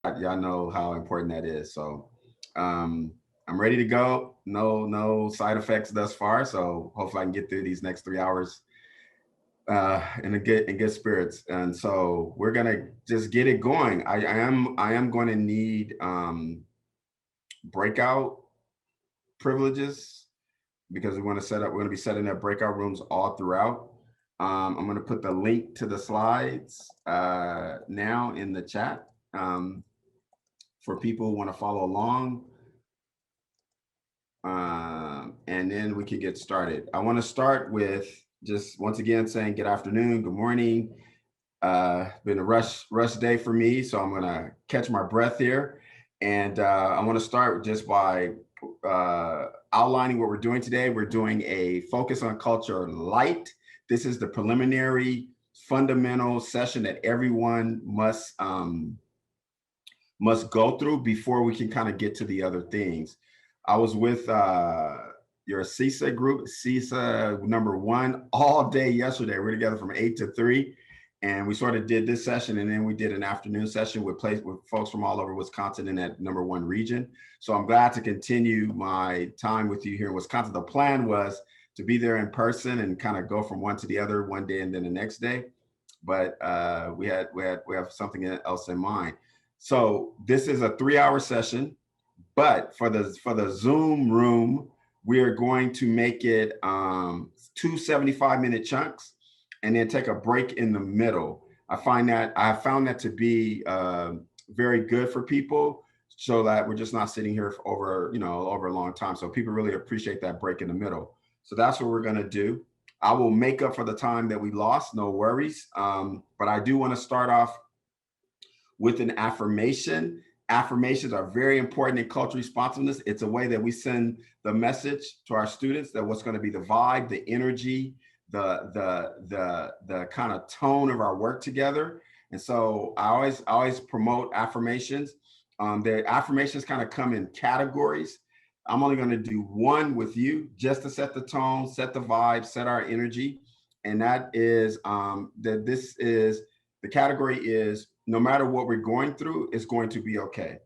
y'all know how important that is. So I'm ready to go. No side effects thus far. So hopefully I can get through these next 3 hours in good spirits. And so we're gonna just get it going. I am going to need breakout privileges because we're going to be setting up breakout rooms all throughout. I'm going to put the link to the slides now in the chat for people who want to follow along. And then we could get started. I want to start with just once again saying good afternoon, good morning. Been a rush day for me, so I'm gonna catch my breath here, and I want to start just by outlining what we're doing today. We're doing a focus on culture light. This is the preliminary fundamental session that everyone must go through before we can kind of get to the other things. I was with your CISA group, CISA #1, all day yesterday. We were together from 8 to 3, and we sort of did this session, and then we did an afternoon session with folks from all over Wisconsin in that #1 region. So I'm glad to continue my time with you here in Wisconsin. The plan was to be there in person and kind of go from one to the other one day and then the next day, but we have something else in mind. So this is a 3-hour session. But for the Zoom room, we are going to make it 2 75-minute chunks and then take a break in the middle. I found that to be very good for people, so that we're just not sitting here for over a long time. So people really appreciate that break in the middle. So that's what we're going to do. I will make up for the time that we lost, no worries. But I do want to start off with an affirmation. Affirmations are very important in cultural responsiveness. It's a way that we send the message to our students that what's going to be the vibe, the energy, the kind of tone of our work together. And so I always promote affirmations. The affirmations kind of come in categories. I'm only going to do one with you just to set the tone, set the vibe, set our energy. And that is the category is no matter what we're going through, it's going to be okay.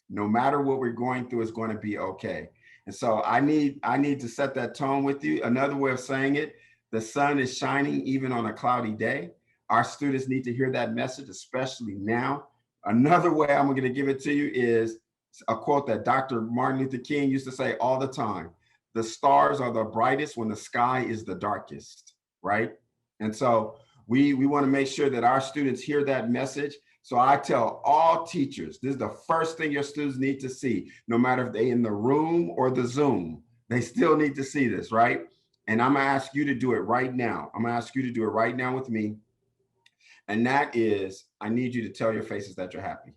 No matter what we're going through, it's going to be okay. And so I need to set that tone with you. Another way of saying it, the sun is shining even on a cloudy day. Our students need to hear that message, especially now. Another way I'm going to give it to you is a quote that Dr. Martin Luther King used to say all the time. The stars are the brightest when the sky is the darkest, right? And so we want to make sure that our students hear that message. So I tell all teachers, this is the first thing your students need to see, no matter if they're in the room or the Zoom, they still need to see this, right? And I'm gonna ask you to do it right now. I'm gonna ask you to do it right now with me. And that is, I need you to tell your faces that you're happy.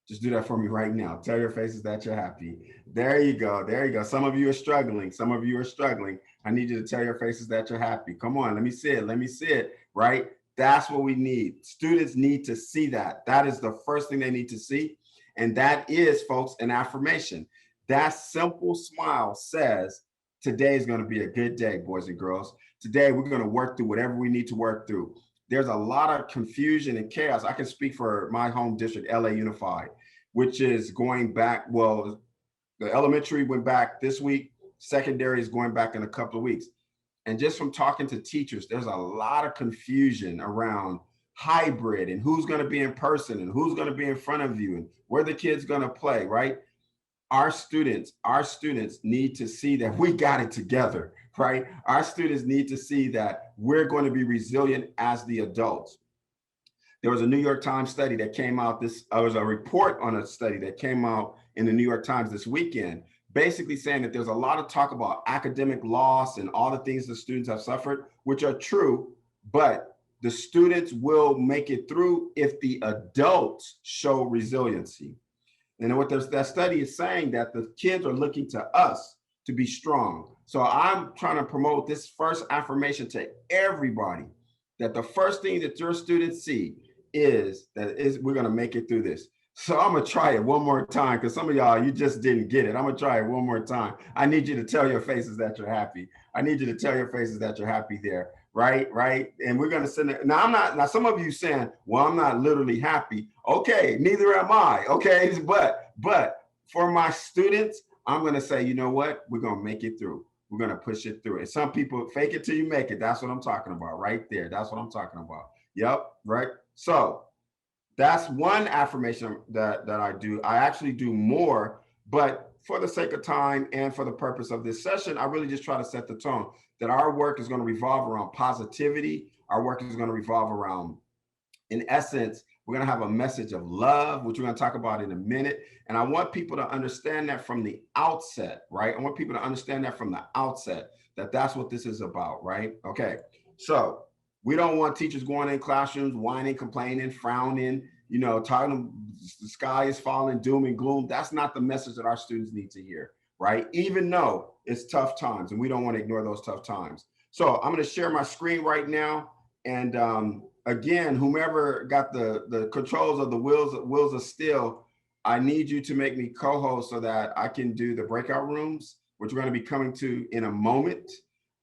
Just do that for me right now. Tell your faces that you're happy. There you go. There you go. Some of you are struggling. Some of you are struggling. I need you to tell your faces that you're happy. Come on, let me see it. Let me see it, right? That's what we need. Students need to see that. That is the first thing they need to see. And that is, folks, an affirmation. That simple smile says, today is going to be a good day, boys and girls. Today, we're going to work through whatever we need to work through. There's a lot of confusion and chaos. I can speak for my home district, LA Unified, which is going back. Well, the elementary went back this week. Secondary is going back in a couple of weeks. And just from talking to teachers, there's a lot of confusion around hybrid and who's going to be in person and who's going to be in front of you and where the kids going to play, right? Our students need to see that we got it together, right? Our students need to see that we're going to be resilient as the adults. There was a New York Times study that came out was a report on a study that came out in the New York Times this weekend, basically saying that there's a lot of talk about academic loss and all the things the students have suffered, which are true, but the students will make it through if the adults show resiliency. And what that study is saying, that the kids are looking to us to be strong. So I'm trying to promote this first affirmation to everybody, that the first thing that your students see is we're going to make it through this. So I'm going to try it one more time, because some of y'all, you just didn't get it. I'm going to try it one more time. I need you to tell your faces that you're happy. I need you to tell your faces that you're happy there. right? Right. And we're going to send it. Now, I'm not, now some of you saying, well, I'm not literally happy. Okay. Neither am I. Okay. But for my students, I'm going to say, you know what? We're going to make it through. We're going to push it through. And some people fake it till you make it. That's what I'm talking about right there. That's what I'm talking about. Yep. Right. So that's one affirmation that I do. I actually do more, but for the sake of time and for the purpose of this session, I really just try to set the tone that our work is going to revolve around positivity. Our work is going to revolve around, in essence, we're going to have a message of love, which we're going to talk about in a minute. And I want people to understand that from the outset, right? I want people to understand that from the outset, that that's what this is about, right? Okay. So we don't want teachers going in classrooms, whining, complaining, frowning, you know, talking the sky is falling, doom and gloom. That's not the message that our students need to hear, right? Even though it's tough times, and we don't want to ignore those tough times. So I'm going to share my screen right now. And again, whomever got the controls of the wheels of steel, I need you to make me co-host so that I can do the breakout rooms, which we're going to be coming to in a moment.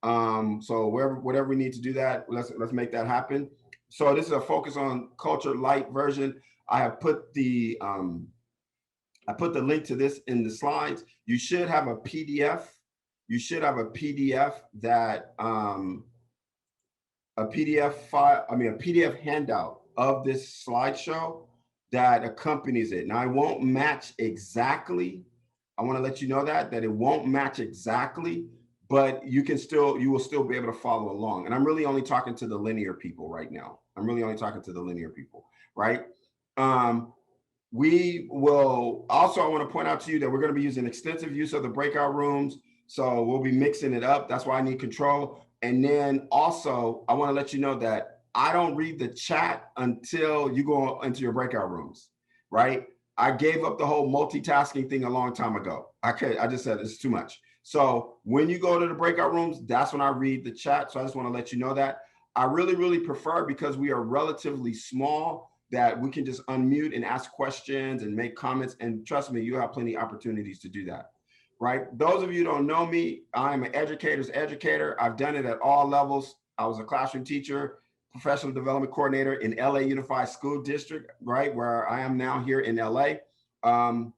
So whatever we need to do that, let's make that happen. So this is a focus on culture light version. I have put the link to this in the slides. You should have a PDF. You should have a PDF that a PDF file, I mean, a PDF handout of this slideshow that accompanies it. Now, I won't match exactly. I want to let you know that it won't match exactly, but you will still be able to follow along. And I'm really only talking to the linear people right now. I'm really only talking to the linear people, right? We will also, I want to point out to you that we're going to be using extensive use of the breakout rooms. So we'll be mixing it up. That's why I need control. And then also, I want to let you know that I don't read the chat until you go into your breakout rooms, right? I gave up the whole multitasking thing a long time ago. I just said it's too much. So when you go to the breakout rooms, that's when I read the chat. So I just want to let you know that. I really, really prefer, because we are relatively small, that we can just unmute and ask questions and make comments. And trust me, you have plenty of opportunities to do that. Right? Those of you who don't know me, I'm an educator's educator. I've done it at all levels. I was a classroom teacher, professional development coordinator in LA Unified School District, right, where I am now here in LA. I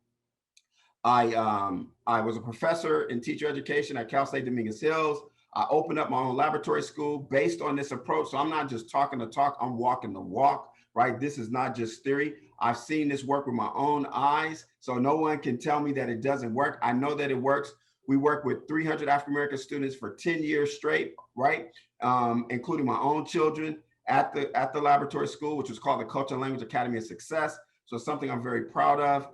was a professor in teacher education at Cal State Dominguez Hills. I opened up my own laboratory school based on this approach. So I'm not just talking the talk, I'm walking the walk, right? This is not just theory. I've seen this work with my own eyes, so no one can tell me that it doesn't work. I know that it works. We work with 300 African-American students for 10 years straight, right? Including my own children at the laboratory school, which is called the Culture and Language Academy of Success. So it's something I'm very proud of.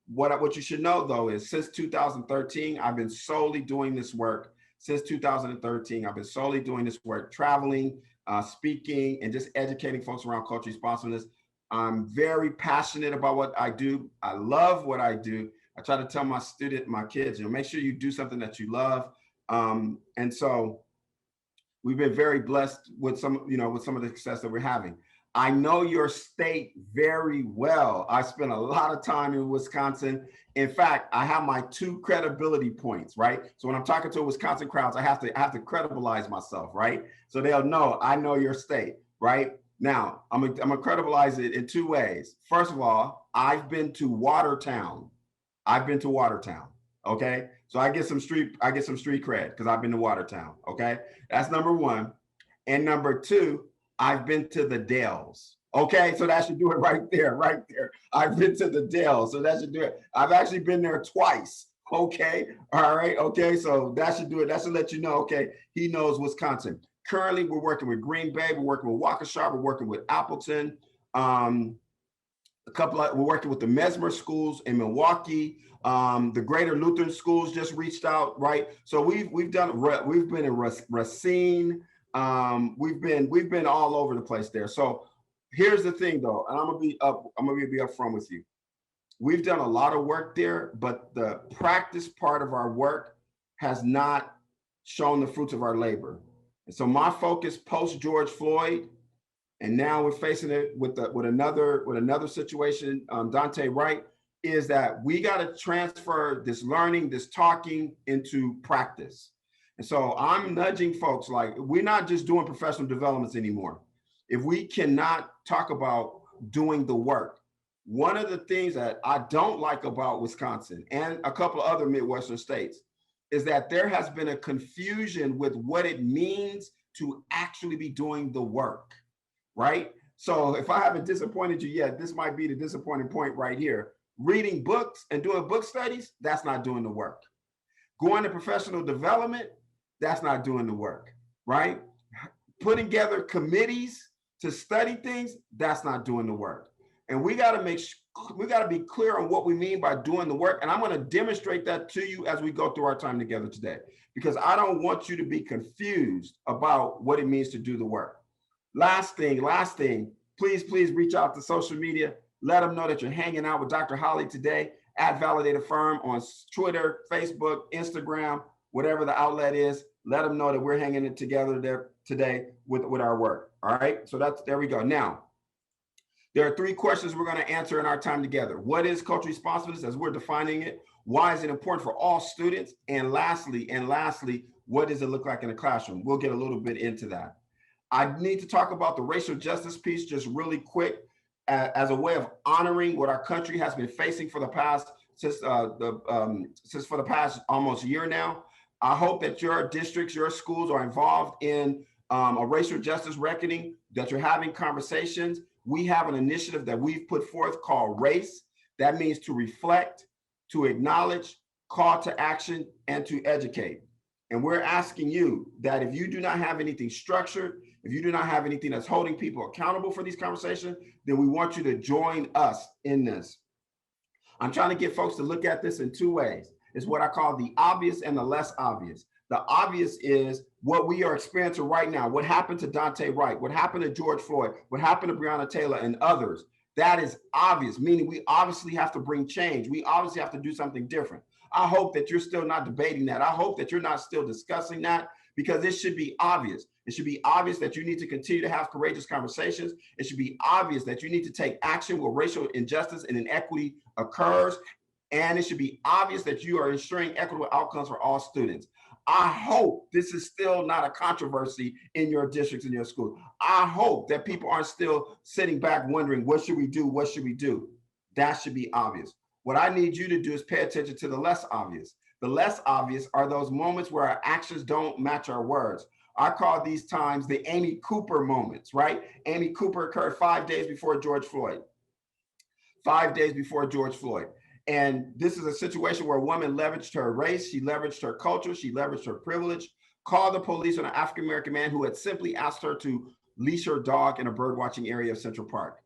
What you should know, though, is since 2013, I've been solely doing this work. Since 2013, I've been solely doing this work, traveling, speaking, and just educating folks around cultural responsiveness. I'm very passionate about what I do. I love what I do. I try to tell my kids, make sure you do something that you love. And so we've been very blessed with some of the success that we're having. I know your state very well. I spent a lot of time in Wisconsin. In fact, I have my 2 credibility points, right? So when I'm talking to Wisconsin crowds, I have to credibilize myself, right? So they'll know I know your state, right? Now, I'm gonna credibilize it in 2 ways. First of all, I've been to Watertown. Okay? So I get some street cred because I've been to Watertown, okay? That's number 1. And number 2, I've been to the Dells. Okay, so that should do it right there. I've been to the Dells, so that should do it. I've actually been there twice. Okay, all right, okay, so that should do it. That should let you know, okay, he knows Wisconsin. Currently, we're working with Green Bay, we're working with Waukesha, we're working with Appleton. We're working with the Mesmer schools in Milwaukee. The Greater Lutheran schools just reached out, right? So we've been in Racine. We've been all over the place there. So here's the thing, though, and I'm gonna be upfront with you. We've done a lot of work there, but the practice part of our work has not shown the fruits of our labor. And so my focus post George Floyd, and now we're facing it with another situation, Dante Wright, is that we got to transfer this learning, this talking into practice. And so I'm nudging folks, like, we're not just doing professional developments anymore. If we cannot talk about doing the work, one of the things that I don't like about Wisconsin and a couple of other Midwestern states is that there has been a confusion with what it means to actually be doing the work, right? So if I haven't disappointed you yet, this might be the disappointing point right here. Reading books and doing book studies, that's not doing the work. Going to professional development, that's not doing the work, right? Putting together committees to study things, that's not doing the work. And we got to be clear on what we mean by doing the work. And I'm going to demonstrate that to you as we go through our time together today, because I don't want you to be confused about what it means to do the work. Last thing, please reach out to social media. Let them know that you're hanging out with Dr. Hollie today at Validated Firm on Twitter, Facebook, Instagram, whatever the outlet is. Let them know that we're hanging it together there today with our work. All right, so there we go. Now, there are 3 questions we're going to answer in our time together. What is cultural responsiveness as we're defining it? Why is it important for all students? And lastly, what does it look like in a classroom? We'll get a little bit into that. I need to talk about the racial justice piece just really quick as a way of honoring what our country has been facing for the past, since for the past almost year now. I hope that your districts, your schools are involved in a racial justice reckoning, that you're having conversations. We have an initiative that we've put forth called RACE. That means to reflect, to acknowledge, call to action, and to educate. And we're asking you that if you do not have anything structured, if you do not have anything that's holding people accountable for these conversations, then we want you to join us in this. I'm trying to get folks to look at this in 2 ways. It's what I call the obvious and the less obvious. The obvious is what we are experiencing right now. What happened to Dante Wright? What happened to George Floyd? What happened to Breonna Taylor and others? That is obvious, meaning we obviously have to bring change. We obviously have to do something different. I hope that you're still not debating that. I hope that you're not still discussing that, because it should be obvious. It should be obvious that you need to continue to have courageous conversations. It should be obvious that you need to take action where racial injustice and inequity occurs. And it should be obvious that you are ensuring equitable outcomes for all students. I hope this is still not a controversy in your districts and your schools. I hope that people aren't still sitting back wondering, what should we do? What should we do? That should be obvious. What I need you to do is pay attention to the less obvious. The less obvious are those moments where our actions don't match our words. I call these times the Amy Cooper moments, right? Amy Cooper occurred 5 days before George Floyd. 5 days before George Floyd. And this is a situation where a woman leveraged her race, she leveraged her culture, she leveraged her privilege, called the police on an African-American man who had simply asked her to leash her dog in a bird-watching area of Central Park.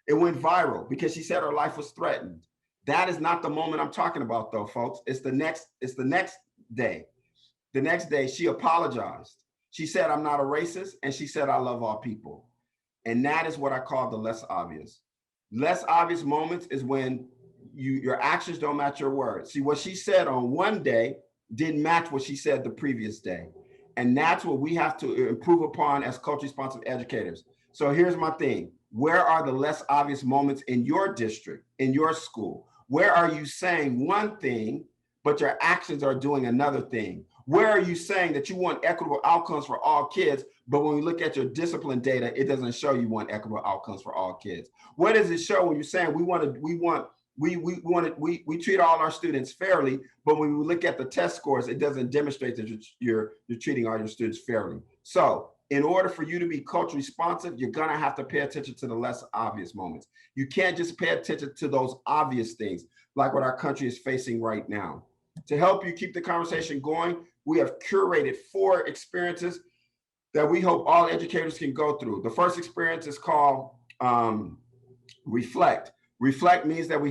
It went viral because she said her life was threatened. That is not the moment I'm talking about, though, folks. It's the next day. The next day, she apologized. She said, I'm not a racist, and she said, I love all people. And that is what I call the less obvious. Less obvious moments is when your actions don't match your words. See, what she said on one day didn't match what she said the previous day. And that's what we have to improve upon as culturally responsive educators. So here's my thing. Where are the less obvious moments in your district, in your school? Where are you saying one thing, but your actions are doing another thing? Where are you saying that you want equitable outcomes for all kids, but when we look at your discipline data, it doesn't show you want equitable outcomes for all kids? What does it show when you're saying we treat all our students fairly, but when we look at the test scores, it doesn't demonstrate that you're treating all your students fairly? So in order for you to be culturally responsive, you're gonna have to pay attention to the less obvious moments. You can't just pay attention to those obvious things like what our country is facing right now. To help you keep the conversation going, we have curated 4 experiences that we hope all educators can go through. The first experience is called Reflect. Reflect means that we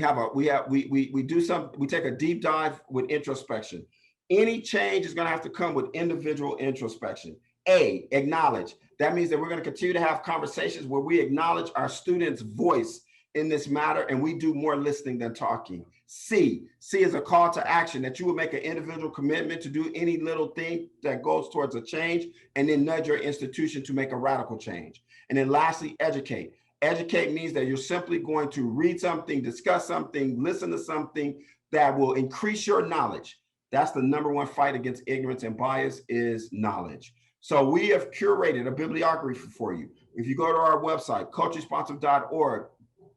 take a deep dive with introspection. Any change is going to have to come with individual introspection. A, acknowledge. That means that we're going to continue to have conversations where we acknowledge our students' voice in this matter, and we do more listening than talking. C is a call to action, that you will make an individual commitment to do any little thing that goes towards a change, and then nudge your institution to make a radical change. And then lastly, educate. Educate means that you're simply going to read something, discuss something, listen to something that will increase your knowledge, That's the #1 fight against ignorance and bias is knowledge. So we have curated a bibliography for you. If you go to our website, coachresponsive.org,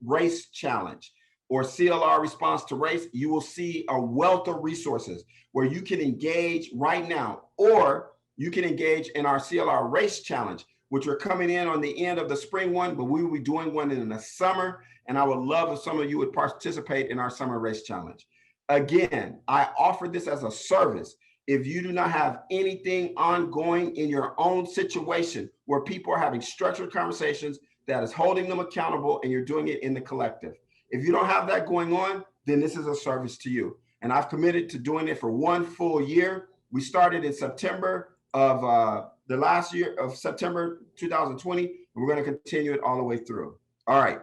race challenge, or CLR response to race, you will see a wealth of resources where you can engage right now, or you can engage in our CLR race challenge, which are coming in on the end of the spring one, but we will be doing one in the summer. And I would love if some of you would participate in our summer race challenge. Again, I offer this as a service. If you do not have anything ongoing in your own situation where people are having structured conversations that is holding them accountable and you're doing it in the collective. If you don't have that going on, then this is a service to you. And I've committed to doing it for 1 full year. We started in September of the last year of September 2020, and we're going to continue it all the way through. All right.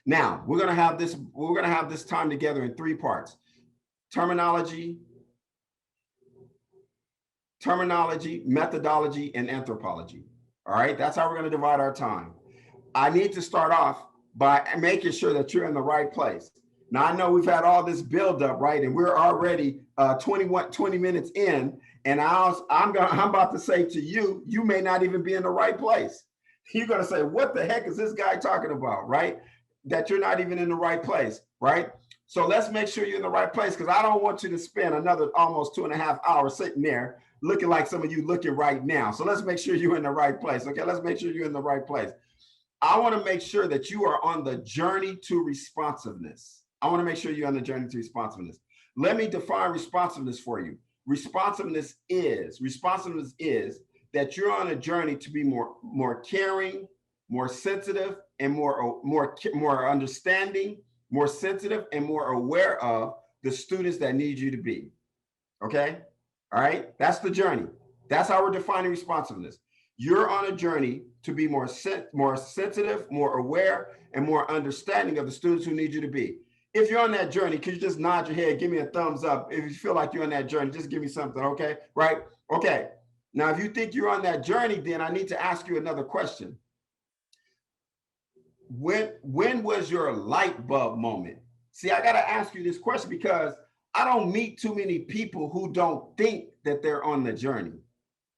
Now we're going to have this time together in 3 parts: terminology, methodology, and anthropology. All right. That's how we're going to divide our time. I need to start off by making sure that you're in the right place. Now, I know we've had all this buildup, right? And we're already 20 minutes in, and I'm about to say to you, you may not even be in the right place. You're going to say, what the heck is this guy talking about, right? That you're not even in the right place, right? So let's make sure you're in the right place, because I don't want you to spend another almost 2.5 hours sitting there looking like some of you looking right now. So let's make sure you're in the right place, okay? Let's make sure you're in the right place. I want to make sure that you are on the journey to responsiveness. I want to make sure you're on the journey to responsiveness. Let me define responsiveness for you. Responsiveness is that you're on a journey to be more caring, more sensitive, and more understanding, more sensitive, and more aware of the students that need you to be. Okay? All right? That's the journey. That's how we're defining responsiveness. You're on a journey to be more sensitive, more aware, and more understanding of the students who need you to be. If you're on that journey, could you just nod your head, give me a thumbs up? If you feel like you're on that journey, just give me something, okay? Right? Okay. Now, if you think you're on that journey, then I need to ask you another question. When was your light bulb moment? See, I got to ask you this question because I don't meet too many people who don't think that they're on the journey,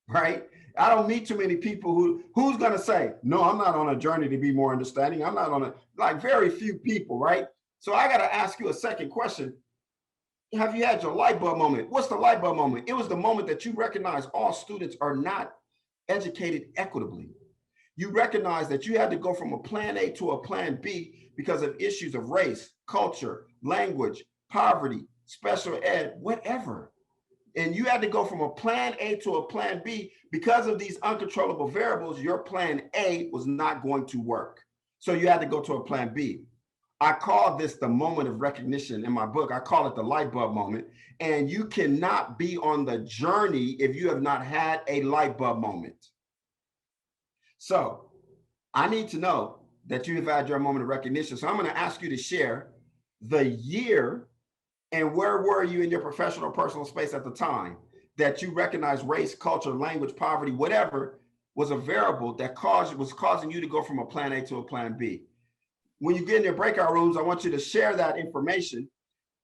right? I don't meet too many people who's going to say, no, I'm not on a journey to be more understanding. I'm not on a, like very few people, right? So I got to ask you a second question. Have you had your light bulb moment? What's the light bulb moment? It was the moment that you recognize all students are not educated equitably. You recognize that you had to go from a plan A to a plan B because of issues of race, culture, language, poverty, special ed, whatever. And you had to go from a plan A to a plan B because of these uncontrollable variables. Your plan A was not going to work. So you had to go to a plan B. I call this the moment of recognition in my book. I call it the light bulb moment. And you cannot be on the journey if you have not had a light bulb moment. So I need to know that you have had your moment of recognition. So I'm going to ask you to share the year and where were you in your professional or personal space at the time that you recognize race, culture, language, poverty, whatever was a variable that was causing you to go from a plan A to a plan B. When you get in your breakout rooms, I want you to share that information.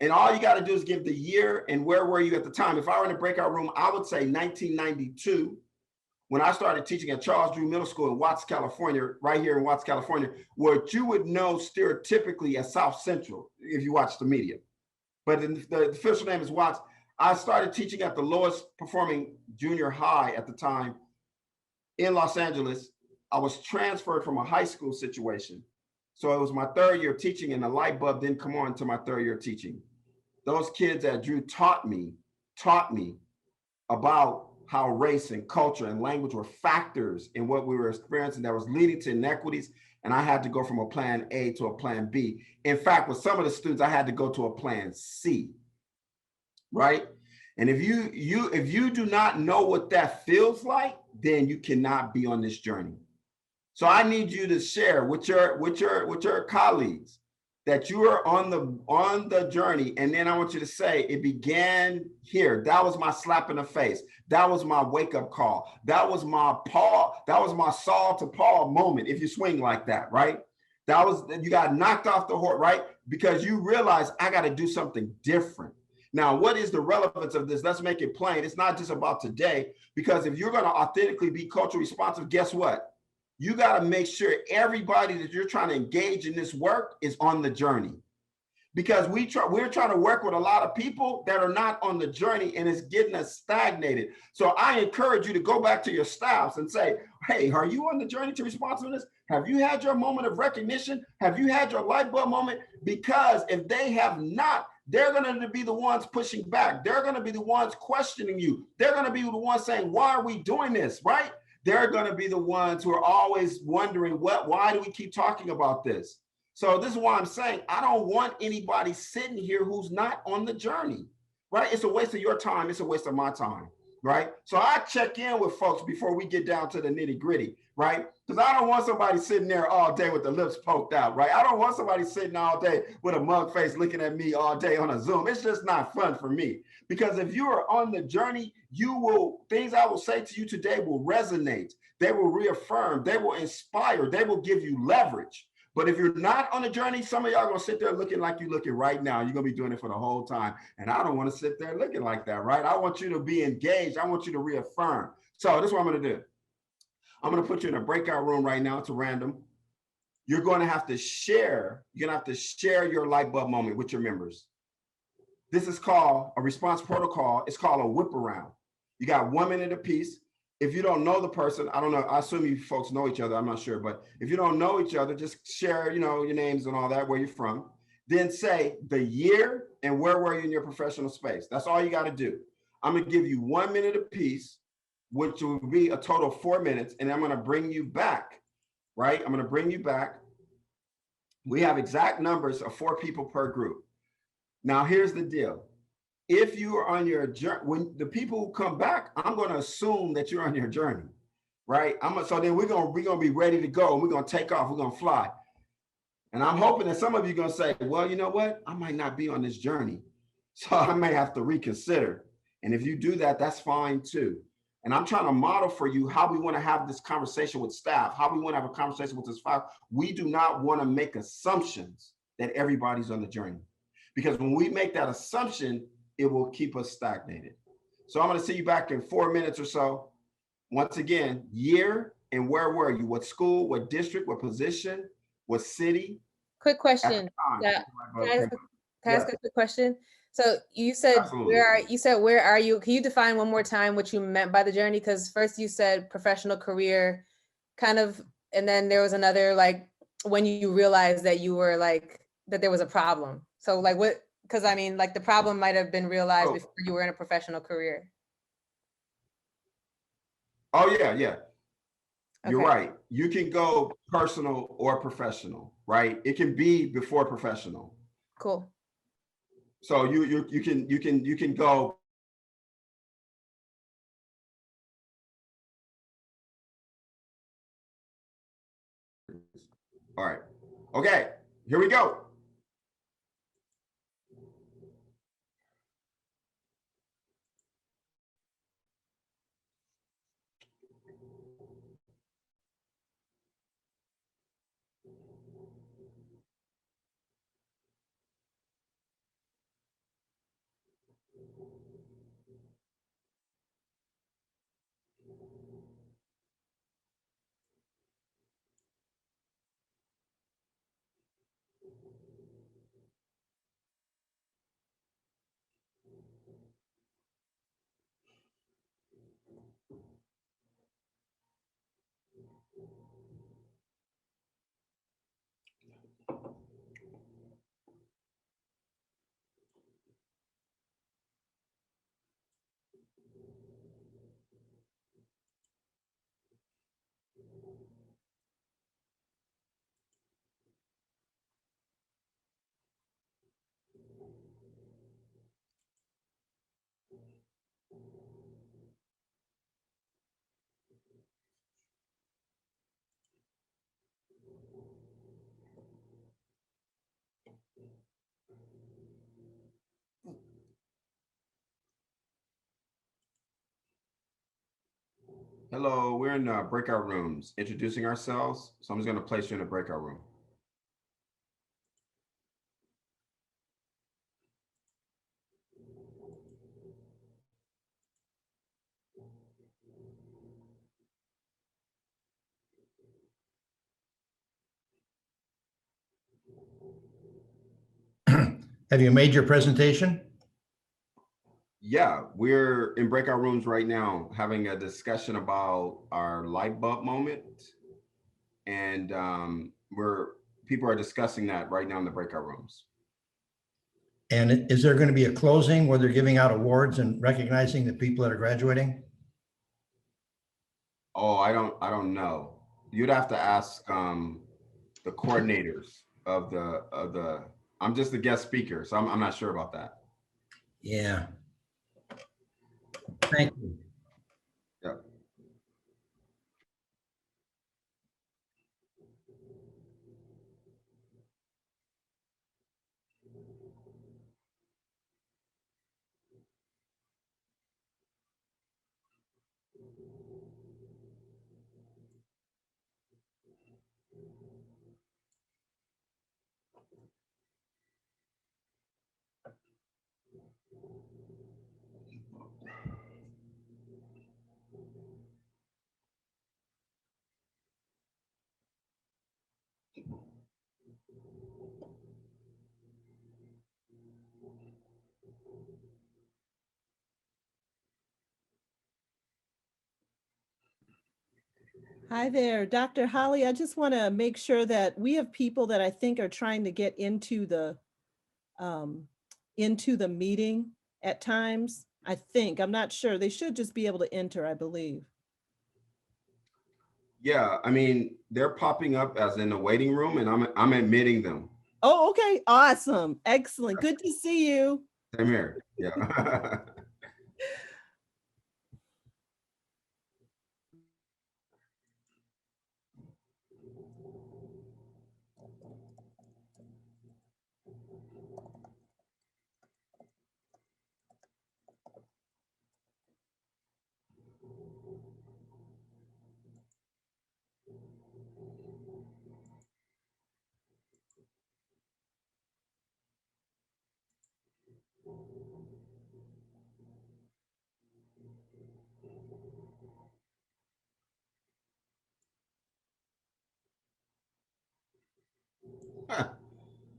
And all you got to do is give the year and where were you at the time. If I were in a breakout room, I would say 1992, when I started teaching at Charles Drew Middle School in Watts, California, right here in Watts, California, what you would know stereotypically as South Central, if you watch the media. But the official name is Watts. I started teaching at the lowest performing junior high at the time in Los Angeles. I was transferred from a high school situation. So it was my 3rd year of teaching, and the light bulb didn't come on until my 3rd year of teaching. Those kids at Drew taught me about how race and culture and language were factors in what we were experiencing that was leading to inequities. And I had to go from a plan A to a plan B. In fact, with some of the students, I had to go to a plan C, right? And if you do not know what that feels like, then you cannot be on this journey. So I need you to share with your colleagues that you are on the journey. And then I want you to say, it began here. That was my slap in the face. That was my wake-up call. That was my Saul to Paul moment, if you swing like that, right? You got knocked off the horse, right? Because you realize I got to do something different. Now, what is the relevance of this? Let's make it plain. It's not just about today, because if you're going to authentically be culturally responsive, guess what? You got to make sure everybody that you're trying to engage in this work is on the journey. Because we're trying to work with a lot of people that are not on the journey, and it's getting us stagnated. So I encourage you to go back to your staffs and say, hey, are you on the journey to responsiveness? Have you had your moment of recognition? Have you had your light bulb moment? Because if they have not, they're going to be the ones pushing back. They're going to be the ones questioning you. They're going to be the ones saying, why are we doing this, right? They're going to be the ones who are always wondering, why do we keep talking about this? So this is why I'm saying I don't want anybody sitting here who's not on the journey, right? It's a waste of your time. It's a waste of my time, right? So I check in with folks before we get down to the nitty gritty, right? Because I don't want somebody sitting there all day with the lips poked out, right? I don't want somebody sitting all day with a mug face looking at me all day on a Zoom. It's just not fun for me. Because if you are on the journey, things I will say to you today will resonate. They will reaffirm. They will inspire. They will give you leverage. But if you're not on a journey, some of y'all gonna sit there looking like you're looking right now. You're gonna be doing it for the whole time. And I don't want to sit there looking like that, right? I want you to be engaged. I want you to reaffirm. So this is what I'm gonna do. I'm gonna put you in a breakout room right now. It's random. You're gonna have to share. You're gonna have to share your light bulb moment with your members. This is called a response protocol. It's called a whip around. You got 1 minute apiece. If you don't know the person, I don't know, I assume you folks know each other, I'm not sure, but if you don't know each other, just share, your names and all that, where you're from. Then say the year and where were you in your professional space. That's all you got to do. I'm going to give you 1 minute apiece, which will be a total of 4 minutes, and I'm going to bring you back, right? I'm going to bring you back. We have exact numbers of 4 people per group. Now, here's the deal. If you are on your journey, when the people who come back, I'm going to assume that you're on your journey, right? So then we're going to be ready to go. We're going to take off. We're going to fly. And I'm hoping that some of you are going to say, well, you know what? I might not be on this journey. So I may have to reconsider. And if you do that, that's fine too. And I'm trying to model for you how we want to have this conversation with staff, how we want to have a conversation with this staff. We do not want to make assumptions that everybody's on the journey. Because when we make that assumption, it will keep us stagnated. So I'm going to see you back in 4 minutes or so. Once again, year and where were you? What school, what district, what position, what city? Quick question. Yeah. Can I ask a quick question? So you said, absolutely. Where are you? Can you define one more time what you meant by the journey? Because first you said professional career kind of, and then there was another, like when you realized that you were like, that there was a problem. So like what, because I mean, like the problem might have been realized before you were in a professional career. Oh, yeah. You're right. You can go personal or professional, right? It can be before professional. Cool. So you can go. All right. Okay, here we go. Hello, we're in breakout rooms, introducing ourselves. So I'm just going to place you in a breakout room. Have you made your presentation? Yeah, we're in breakout rooms right now having a discussion about our light bulb moment. And people are discussing that right now in the breakout rooms. And is there going to be a closing where they're giving out awards and recognizing the people that are graduating? Oh, I don't know. You'd have to ask the coordinators of the. I'm just a guest speaker, so I'm not sure about that. Yeah. Thank you. Yeah. Hi there, Dr. Hollie. I just want to make sure that we have people that I think are trying to get into the meeting at times. I think, I'm not sure. They should just be able to enter, I believe. Yeah, I mean, they're popping up as in the waiting room, and I'm admitting them. Oh, okay. Awesome. Excellent. Good to see you. Same here. Yeah.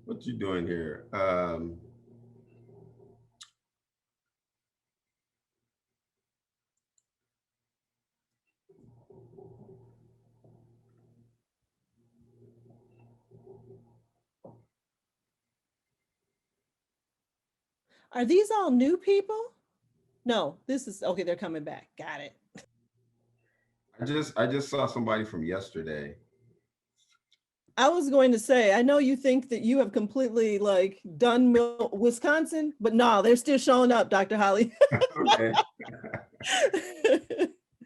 What you doing here? Are these all new people? No, this is, okay, they're coming back. Got it. I just saw somebody from yesterday. I was going to say, I know you think that you have completely like done Wisconsin, but no, they're still showing up, Dr. Hollie. Okay.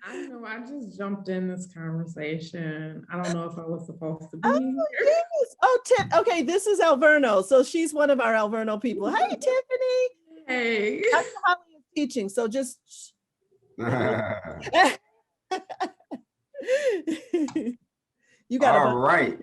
I know I just jumped in this conversation. I don't know if I was supposed to be Oh, here. yes. Oh, okay, this is Alverno. So she's one of our Alverno people. Hey, Tiffany. Hey. Dr. Hollie is teaching, so just. You got All right.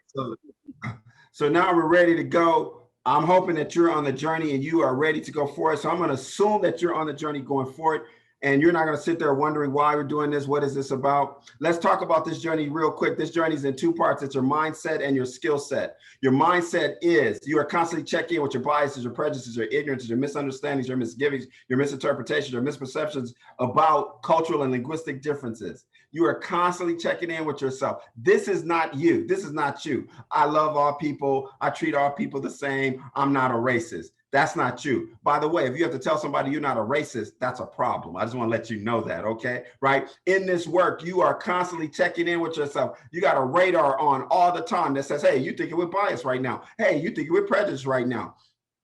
So now we're ready to go. I'm hoping that you're on the journey and you are ready to go forward. So I'm going to assume that you're on the journey going forward, and you're not going to sit there wondering why we're doing this. What is this about? Let's talk about this journey real quick. This journey is in two parts. It's your mindset and your skill set. Your mindset is you are constantly checking in with your biases, your prejudices, your ignorances, your misunderstandings, your misgivings, your misinterpretations, your misperceptions about cultural and linguistic differences. You are constantly checking in with yourself. This is not you. This is not you. I love all people. I treat all people the same. I'm not a racist. That's not you. By the way, if you have to tell somebody you're not a racist, that's a problem. I just want to let you know that, okay? Right? In this work, you are constantly checking in with yourself. You got a radar on all the time that says, hey, you thinking with bias right now. Hey, you thinking with prejudice right now.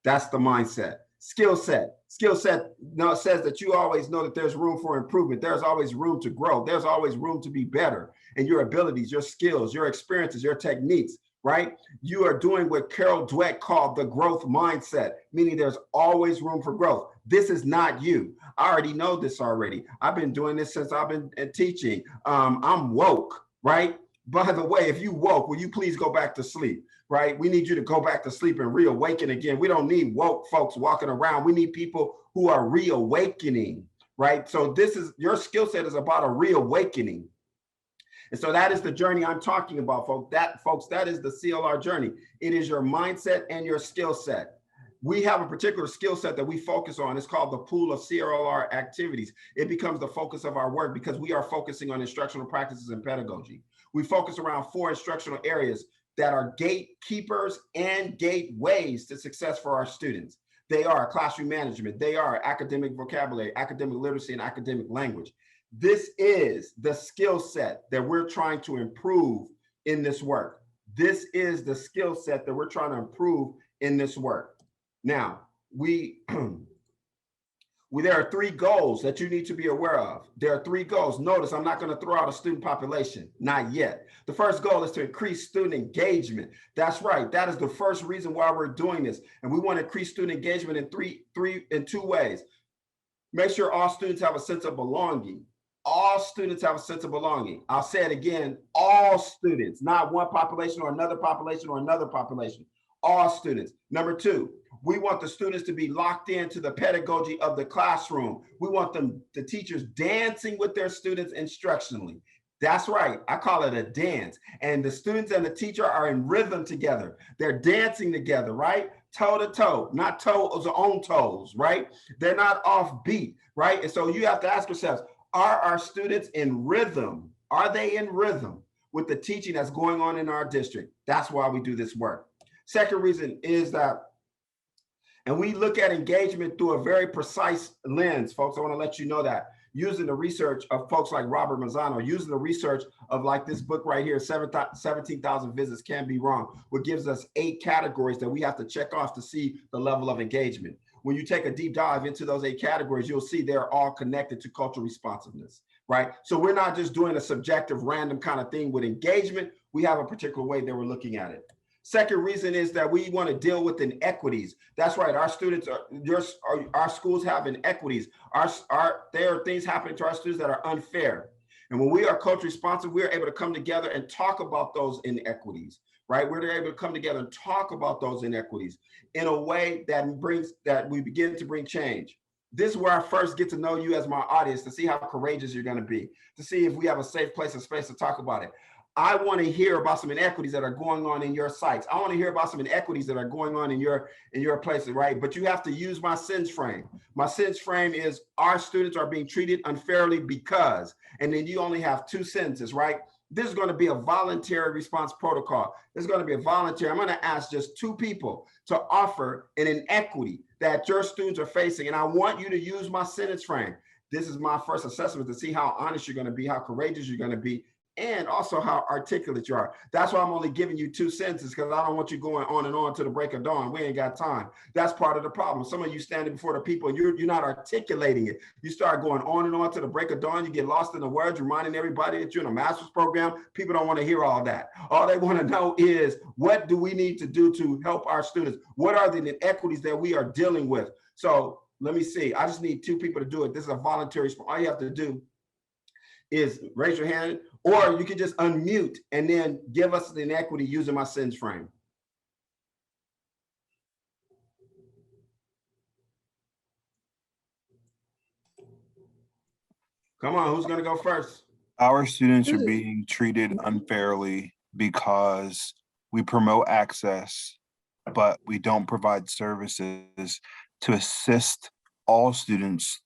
That's the mindset. Skill set. Skill set says that you always know that there's room for improvement. There's always room to grow. There's always room to be better in your abilities, your skills, your experiences, your techniques, right? You are doing what Carol Dweck called the growth mindset, meaning there's always room for growth. This is not you. I already know this already. I've been doing this since I've been teaching. I'm woke, right? By the way, if you woke, will you please go back to sleep? Right? We need you to go back to sleep and reawaken again. We don't need woke folks walking around. We need people who are reawakening, right? So this is your skill set is about a reawakening. And so that is the journey I'm talking about, folks. That is the CLR journey. It is your mindset and your skill set. we have a particular skill set that we focus on. It's called the pool of CRLR activities. It becomes the focus of our work because we are focusing on instructional practices and pedagogy. We focus around 4 instructional areas that are gatekeepers and gateways to success for our students. They are classroom management. They are academic vocabulary, academic literacy, and academic language. This is the skill set that we're trying to improve in this work. This is the skill set that we're trying to improve in this work. Now, there are 3 goals that you need to be aware of. There are 3 goals. Notice I'm not going to throw out a student population, not yet. The first goal is to increase student engagement. That's right. That is the first reason why we're doing this. And we want to increase student engagement in 2 ways. Make sure all students have a sense of belonging. All students have a sense of belonging. I'll say it again, all students, not one population or another population or another population. All students. Number 2, we want the students to be locked into the pedagogy of the classroom. We want the teachers dancing with their students instructionally. That's right, I call it a dance. And the students and the teacher are in rhythm together. They're dancing together, right? Toe to toe, not toes on toes, right? They're not off beat, right? And so you have to ask yourselves, are our students in rhythm? Are they in rhythm with the teaching that's going on in our district? That's why we do this work. Second reason is that, and we look at engagement through a very precise lens, folks. I want to let you know that, using the research of folks like Robert Mazzano, using the research of like this book right here, 17,000 Visits Can Be Wrong, what gives us 8 categories that we have to check off to see the level of engagement. When you take a deep dive into those 8 categories, you'll see they're all connected to cultural responsiveness, right? So we're not just doing a subjective, random kind of thing with engagement. We have a particular way that we're looking at it. Second reason is that we want to deal with inequities. That's right. Our students our schools have inequities. There are things happening to our students that are unfair. And when we are culturally responsive, we're able to come together and talk about those inequities, right? We're able to come together and talk about those inequities in a way that we begin to bring change. This is where I first get to know you as my audience, to see how courageous you're going to be, to see if we have a safe place and space to talk about it. I want to hear about some inequities that are going on in your sites. I want to hear about some inequities that are going on in your places, right? But you have to use my sense frame. My sense frame is our students are being treated unfairly because, and then you only have 2 sentences, right? This is going to be a voluntary response protocol. This is going to be a voluntary. I'm going to ask just 2 people to offer an inequity that your students are facing. And I want you to use my sentence frame. This is my first assessment to see how honest you're going to be, how courageous you're going to be, and also how articulate you are. That's why I'm only giving you 2 sentences, because I don't want you going on and on to the break of dawn. We ain't got time. That's part of the problem. Some of you standing before the people and you're not articulating it. You start going on and on to the break of dawn. You get lost in the words, reminding everybody that you're in a master's program. People don't want to hear all that. All they want to know is, what do we need to do to help our students? What are the inequities that we are dealing with? So let me see. I just need 2 people to do it. This is a voluntary. All you have to do is raise your hand, or you can just unmute and then give us the inequity using my sentence frame. Come on, who's gonna go first? Our students are being treated unfairly because we promote access, but we don't provide services to assist all students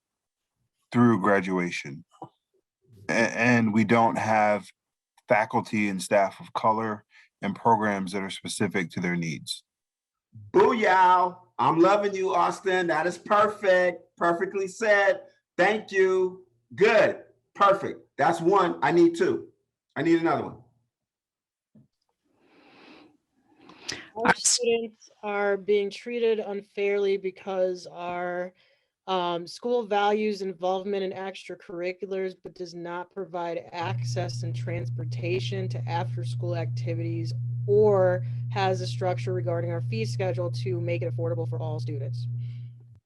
through graduation. And we don't have faculty and staff of color and programs that are specific to their needs. Booyah! I'm loving you, Austin. That is perfect. Perfectly said. Thank you. Good. Perfect. That's 1. I need 2. I need another one. Our students are being treated unfairly because our school values involvement in extracurriculars, but does not provide access and transportation to after-school activities, or has a structure regarding our fee schedule to make it affordable for all students.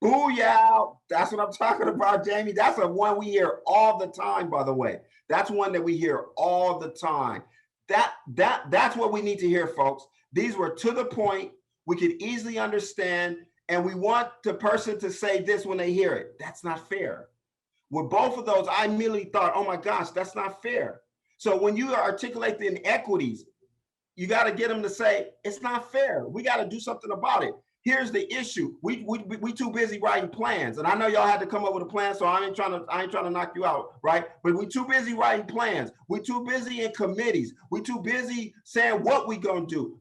Booyah! That's what I'm talking about, Jamie. That's a one we hear all the time, by the way. That's one that we hear all the time. That's what we need to hear, folks. These were to the point, we could easily understand, and we want the person to say this when they hear it. That's not fair. With both of those, I immediately thought, oh my gosh, that's not fair. So when you articulate the inequities, you got to get them to say, it's not fair. We got to do something about it. Here's the issue. We too busy writing plans. And I know y'all had to come up with a plan, so I ain't trying to knock you out, right? But we too busy writing plans. We too busy in committees. We too busy saying what we gonna do.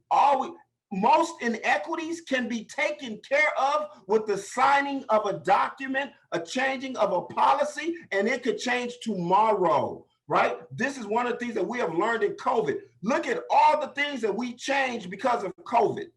Most inequities can be taken care of with the signing of a document, a changing of a policy, and it could change tomorrow, right? This is one of the things that we have learned in COVID. Look at all the things that we changed because of COVID.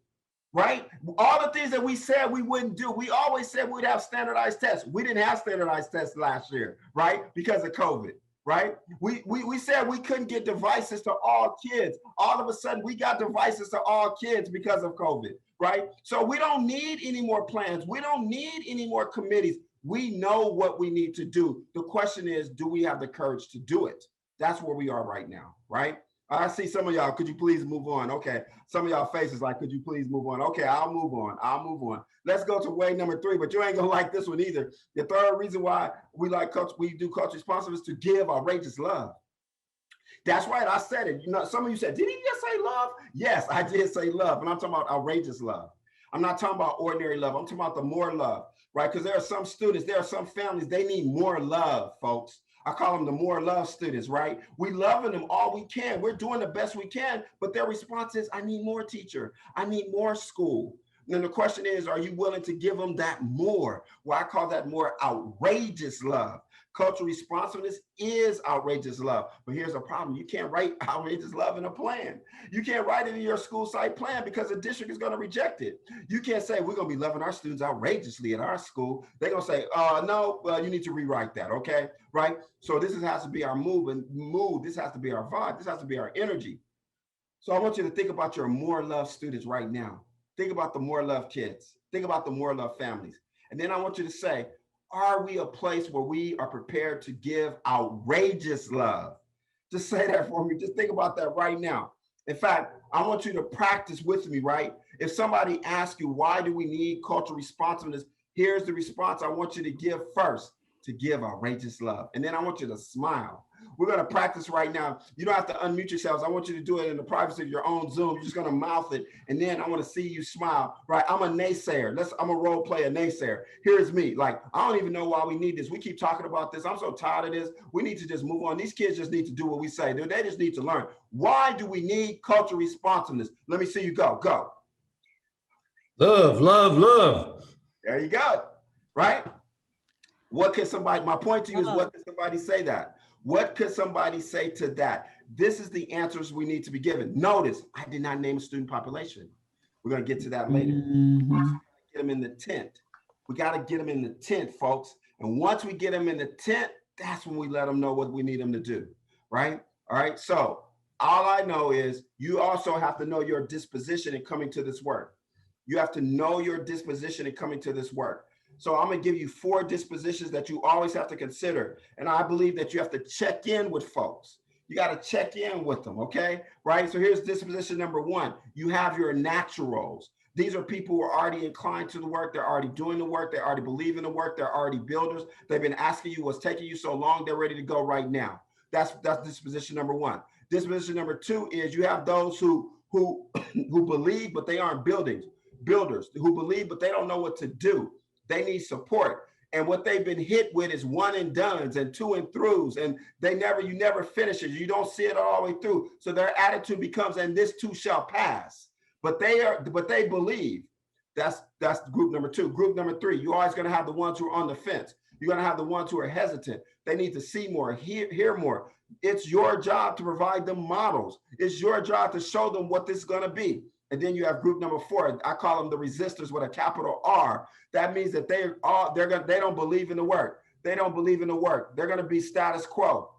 Right? All the things that we said we wouldn't do. We always said we'd have standardized tests. We didn't have standardized tests last year, right? Because of COVID, right? We said we couldn't get devices to all kids. All of a sudden, we got devices to all kids because of COVID, right? So we don't need any more plans. We don't need any more committees. We know what we need to do. The question is, do we have the courage to do it? That's where we are right now, right? I see some of y'all, could you please move on? Okay, some of y'all faces like, could you please move on? Okay, I'll move on. Let's go to way number 3, but you ain't gonna like this one either. The third reason why we do culture responsiveness is to give outrageous love. That's right, I said it. You know, some of you said, did he just say love? Yes, I did say love, and I'm talking about outrageous love. I'm not talking about ordinary love, I'm talking about the more love, right? Because there are some students, there are some families, they need more love, folks. I call them the more love students, right? We loving them all we can. We're doing the best we can, but their response is, I need more teacher. I need more school. And then the question is, are you willing to give them that more? Well, I call that more outrageous love. Cultural responsiveness is outrageous love. But here's a problem. You can't write outrageous love in a plan. You can't write it in your school site plan because the district is going to reject it. You can't say, we're going to be loving our students outrageously at our school. They're going to say, no, well, you need to rewrite that, okay? Right? So this has to be our mood. This has to be our vibe. This has to be our energy. So I want you to think about your more love students right now. Think about the more love kids. Think about the more love families. And then I want you to say, are we a place where we are prepared to give outrageous love? Just say that for me. Just think about that right now. In fact, I want you to practice with me, right? If somebody asks you, why do we need cultural responsiveness? Here's the response I want you to give first, to give outrageous love. And then I want you to smile. We're going to practice right now. You don't have to unmute yourselves. I want you to do it in the privacy of your own Zoom. You're just going to mouth it. And then I want to see you smile, right? I'm a naysayer. I'm a role play a naysayer. Here's me. Like, I don't even know why we need this. We keep talking about this. I'm so tired of this. We need to just move on. These kids just need to do what we say. They just need to learn. Why do we need cultural responsiveness? Let me see you go. Go. Love, love, love. There you go. Right? What can somebody, my point to you is, what can somebody say that? What could somebody say to that? This is the answers we need to be given. Notice, I did not name a student population. We're going to get to that later. Get them in the tent. We got to get them in the tent, folks. And once we get them in the tent, that's when we let them know what we need them to do, right? All right, so all I know is you also have to know your disposition in coming to this work. You have to know your disposition in coming to this work. So I'm going to give you 4 dispositions that you always have to consider. And I believe that you have to check in with folks. You got to check in with them, okay? Right? So here's disposition number 1. You have your naturals. These are people who are already inclined to the work. They're already doing the work. They already believe in the work. They're already builders. They've been asking you what's taking you so long. They're ready to go right now. That's disposition number 1. Disposition number 2 is you have those who believe, but they aren't builders, who believe, but they don't know what to do. They need support. And what they've been hit with is 1 and dones and 2 and throughs. And you never finish it. You don't see it all the way through. So their attitude becomes, and this too shall pass. But they believe. That's group number 2. Group number 3, you're always going to have the ones who are on the fence. You're going to have the ones who are hesitant. They need to see more, hear more. It's your job to provide them models. It's your job to show them what this is going to be. And then you have group number 4. I call them the resistors with a capital R. That means that they don't believe in the work. They don't believe in the work. They're going to be status quo.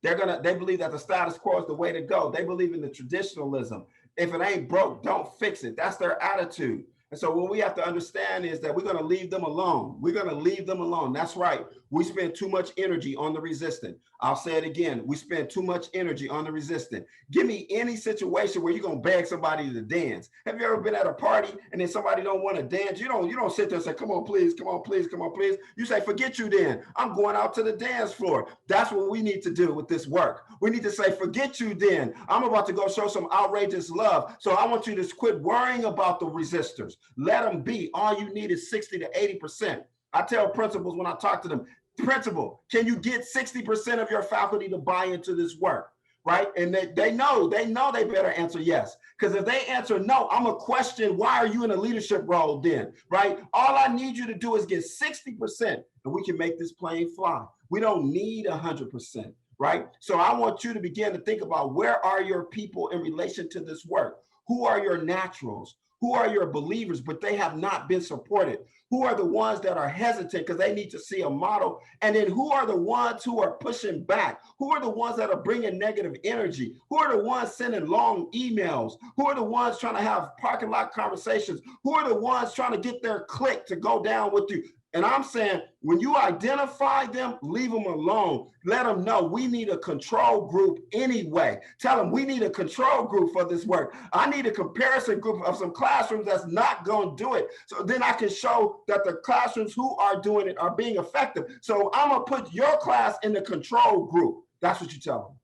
They believe that the status quo is the way to go. They believe in the traditionalism. If it ain't broke, don't fix it. That's their attitude. And so what we have to understand is that we're going to leave them alone. We're going to leave them alone. That's right. We spend too much energy on the resistant. I'll say it again. We spend too much energy on the resistant. Give me any situation where you're going to beg somebody to dance. Have you ever been at a party and then somebody don't want to dance? You don't sit there and say, come on, please, come on, please, come on, please. You say, forget you then. I'm going out to the dance floor. That's what we need to do with this work. We need to say, forget you then. I'm about to go show some outrageous love. So I want you to quit worrying about the resistors. Let them be. All you need is 60 to 80%. I tell principals when I talk to them, principal, can you get 60% of your faculty to buy into this work? Right? And they know they better answer yes. Because if they answer no, I'm gonna question, why are you in a leadership role then? Right? All I need you to do is get 60% and we can make this plane fly. We don't need 100%. Right? So I want you to begin to think about, where are your people in relation to this work? Who are your naturals? Who are your believers, but they have not been supported? Who are the ones that are hesitant because they need to see a model? And then who are the ones who are pushing back? Who are the ones that are bringing negative energy? Who are the ones sending long emails? Who are the ones trying to have parking lot conversations? Who are the ones trying to get their clique to go down with you? And I'm saying, when you identify them, leave them alone. Let them know we need a control group anyway. Tell them we need a control group for this work. I need a comparison group of some classrooms that's not going to do it. So then I can show that the classrooms who are doing it are being effective. So I'm going to put your class in the control group. That's what you tell them,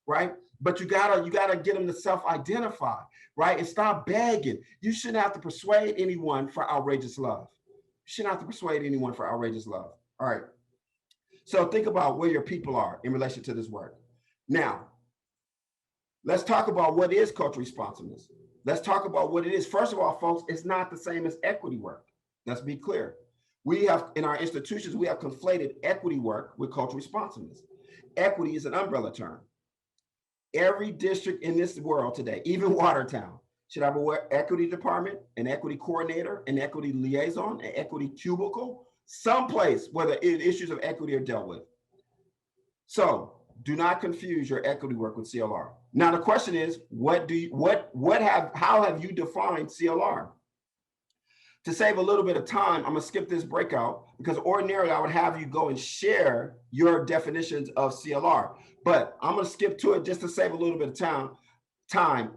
right? But you gotta get them to self-identify, right? And stop begging. You shouldn't have to persuade anyone for outrageous love. You shouldn't have to persuade anyone for outrageous love. All right. So think about where your people are in relation to this work. Now, let's talk about what is cultural responsiveness. Let's talk about what it is. First of all, folks, it's not the same as equity work. Let's be clear. We have, in our institutions, we have conflated equity work with cultural responsiveness. Equity is an umbrella term. Every district in this world today, even Watertown, should have an equity department, an equity coordinator, an equity liaison, an equity cubicle, someplace where the issues of equity are dealt with. So do not confuse your equity work with CLR. Now the question is, how have you defined CLR? To save a little bit of time, I'm gonna skip this breakout because ordinarily I would have you go and share your definitions of CLR, but I'm gonna skip to it just to save a little bit of time.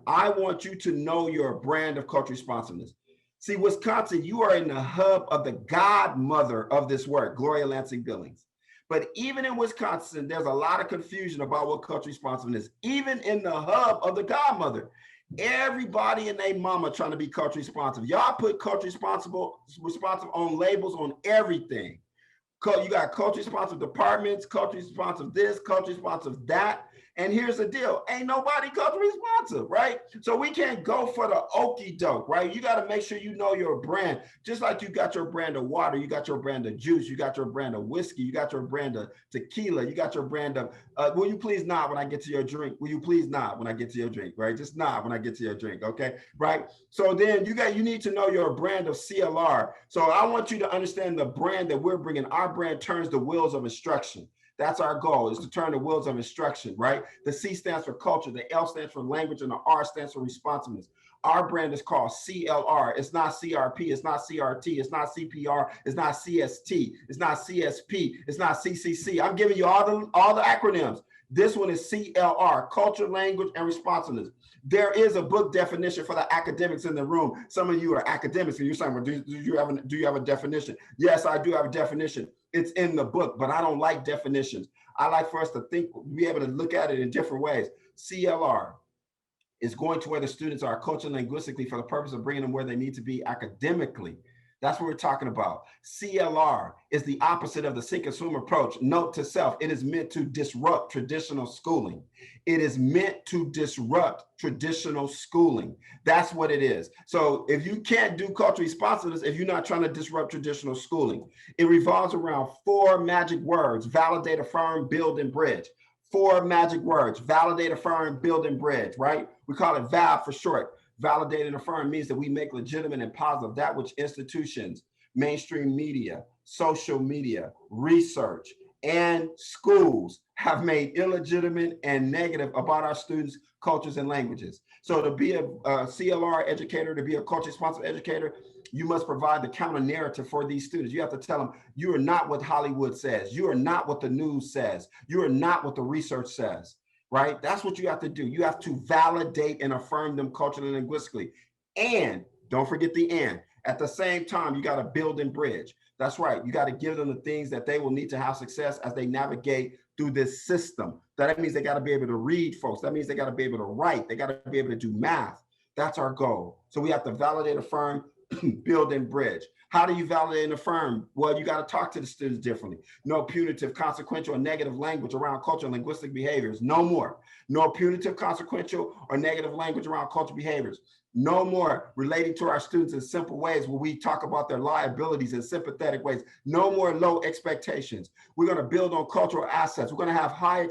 I want you to know your brand of cultural responsiveness. See, Wisconsin, you are in the hub of the godmother of this work, Gloria Lansing Billings. But even in Wisconsin, there's a lot of confusion about what cultural responsiveness is. Even in the hub of the godmother, everybody and their mama trying to be culturally responsive. Y'all put culturally responsive on labels on everything. You got culturally responsive departments, culturally responsive this, culturally responsive that. And here's the deal, ain't nobody culturally responsive, right? So we can't go for the okie doke, right? You got to make sure you know your brand. Just like you got your brand of water, you got your brand of juice, you got your brand of whiskey, you got your brand of tequila, you got your brand of, will you please nod when I get to your drink? Will you please nod when I get to your drink, right? Just nod when I get to your drink, okay? Right? So then you need to know your brand of CLR. So I want you to understand the brand that we're bringing. Our brand turns the wheels of instruction. That's our goal, is to turn the wheels of instruction, right? The C stands for culture, the L stands for language, and the R stands for responsiveness. Our brand is called CLR. It's not CRP, it's not CRT, it's not CPR, it's not CST, it's not CSP, it's not CCC. I'm giving you all the acronyms. This one is CLR, culture, language, and responsiveness. There is a book definition for the academics in the room. Some of you are academics and you're saying, well, do you have a definition? Yes, I do have a definition. It's in the book, but I don't like definitions. I like for us to think, be able to look at it in different ways. CLR is going to where the students are culturally, linguistically, for the purpose of bringing them where they need to be academically. That's what we're talking about. CLR is the opposite of the see-consume approach. Note to self, it is meant to disrupt traditional schooling. It is meant to disrupt traditional schooling. That's what it is. So if you can't do cultural responsiveness, if you're not trying to disrupt traditional schooling, it revolves around 4 magic words: validate, affirm, build, and bridge. 4 magic words: validate, affirm, build, and bridge, right? We call it VAB for short. Validate and affirm means that we make legitimate and positive that which institutions, mainstream media, social media, research, and schools have made illegitimate and negative about our students' cultures and languages. So to be a CLR educator, to be a culture responsive educator, you must provide the counter narrative for these students. You have to tell them, you are not what Hollywood says. You are not what the news says. You are not what the research says. Right? That's what you have to do. You have to validate and affirm them culturally and linguistically. And don't forget the and. At the same time, you got to build and bridge. That's right. You got to give them the things that they will need to have success as they navigate through this system. That means they got to be able to read, folks. That means they got to be able to write. They got to be able to do math. That's our goal. So we have to validate, affirm, build and bridge. How do you validate and affirm? Well, you got to talk to the students differently. No punitive, consequential, or negative language around cultural and linguistic behaviors. No more. No punitive, consequential, or negative language around cultural behaviors. No more relating to our students in simple ways where we talk about their liabilities in sympathetic ways. No more low expectations. We're going to build on cultural assets. We're going to have high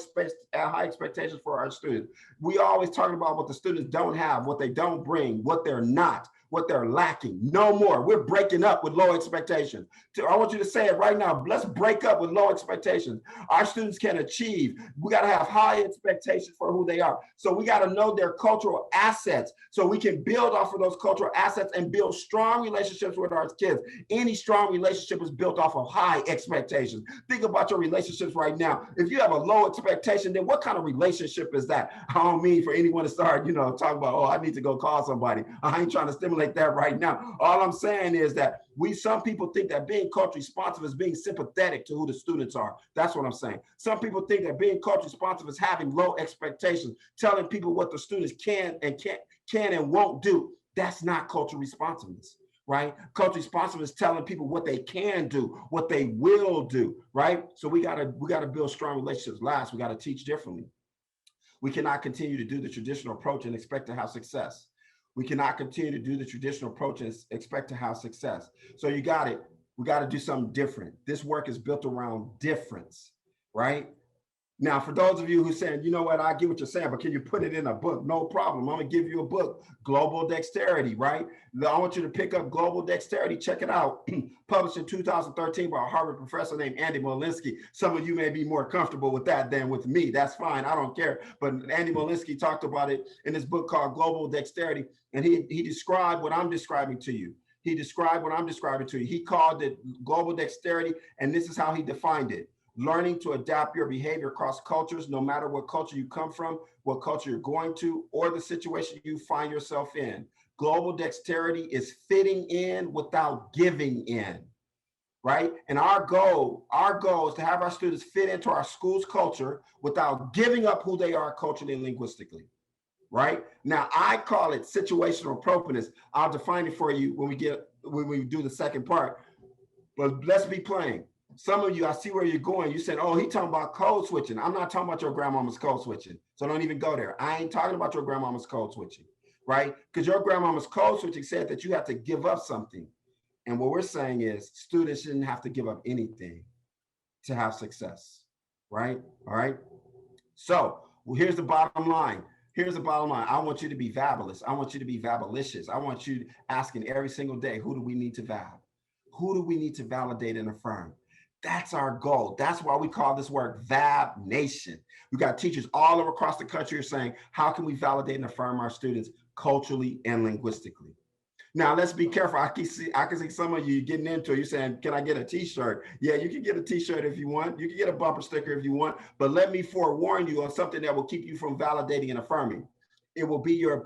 expectations for our students. We always talking about what the students don't have, what they don't bring, what they're not, what they're lacking. No more. We're breaking up with low expectations. I want you to say it right now. Let's break up with low expectations. Our students can achieve. We got to have high expectations for who they are. So we got to know their cultural assets so we can build off of those cultural assets and build strong relationships with our kids. Any strong relationship is built off of high expectations. Think about your relationships right now. If you have a low expectation, then what kind of relationship is that? I don't mean for anyone to start, talking about, oh, I need to go call somebody. I ain't trying to stimulate that right now. All I'm saying is that some people think that being culturally responsive is being sympathetic to who the students are. That's what I'm saying. Some people think that being culturally responsive is having low expectations, telling people what the students can and won't do. That's not cultural responsiveness, right? Cultural responsiveness is telling people what they can do, what they will do, right? So we gotta build strong relationships. Last, we gotta teach differently. We cannot continue to do the traditional approach and expect to have success. We cannot continue to do the traditional approach and expect to have success. So we got to do something different. This work is built around difference, right? Now, for those of you who are saying, you know what, I get what you're saying, but can you put it in a book? No problem. I'm going to give you a book, Global Dexterity, right? I want you to pick up Global Dexterity. Check it out. Published in 2013 by a Harvard professor named Andy Molinsky. Some of you may be more comfortable with that than with me. That's fine. I don't care. But Andy Molinsky talked about it in his book called Global Dexterity, and he described what I'm describing to you. He described what I'm describing to you. He called it Global Dexterity, and this is how he defined it. Learning to adapt your behavior across cultures, no matter what culture you come from, what culture you're going to, or the situation you find yourself in. Global dexterity is fitting in without giving in, right? And our goal is to have our students fit into our school's culture without giving up who they are culturally and linguistically, right? Now, I call it situational appropriateness. I'll define it for you when we do the second part, but let's be plain. Some of you, I see where you're going. You said, oh, he talking about code switching. I'm not talking about your grandmama's code switching. So don't even go there. I ain't talking about your grandmama's code switching, right? Because your grandmama's code switching said that you have to give up something. And what we're saying is students shouldn't have to give up anything to have success, right? All right. So here's the bottom line. Here's the bottom line. I want you to be fabulous. I want you to be fabulicious. I want you asking every single day, who do we need to validate? Who do we need to validate and affirm? That's our goal. That's why we call this work Vab Nation. We got teachers all over across the country who are saying, how can we validate and affirm our students culturally and linguistically? Now, let's be careful. I can see some of you getting into it. You're saying, can I get a t-shirt? Yeah, you can get a t-shirt if you want. You can get a bumper sticker if you want. But let me forewarn you on something that will keep you from validating and affirming. It will be your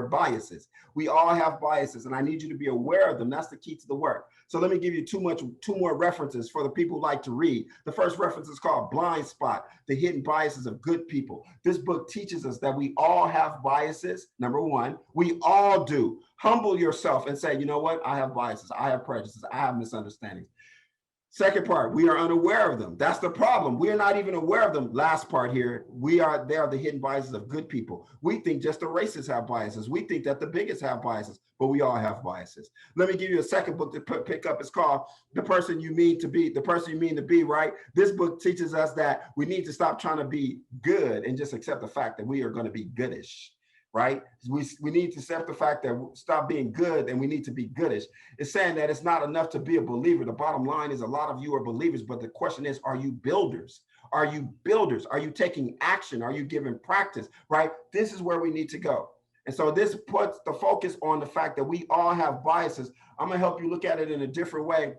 biases. We all have biases, and I need you to be aware of them. That's the key to the work. So let me give you two more references for the people who like to read. The first reference is called Blind Spot, The Hidden Biases of Good People. This book teaches us that we all have biases. Number one, we all do. Humble yourself and say, you know what? I have biases. I have prejudices. I have misunderstandings. Second part, we are unaware of them. That's the problem. We are not even aware of them. Last part here, they are the hidden biases of good people. We think just the racists have biases. We think that the bigots have biases, but we all have biases. Let me give you a second book to pick up. It's called The Person You Mean to Be, The Person You Mean to Be, right? This book teaches us that we need to stop trying to be good and just accept the fact that we are going to be goodish. Right? We need to accept the fact that stop being good and we need to be goodish. It's saying that it's not enough to be a believer. The bottom line is a lot of you are believers, but the question is, are you builders? Are you builders? Are you taking action? Are you giving practice? Right? This is where we need to go. And so this puts the focus on the fact that we all have biases. I'm going to help you look at it in a different way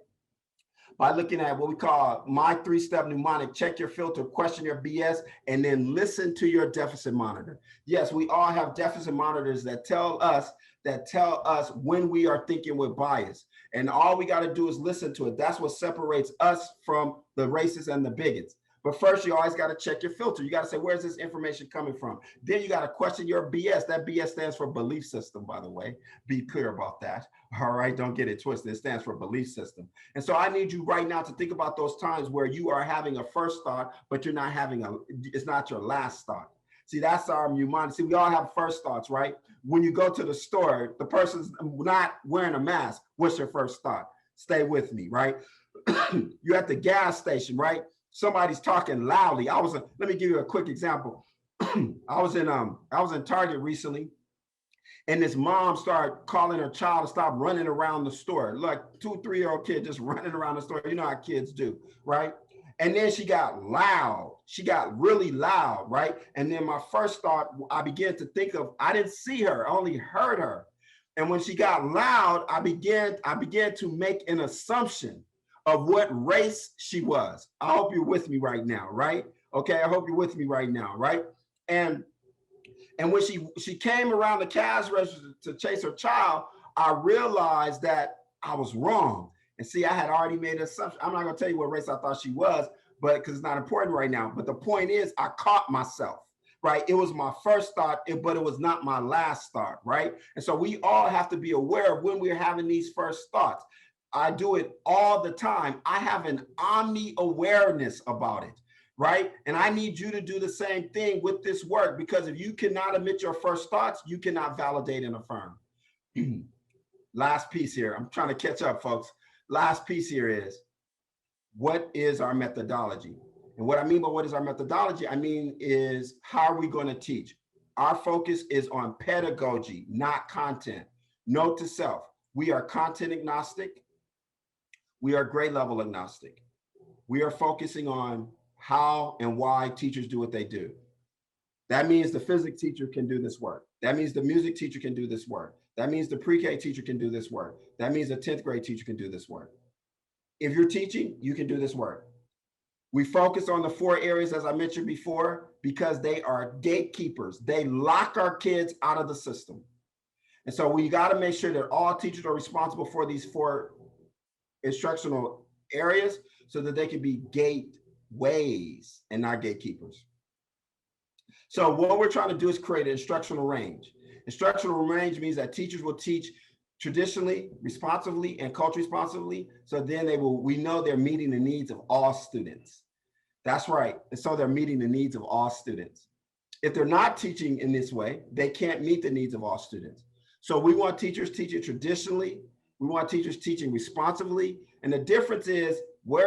by looking at what we call my 3-step mnemonic. Check your filter, question your BS, and then listen to your deficit monitor. Yes, we all have deficit monitors that tell us when we are thinking with bias. And all we got to do is listen to it. That's what separates us from the racists and the bigots. But first, you always got to check your filter. You got to say, where's this information coming from? Then you got to question your BS. That BS stands for belief system, by the way. Be clear about that. All right, don't get it twisted. It stands for belief system. And so I need you right now to think about those times where you are having a first thought, but you're not having it's not your last thought. See, that's our humanity. See, we all have first thoughts, right? When you go to the store, the person's not wearing a mask. What's your first thought? Stay with me, right? You're at the gas station, right? Somebody's talking loudly. Let me give you a quick example. I was in Target recently, and this mom started calling her child to stop running around the store. Like 2, 3-year-old kid just running around the store. You know how kids do, right? And then she got loud. She got really loud, right? And then my first thought, I began to think of, I didn't see her, I only heard her. And when she got loud, I began to make an assumption of what race she was. I hope you're with me right now, right? Okay, I hope you're with me right now, right? And when she came around the cash register to chase her child, I realized that I was wrong. And see, I had already made an assumption. I'm not gonna tell you what race I thought she was, but because it's not important right now. But the point is, I caught myself, right? It was my first thought, but it was not my last thought, right? And so we all have to be aware of when we're having these first thoughts. I do it all the time. I have an omni-awareness about it, right? And I need you to do the same thing with this work, because if you cannot admit your first thoughts, you cannot validate and affirm. Last piece here. I'm trying to catch up, folks. Last piece here is, what is our methodology? And what I mean by what is our methodology, I mean is, how are we going to teach? Our focus is on pedagogy, not content. Note to self, we are content agnostic. We are grade level agnostic. We are focusing on how and why teachers do what they do. That means the physics teacher can do this work. That means the music teacher can do this work. That means the pre-K teacher can do this work. That means the 10th grade teacher can do this work. If you're teaching, you can do this work. We focus on the 4 areas, as I mentioned before, because they are gatekeepers. They lock our kids out of the system. And so we got to make sure that all teachers are responsible for these 4 instructional areas so that they can be gateways and not gatekeepers. So what we're trying to do is create an instructional range. Instructional range means that teachers will teach traditionally, responsively, and culturally responsively. So then we know they're meeting the needs of all students. That's right. And so they're meeting the needs of all students. If they're not teaching in this way, they can't meet the needs of all students. So we want teachers teaching traditionally. We want teachers teaching responsively. And the difference is,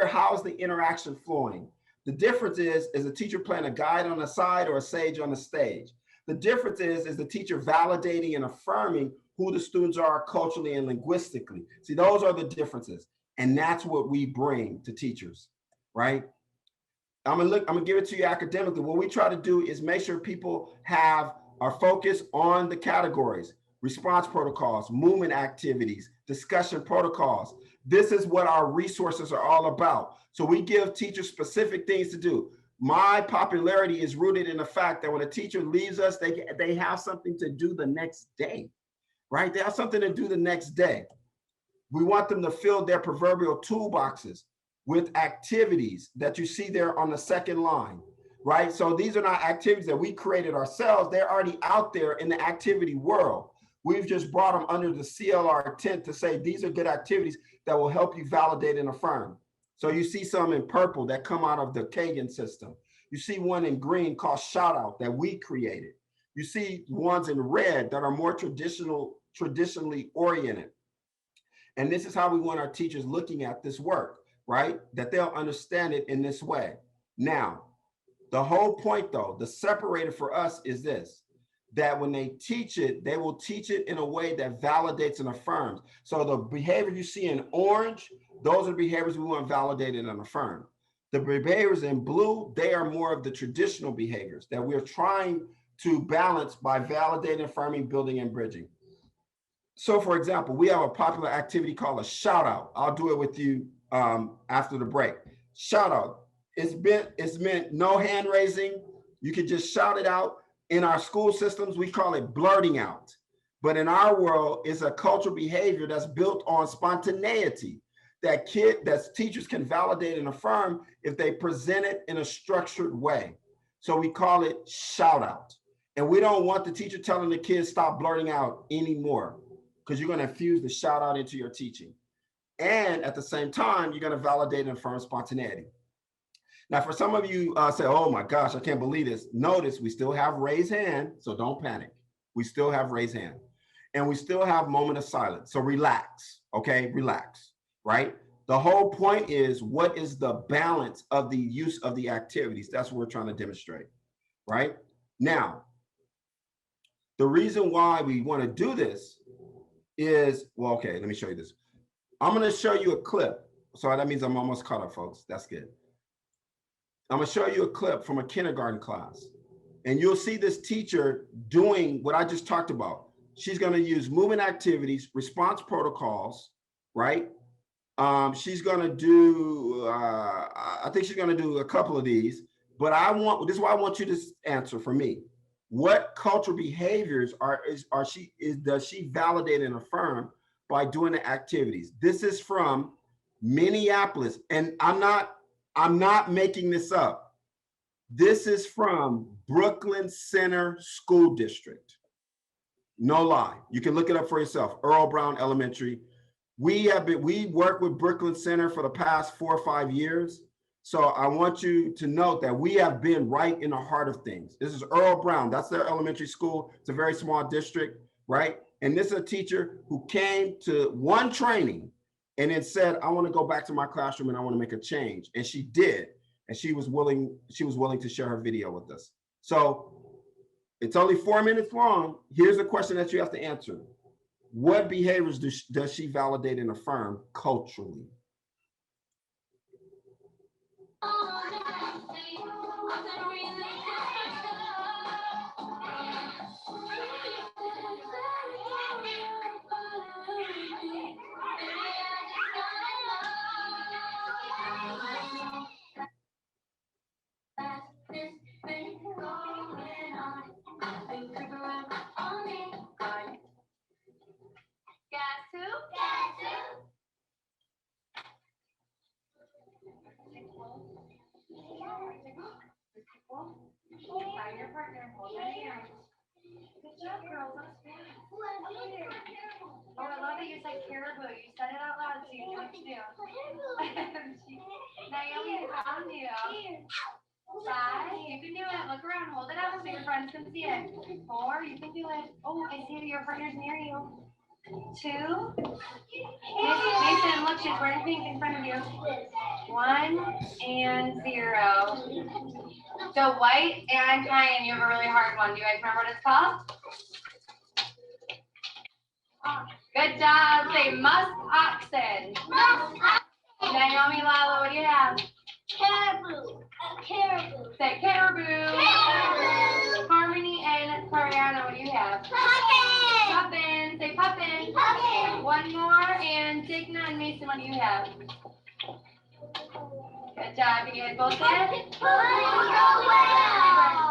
how's the interaction flowing? The difference is the teacher playing a guide on the side or a sage on the stage? The difference is the teacher validating and affirming who the students are culturally and linguistically. See, those are the differences. And that's what we bring to teachers, right? I'm gonna give it to you academically. What we try to do is make sure people are focused on the categories: response protocols, movement activities, discussion protocols. This is what our resources are all about. So we give teachers specific things to do. My popularity is rooted in the fact that when a teacher leaves us, they have something to do the next day, right? They have something to do the next day. We want them to fill their proverbial toolboxes with activities that you see there on the second line, right? So these are not activities that we created ourselves. They're already out there in the activity world. We've just brought them under the CLR tent to say, these are good activities that will help you validate and affirm. So you see some in purple that come out of the Kagan system. You see one in green called Shout Out that we created. You see ones in red that are more traditionally oriented. And this is how we want our teachers looking at this work, right? That they'll understand it in this way. Now, the whole point though, the separator for us is this, that when they teach it, they will teach it in a way that validates and affirms. So the behavior you see in orange, those are behaviors we want validated and affirmed. The behaviors in blue, they are more of the traditional behaviors that we're trying to balance by validating, affirming, building, and bridging. So for example, we have a popular activity called a shout out. I'll do it with you after the break. Shout out. It's meant no hand raising. You can just shout it out. In our school systems, we call it blurting out. But in our world, it's a cultural behavior that's built on spontaneity. that teachers can validate and affirm if they present it in a structured way. So we call it shout out. And we don't want the teacher telling the kids stop blurting out anymore, because you're going to infuse the shout out into your teaching. And at the same time, you're going to validate and affirm spontaneity. Now, for some of you say, oh my gosh, I can't believe this. Notice we still have raised hand, so don't panic. We still have raised hand. And we still have moment of silence. So relax, okay? Relax, right? The whole point is, what is the balance of the use of the activities? That's what we're trying to demonstrate, right? Now, the reason why we want to do this is, well, okay, let me show you this. I'm going to show you a clip. So that means I'm almost caught up, folks. That's good. I'm going to show you a clip from a kindergarten class. And you'll see this teacher doing what I just talked about. She's going to use movement activities, response protocols, right? She's going to do, I think she's going to do a couple of these, but this is why I want you to answer for me. What cultural behaviors does she validate and affirm by doing the activities? This is from Minneapolis, and I'm not making this up. This is from Brooklyn Center School District. No lie. You can look it up for yourself. Earl Brown Elementary. We worked with Brooklyn Center for the past 4 or 5 years. So I want you to note that we have been right in the heart of things. This is Earl Brown. That's their elementary school. It's a very small district, right? And this is a teacher who came to one training and then said, I want to go back to my classroom and I want to make a change. And she did. And she was willing to share her video with us. So it's only 4 minutes long. Here's a question that you have to answer. What behaviors does she validate and affirm culturally? Find your partner, hold their hand. Good job, girls. Oh, I love that you said caribou. You said it out loud, so you know what to do. Naomi found you. 5, you can do it. Look around, hold it up so your friends can see it. 4, you can do it. Oh, I see your partner's near you. 2. Mason, look, she's wearing pink in front of you. 1 and 0. So white and cayenne, you have a really hard one. Do you guys remember what it's called? Good job. Say musk oxen. Naomi, Lala, what do you have? Caribou. Caribou. Say caribou. Caribou. Harmony and Clariana, what do you have? Puffin. Puffin. Say puffin. Puffin. 1 more, and Digna and Mason, what do you have? Good job. You guys both said it? We're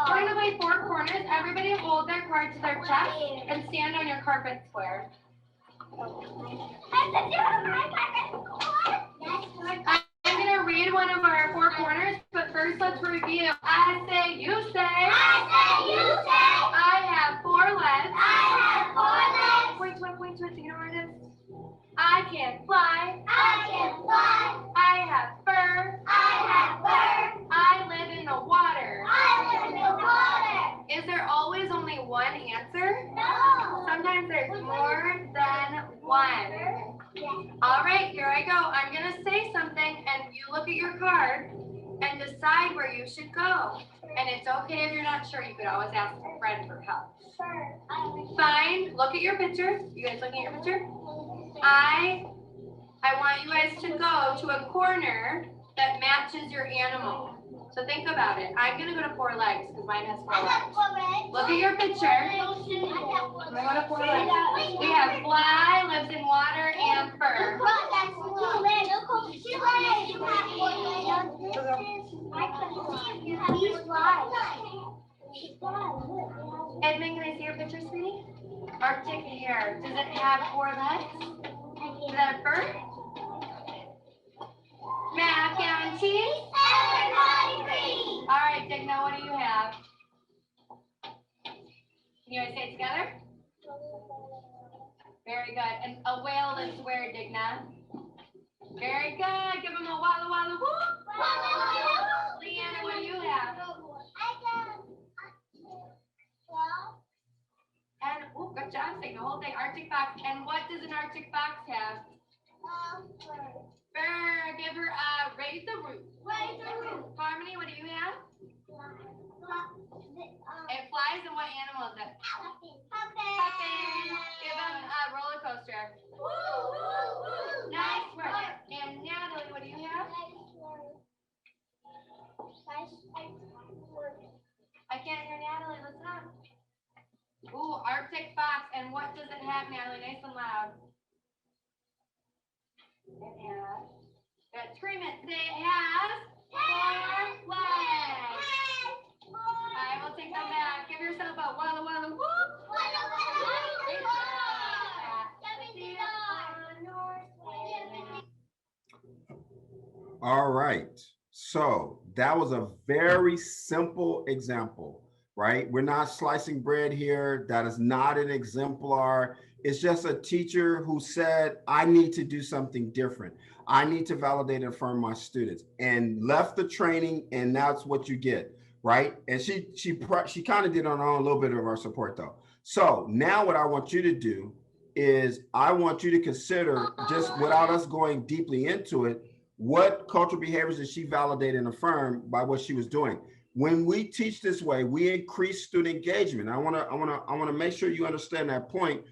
going to play 4 corners. Everybody hold their card to their chest and stand on your carpet square. I'm going to read one of our 4 corners, but first let's review. I say, you say. I say, you say. I have 4 legs. I have 4 legs. Point to it. Do you know where it is? I can fly. I can fly. I have fur. I have fur. I live in the water. I live in the water. Is there always only one answer? No. Sometimes there's more than one. All right, here I go. I'm going to say something, and you look at your card and decide where you should go. And it's okay if you're not sure. You could always ask a friend for help. Sure. Fine. Look at your picture. You guys looking at your picture? I want you guys to go to a corner that matches your animal. So think about it. I'm going to go to 4 legs because mine has 4 legs. Look at your picture. I'm going to go to 4 legs. We have fly, lives in water, and fur. Edmund, can I see your picture, sweetie? Arctic hare. Does it have 4 legs? Is that a fur? Mac and cheese. Everybody green. All right, Digna, what do you have? Can you guys say it together? Very good. And a whale is where, Digna? Very good. Give him a walla walla whoop. Walla walla whoop. Leanna, what do you have? And, oh, good job saying the whole thing. Arctic fox. And what does an Arctic fox have? Bird. Give her a raise the roof. Raise the roof. Harmony, what do you have? It flies, and what animal is it? Puffin. Give him a roller coaster. Woo, woo, woo. Nice work. And Natalie, what do you have? I can't hear Natalie. Listen up. Ooh, Arctic fox. And what does it have, Natalie? Nice and loud. It has. Good. Scream it. Say it has 4 legs. I will take them back. Give yourself a walla walla whoop. Walla walla whoop. Great job. All right. So that was a very simple example, right? We're not slicing bread here. That is not an exemplar. It's just a teacher who said, I need to do something different. I need to validate and affirm my students, and left the training, and that's what you get, right? And she kind of did on her own, a little bit of our support though. So now what I want you to do is I want you to consider, just without us going deeply into it, what cultural behaviors did she validate and affirm by what she was doing? When we teach this way, we increase student engagement. I want to make sure you understand that point.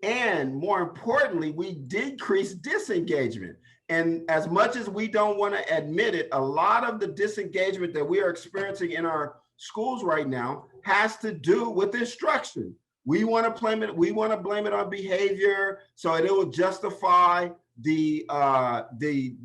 And more importantly, we decrease disengagement. And as much as we don't want to admit it, a lot of the disengagement that we are experiencing in our schools right now has to do with instruction. We want to blame it. We want to blame it on behavior, so it will justify the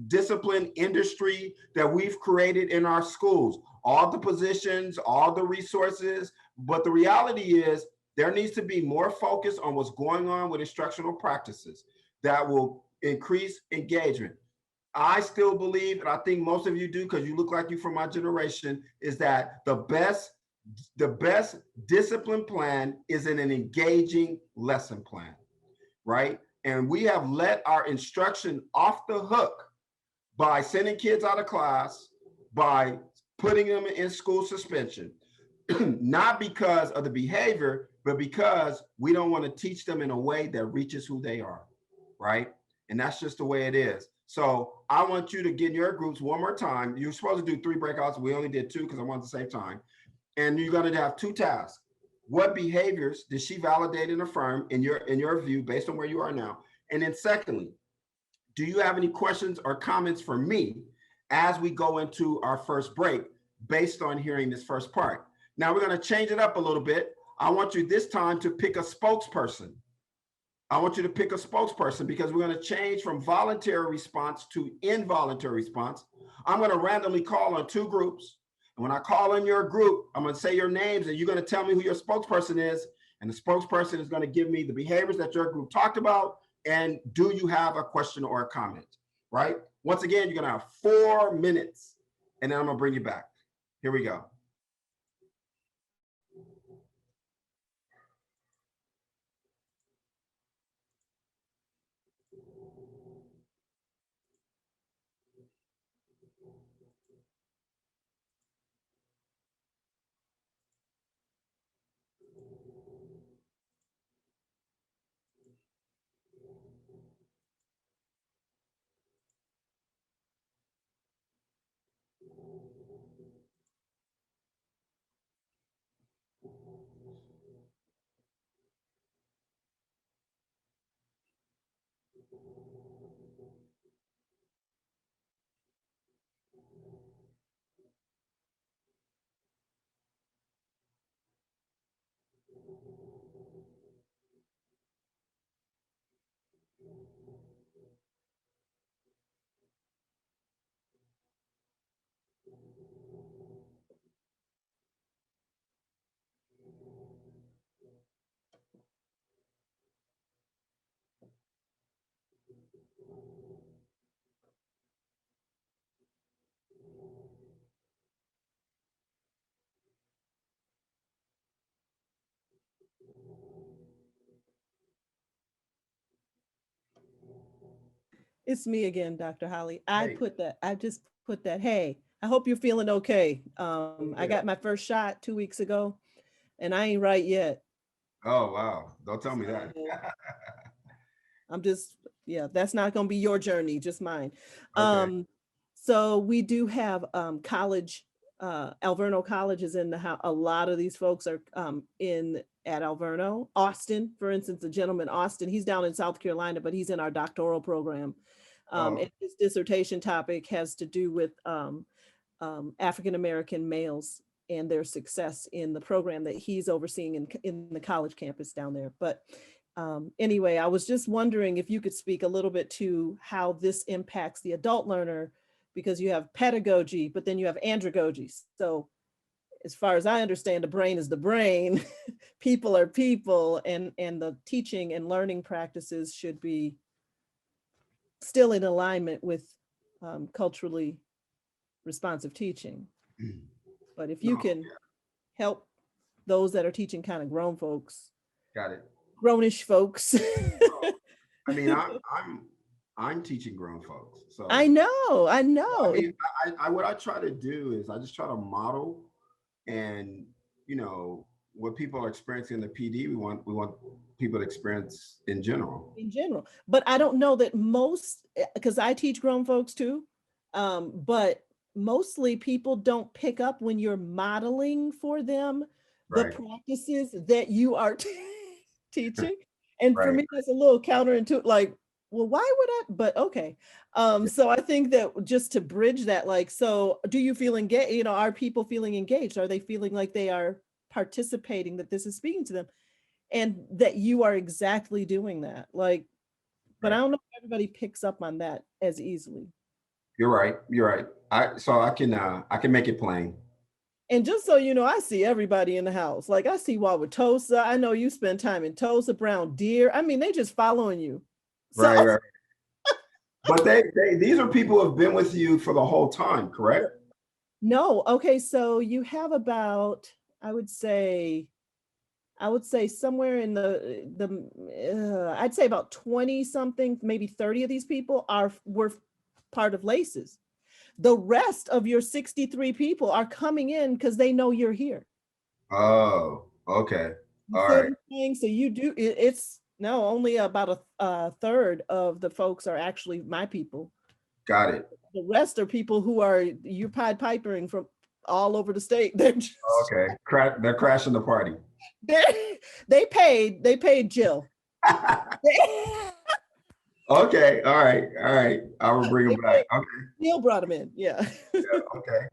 discipline industry that we've created in our schools. All the positions, all the resources, but the reality is there needs to be more focus on what's going on with instructional practices that will increase engagement. I still believe, and I think most of you do because you look like you from my generation, is that the best discipline plan is in an engaging lesson plan, right? And we have let our instruction off the hook by sending kids out of class, by putting them in school suspension, not because of the behavior, but because we don't want to teach them in a way that reaches who they are, right? And that's just the way it is. So I want you to get in your groups one more time. You're supposed to do 3 breakouts. We only did 2 because I wanted to save time. And you're going to have 2 tasks. What behaviors did she validate and affirm in your view based on where you are now? And then secondly, do you have any questions or comments for me as we go into our first break based on hearing this first part? Now we're going to change it up a little bit. I want you this time to pick a spokesperson. I want you to pick a spokesperson because we're going to change from voluntary response to involuntary response. I'm going to randomly call on 2 groups. And when I call in your group, I'm going to say your names and you're going to tell me who your spokesperson is. And the spokesperson is going to give me the behaviors that your group talked about. And do you have a question or a comment, right? Once again, you're going to have 4 minutes and then I'm going to bring you back. Here we go. It's me again, Dr. Hollie. I Hey. just put that, hey, I hope you're feeling okay. I Yeah. got my first shot 2 weeks ago and I ain't right yet. Oh, wow. Don't tell me that. So I'm just, yeah, that's not going to be your journey, just mine. Okay. So we do have college, Alverno College is in the house. A lot of these folks are in at Alverno. Austin, for instance, the gentleman, Austin, he's down in South Carolina, but he's in our doctoral program. Oh, And his dissertation topic has to do with African-American males and their success in the program that he's overseeing in the college campus down there. But anyway, I was just wondering if you could speak a little bit to how this impacts the adult learner, because you have pedagogy, but then you have andragogy. So as far as I understand, the brain is the brain, people are people, and the teaching and learning practices should be still in alignment with culturally responsive teaching. But if you no, can help those that are teaching kind of grown folks, got it. grownish folks. I mean, I'm teaching grown folks. So I know. I mean, what I try to do is I just try to model, and you know, what people are experiencing in the PD, we want people to experience in general. In general, but I don't know that most, because I teach grown folks too, but mostly people don't pick up when you're modeling for them the Right. practices that you are teaching. And for Right. me, that's a little counterintuitive, like, well, why would I? But okay. So I think that just to bridge that, like, so do you feel engaged? You know, are people feeling engaged? Are they feeling like they are participating, that this is speaking to them, and that you are exactly doing that? Like, but I don't know if everybody picks up on that as easily. You're right. You're right. I can make it plain. And just so you know, I see everybody in the house. Like I see Wauwatosa. I know you spend time in Tosa, Brown Deer. I mean, they just following you. So, Right. But these are people who have been with you for the whole time, correct? no, okay. So you have about, I would say somewhere in I'd say about 20 something, maybe 30 of these people were part of LACCS. The rest of your 63 people are coming in because they know you're here. Oh, okay. You All see what right. I'm saying? So you do, it's no, only about a third of the folks are actually my people. Got it. The rest are people who are, you're Pied Pipering from all over the state. They're just, Okay. They're crashing the party. they paid Jill. Okay. All right. All right. I will bring them back. Okay. Jill brought them in. Yeah. Okay.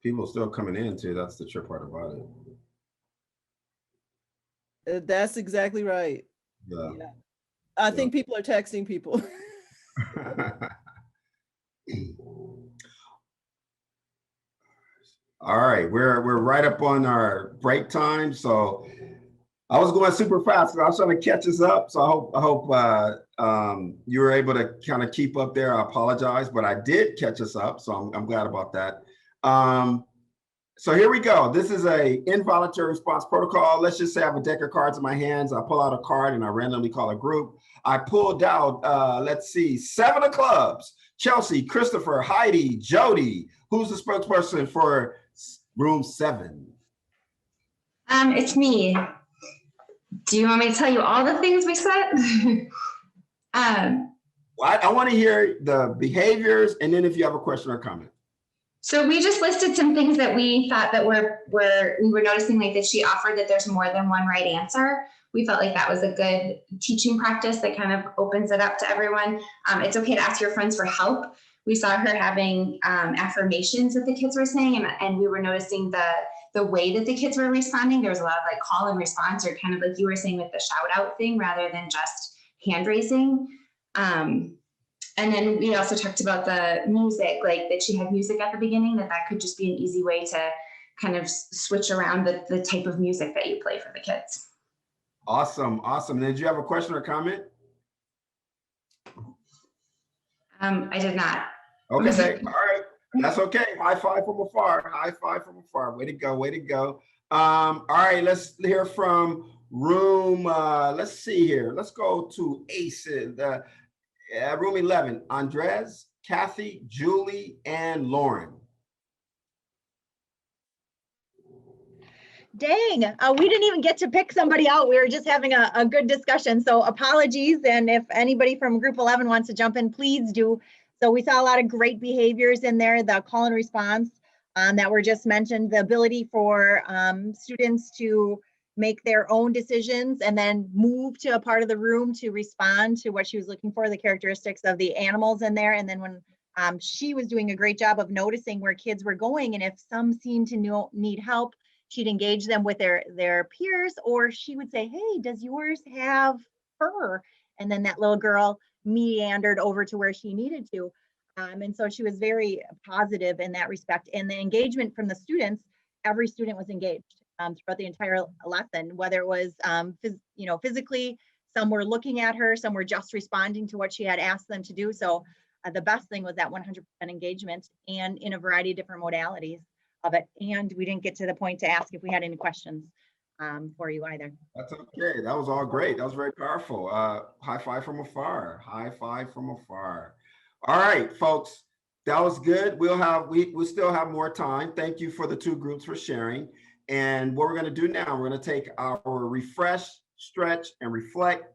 People are still coming in too. That's the trip part about it. That's exactly right. Yeah. Yeah. I think people are texting people. All right, we're right up on our break time, so I was going super fast. So I was trying to catch us up. So I hope you were able to kind of keep up there. I apologize, but I did catch us up, so I'm glad about that. So here we go. This is a involuntary response protocol. Let's just say I have a deck of cards in my hands. I pull out a card and I randomly call a group. I pulled out, let's see, 7 of clubs. Chelsea, Christopher, Heidi, Jody. Who's the spokesperson for room 7? It's me. Do you want me to tell you all the things we said? Well, I want to hear the behaviors, and then if you have a question or comment. So we just listed some things that we thought that we were noticing, like that she offered that there's more than one right answer. We felt like that was a good teaching practice that kind of opens it up to everyone. It's okay to ask your friends for help. We saw her having affirmations that the kids were saying, and we were noticing the way that the kids were responding. There was a lot of like call and response, or kind of like you were saying with the shout out thing rather than just hand raising. And then we also talked about the music, like that she had music at the beginning, that could just be an easy way to kind of switch around the type of music that you play for the kids. Awesome, awesome. Did you have a question or comment? I did not. Okay, all right. That's okay. High five from afar. High five from afar. Way to go, way to go. All right, let's hear from Room, let's see here. Let's go to ACEs. Room 11, Andres, Kathy, Julie, and Lauren. Dang, we didn't even get to pick somebody out. We were just having a good discussion. So apologies. And if anybody from group 11 wants to jump in, please do. So we saw a lot of great behaviors in there, the call and response that were just mentioned, the ability for students to make their own decisions and then move to a part of the room to respond to what she was looking for, the characteristics of the animals in there. And then when she was doing a great job of noticing where kids were going, and if some seemed to need help, she'd engage them with their peers, or she would say, hey, does yours have fur? And then that little girl meandered over to where she needed to. And so she was very positive in that respect. And the engagement from the students, every student was engaged throughout the entire lesson, whether it was physically, some were looking at her, some were just responding to what she had asked them to do. So the best thing was that 100% engagement, and in a variety of different modalities of it. And we didn't get to the point to ask if we had any questions for you either. That's okay. That was all great. That was very powerful. High five from afar. High five from afar. All right, folks, that was good. We'll still have more time. Thank you for the two groups for sharing. And what we're going to do now, we're going to take our refresh, stretch, and reflect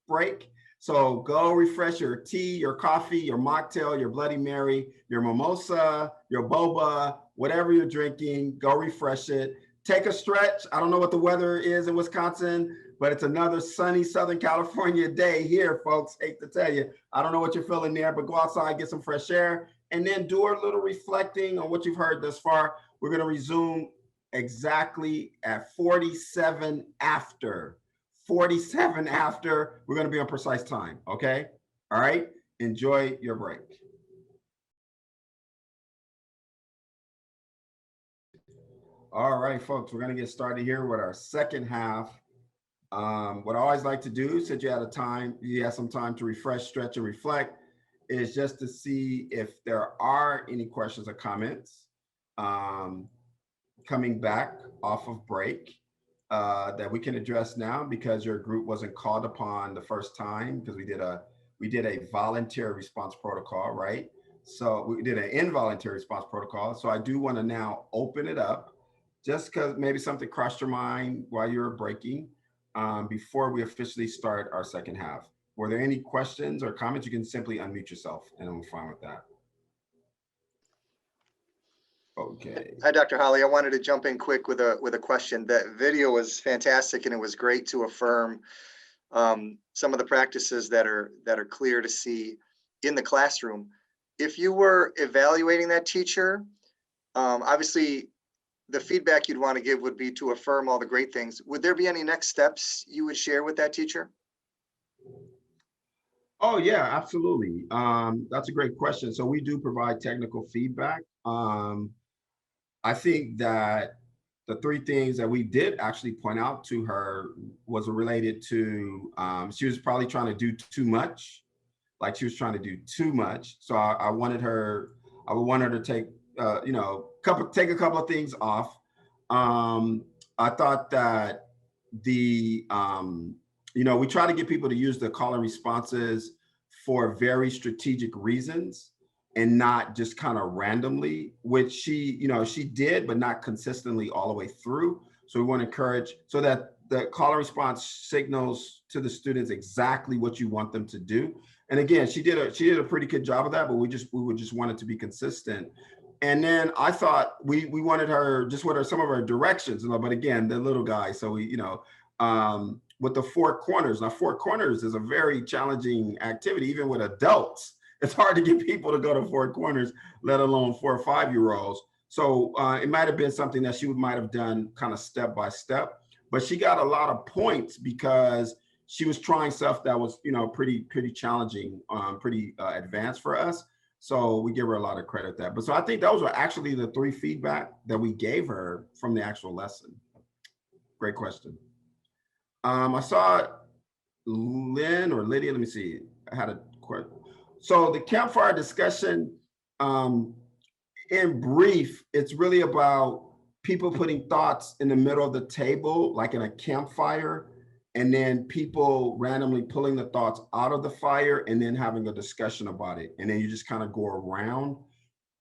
break. So go refresh your tea, your coffee, your mocktail, your Bloody Mary, your mimosa, your boba, whatever you're drinking, go refresh it. Take a stretch. I don't know what the weather is in Wisconsin, but it's another sunny Southern California day here, folks. Hate to tell you. I don't know what you're feeling there, but go outside, get some fresh air, and then do a little reflecting on what you've heard thus far. We're going to resume exactly at 47 after. 47 after. We're going to be on precise time. Okay. All right. Enjoy your break. All right, folks, we're going to get started here with our second half. What I always like to do, since you had some time to refresh, stretch, and reflect, is just to see if there are any questions or comments coming back off of break that we can address now, because your group wasn't called upon the first time, because we did a voluntary response protocol, right? So we did an involuntary response protocol. So I do want to now open it up, just because maybe something crossed your mind while you were breaking, before we officially start our second half. Were there any questions or comments? You can simply unmute yourself and I'm fine with that. Okay. Hi, Dr. Hollie. I wanted to jump in quick with a question. That video was fantastic, and it was great to affirm some of the practices that are clear to see in the classroom. If you were evaluating that teacher, obviously the feedback you'd want to give would be to affirm all the great things. Would there be any next steps you would share with that teacher? Oh yeah, absolutely. That's a great question. So we do provide technical feedback. I think that the three things that we did actually point out to her was related to, she was probably trying to do too much. Like she was trying to do too much. So I would want her to take, take a couple of things off. I thought that we try to get people to use the call and responses for very strategic reasons and not just kind of randomly, which she did, but not consistently all the way through. So we want to encourage so that the call and response signals to the students exactly what you want them to do. And again, she did a pretty good job of that, but we would just want it to be consistent. And then I thought we wanted her just with some of her directions, but again, the little guy. So with the four corners. Now, four corners is a very challenging activity, even with adults. It's hard to get people to go to four corners, let alone 4 or 5-year-olds. So it might have been something that she might have done kind of step by step, but she got a lot of points because she was trying stuff that was, pretty challenging, pretty advanced for us. So we give her a lot of credit there. But so I think those were actually the 3 feedback that we gave her from the actual lesson. Great question. I saw Lynn or Lydia, let me see. I had a question. So the campfire discussion, in brief, it's really about people putting thoughts in the middle of the table, like in a campfire, and then people randomly pulling the thoughts out of the fire and then having a discussion about it. And then you just kind of go around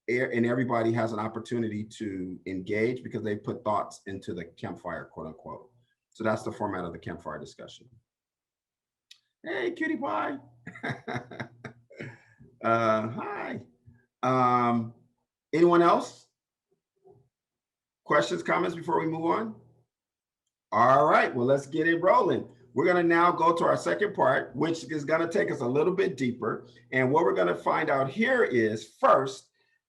and everybody has an opportunity to engage because they put thoughts into the campfire, quote unquote. So that's the format of the campfire discussion. Hey, cutie pie. Hi. Anyone else? Questions, comments before we move on? All right, well, let's get it rolling. We're going to now go to our second part, which is going to take us a little bit deeper. And what we're going to find out here is first,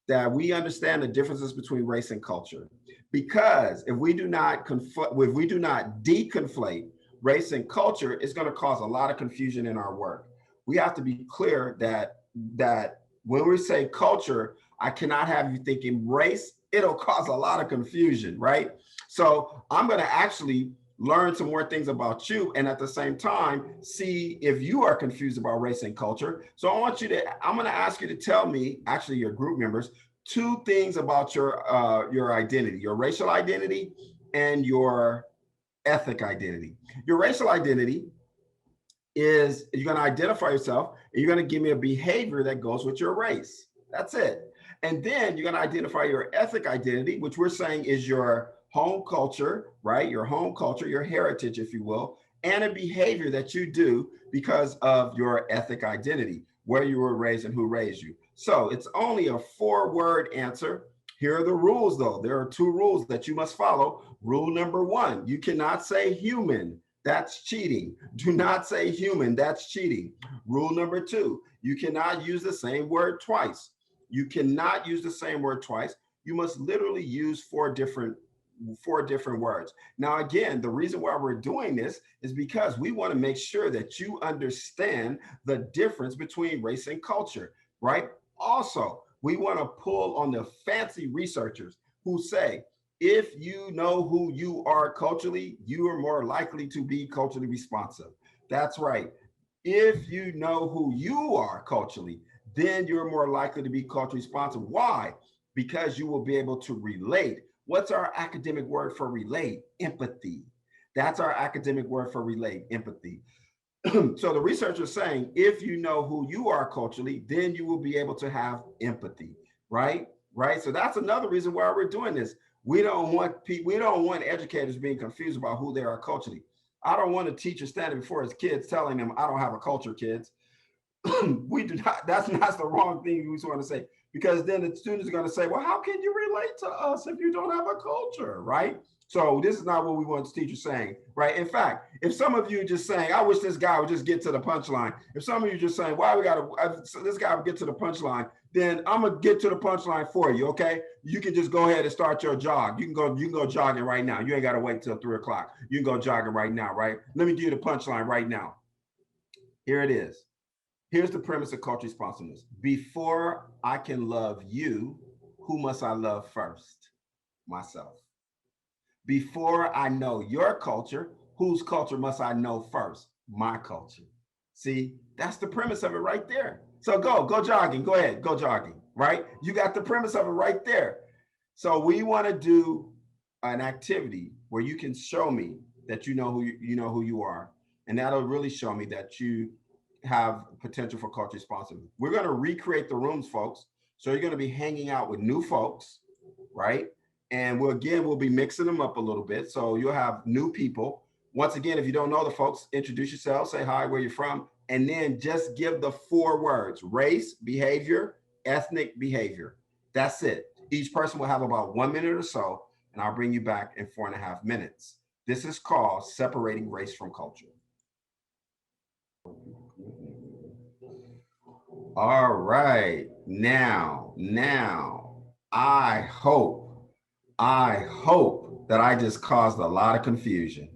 that we understand the differences between race and culture. Because if we do not deconflate race and culture, it's going to cause a lot of confusion in our work. We have to be clear that when we say culture, I cannot have you thinking race. It'll cause a lot of confusion, right? So I'm going to actually learn some more things about you and at the same time see if you are confused about race and culture. So I'm going to ask you to tell me, actually your group members, 2 things about your identity, your racial identity and your ethnic identity. Your racial identity is you're going to identify yourself and you're going to give me a behavior that goes with your race. That's it. And then you're going to identify your ethnic identity, which we're saying is your home culture, right? Your home culture, your heritage, if you will, and a behavior that you do because of your ethnic identity, where you were raised and who raised you. So it's only a 4-word answer. Here are the rules, though. There are 2 rules that you must follow. Rule number 1, you cannot say human. That's cheating. Do not say human. That's cheating. Rule number 2, you cannot use the same word twice. You cannot use the same word twice. You must literally use 4 different words. Now, again, the reason why we're doing this is because we want to make sure that you understand the difference between race and culture, right? Also, we want to pull on the fancy researchers who say, if you know who you are culturally, you are more likely to be culturally responsive. That's right. If you know who you are culturally, then you're more likely to be culturally responsive. Why? Because you will be able to relate. What's our academic word for relate? Empathy. That's our academic word for relate, empathy. So the researcher is saying, if you know who you are culturally, then you will be able to have empathy, right? Right. So that's another reason why we're doing this. We don't want educators being confused about who they are culturally. I don't want a teacher standing before his kids telling them, I don't have a culture, kids. We do not, that's the wrong thing we want to say, because then the students are going to say, well, how can you relate to us if you don't have a culture, right? So this is not what we want the teacher saying, right? In fact, if some of you are just saying, I wish this guy would just get to the punchline. If some of you are just saying, why we got to, this guy would get to the punchline, then I'm going to get to the punchline for you, okay? You can just go ahead and start your jog. You can go jogging right now. You ain't got to wait till 3 o'clock. You can go jogging right now, right? Let me give you the punchline right now. Here it is. Here's the premise of cultural responsiveness. Before I can love you, who must I love first? Myself. Before I know your culture, whose culture must I know first? My culture. See, that's the premise of it right there. So go jogging. Go ahead, go jogging, right? You got the premise of it right there. So we want to do an activity where you can show me that you know who you are. And that'll really show me that you have potential for culture responsiveness. We're going to recreate the rooms, folks. So you're going to be hanging out with new folks, right? And we'll be mixing them up a little bit. So you'll have new people. Once again, if you don't know the folks, introduce yourself, say hi, where you're from, and then just give the 4 words: race, behavior, ethnic behavior. That's it. Each person will have about 1 minute or so, and I'll bring you back in 4.5 minutes. This is called separating race from culture. All right, now, I hope that I just caused a lot of confusion.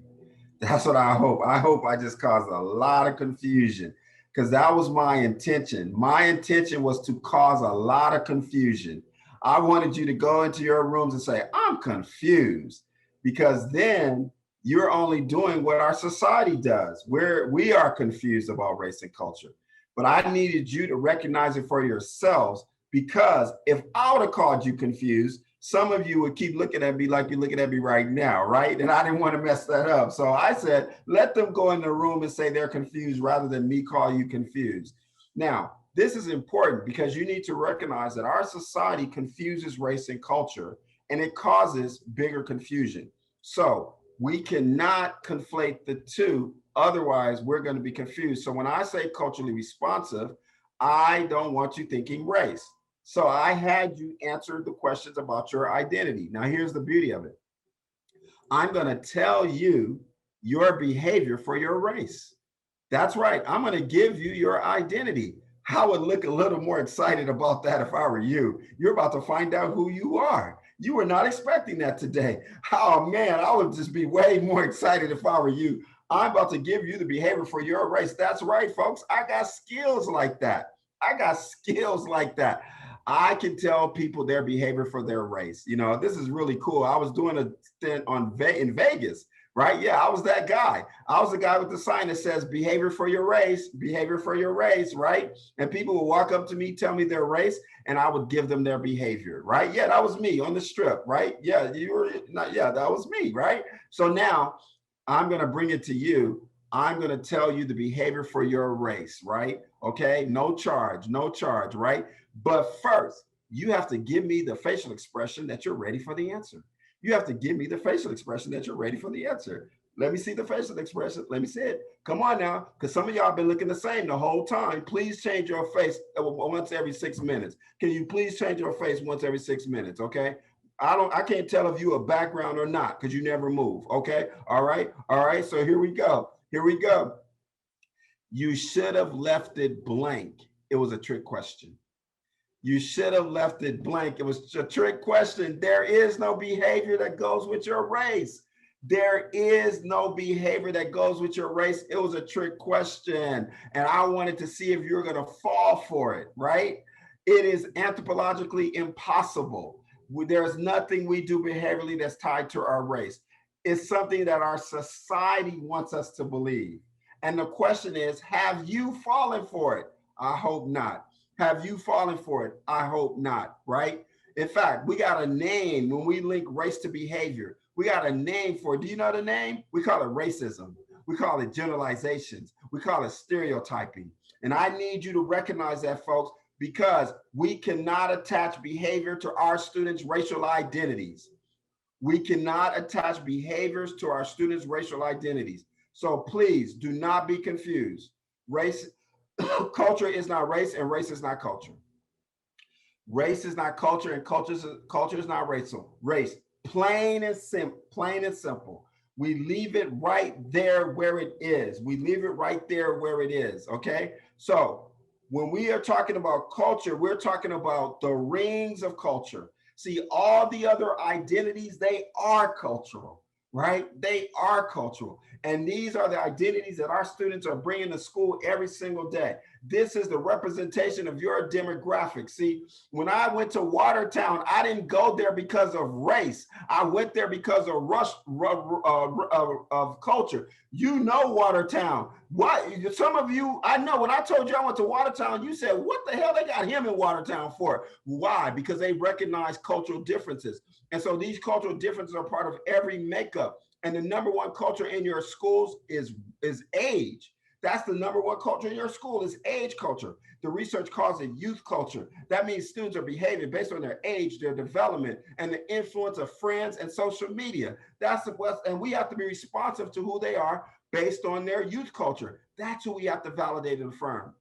That's what I hope. I hope I just caused a lot of confusion, because that was my intention. My intention was to cause a lot of confusion. I wanted you to go into your rooms and say, I'm confused, because then you're only doing what our society does, where we are confused about race and culture. But I needed you to recognize it for yourselves, because if I would have called you confused, some of you would keep looking at me like you're looking at me right now, right? And I didn't want to mess that up. So I said, let them go in the room and say they're confused rather than me call you confused. Now, this is important because you need to recognize that our society confuses race and culture, and it causes bigger confusion. So we cannot conflate the two. Otherwise, we're going to be confused. So when I say culturally responsive, I don't want you thinking race. So I had you answer the questions about your identity. Now, here's the beauty of it. I'm going to tell you your behavior for your race. That's right. I'm going to give you your identity. I would look a little more excited about that if I were you. You're about to find out who you are. You were not expecting that today. Oh man, I would just be way more excited if I were you. I'm about to give you the behavior for your race. That's right, folks. I got skills like that. I got skills like that. I can tell people their behavior for their race. You know, this is really cool. I was doing a stint in Vegas, right? Yeah, I was that guy. I was the guy with the sign that says behavior for your race, right? And people would walk up to me, tell me their race, and I would give them their behavior, right? Yeah, that was me on the strip, right? Yeah, you were not, yeah, that was me, right? So now I'm going to bring it to you. I'm going to tell you the behavior for your race, right? Okay, no charge, right? But first, you have to give me the facial expression that you're ready for the answer. You have to give me the facial expression that you're ready for the answer. Let me see the facial expression. Let me see it. Come on now, because some of y'all been looking the same the whole time. Please change your face once every 6 minutes. Can you please change your face once every 6 minutes, okay? I can't tell if you a background or not because you never move, okay? All right, so here we go. You should have left it blank. It was a trick question. You should have left it blank. It was a trick question. There is no behavior that goes with your race. There is no behavior that goes with your race. It was a trick question. And I wanted to see if you're going to fall for it, right? It is anthropologically impossible. There's nothing we do behaviorally that's tied to our race. It's something that our society wants us to believe. And the question is, have you fallen for it? I hope not. Have you fallen for it? I hope not, right? In fact, we got a name when we link race to behavior. We got a name for it. Do you know the name? We call it racism. We call it generalizations. We call it stereotyping. And I need you to recognize that, folks, because we cannot attach behavior to our students' racial identities. We cannot attach behaviors to our students' racial identities. So please do not be confused. Culture is not race, and race is not culture. Race is not culture, and culture is not race. Plain and simple. We leave it right there where it is. Okay? So when we are talking about culture, we're talking about the rings of culture. See, all the other identities, they are cultural, right? They are cultural. And these are the identities that our students are bringing to school every single day. This is the representation of your demographic. See, when I went to Watertown, I didn't go there because of race. I went there because of culture. You know Watertown. Why? Some of you, I know when I told you I went to Watertown, you said, what the hell they got him in Watertown for? Why? Because they recognize cultural differences. And so these cultural differences are part of every makeup. And the number one culture in your schools is age. That's the number one culture in your school is age culture. The research calls it youth culture. That means students are behaving based on their age, their development, and the influence of friends and social media. And we have to be responsive to who they are based on their youth culture. That's who we have to validate and affirm.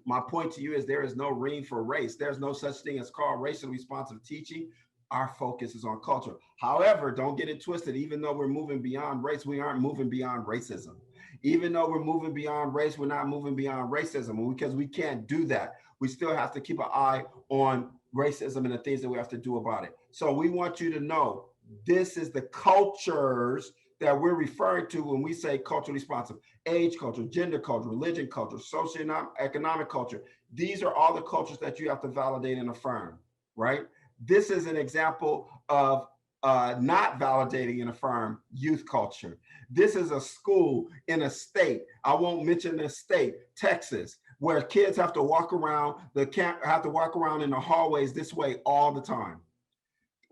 My point to you is there is no ring for race. There's no such thing as called racially responsive teaching. Our focus is on culture. However, don't get it twisted. Even though we're moving beyond race, we aren't moving beyond racism. Even though we're moving beyond race, we're not moving beyond racism because we can't do that. We still have to keep an eye on racism and the things that we have to do about it. So we want you to know this is the cultures that we're referring to when we say culturally responsive. Age culture, gender culture, religion culture, socioeconomic culture. These are all the cultures that you have to validate and affirm, right? This is an example of not validating and affirm youth culture. This is a school in a state, I won't mention the state, Texas, where kids have to walk around in the hallways this way all the time.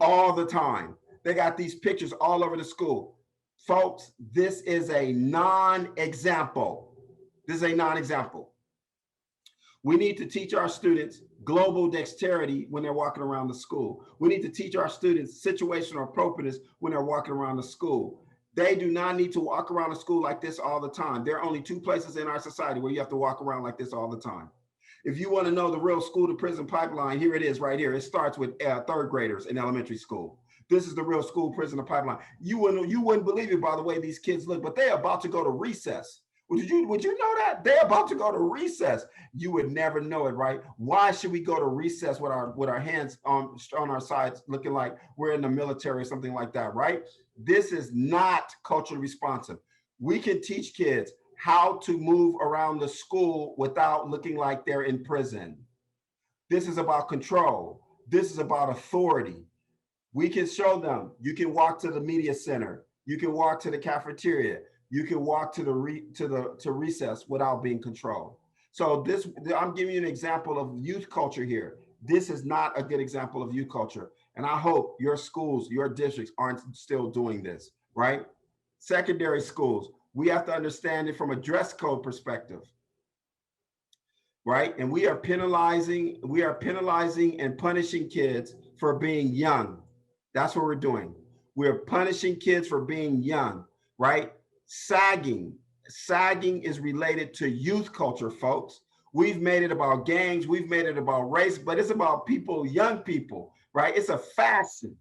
all the time. They got these pictures all over the school. Folks, this is a non-example. This is a non-example. We need to teach our students global dexterity when they're walking around the school. We need to teach our students situational appropriateness when they're walking around the school. They do not need to walk around the school like this all the time. There are only two places in our society where you have to walk around like this all the time. If you want to know the real school to prison pipeline, here it is right here. It starts with third graders in elementary school. This is the real school prisoner pipeline. You wouldn't believe it by the way these kids look, but they're about to go to recess. Would you know that? They're about to go to recess. You would never know it, right? Why should we go to recess with our hands on our sides looking like we're in the military or something like that, right? This is not culturally responsive. We can teach kids how to move around the school without looking like they're in prison. This is about control. This is about authority. We can show them, you can walk to the media center, you can walk to the cafeteria, you can walk to recess without being controlled. So this, I'm giving you an example of youth culture here. This is not a good example of youth culture. And I hope your schools, your districts aren't still doing this, right? Secondary schools, we have to understand it from a dress code perspective, right? And we are penalizing and punishing kids for being young. That's what we're doing. We're punishing kids for being young, right? Sagging is related to youth culture, folks. We've made it about gangs, we've made it about race, but it's about people, young people, right? It's a fashion.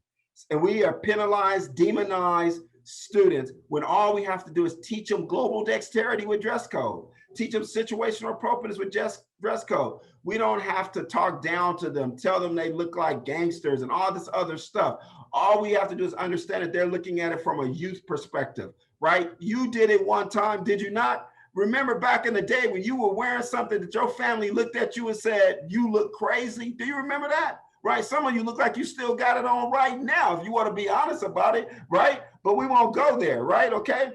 And we are penalized, demonized students when all we have to do is teach them global dexterity with dress code, teach them situational appropriateness with dress code. We don't have to talk down to them, tell them they look like gangsters and all this other stuff. All we have to do is understand that they're looking at it from a youth perspective, right? You did it one time, did you not? Remember back in the day when you were wearing something that your family looked at you and said, you look crazy? Do you remember that? Right? Some of you look like you still got it on right now, if you want to be honest about it, right? But we won't go there, right? Okay.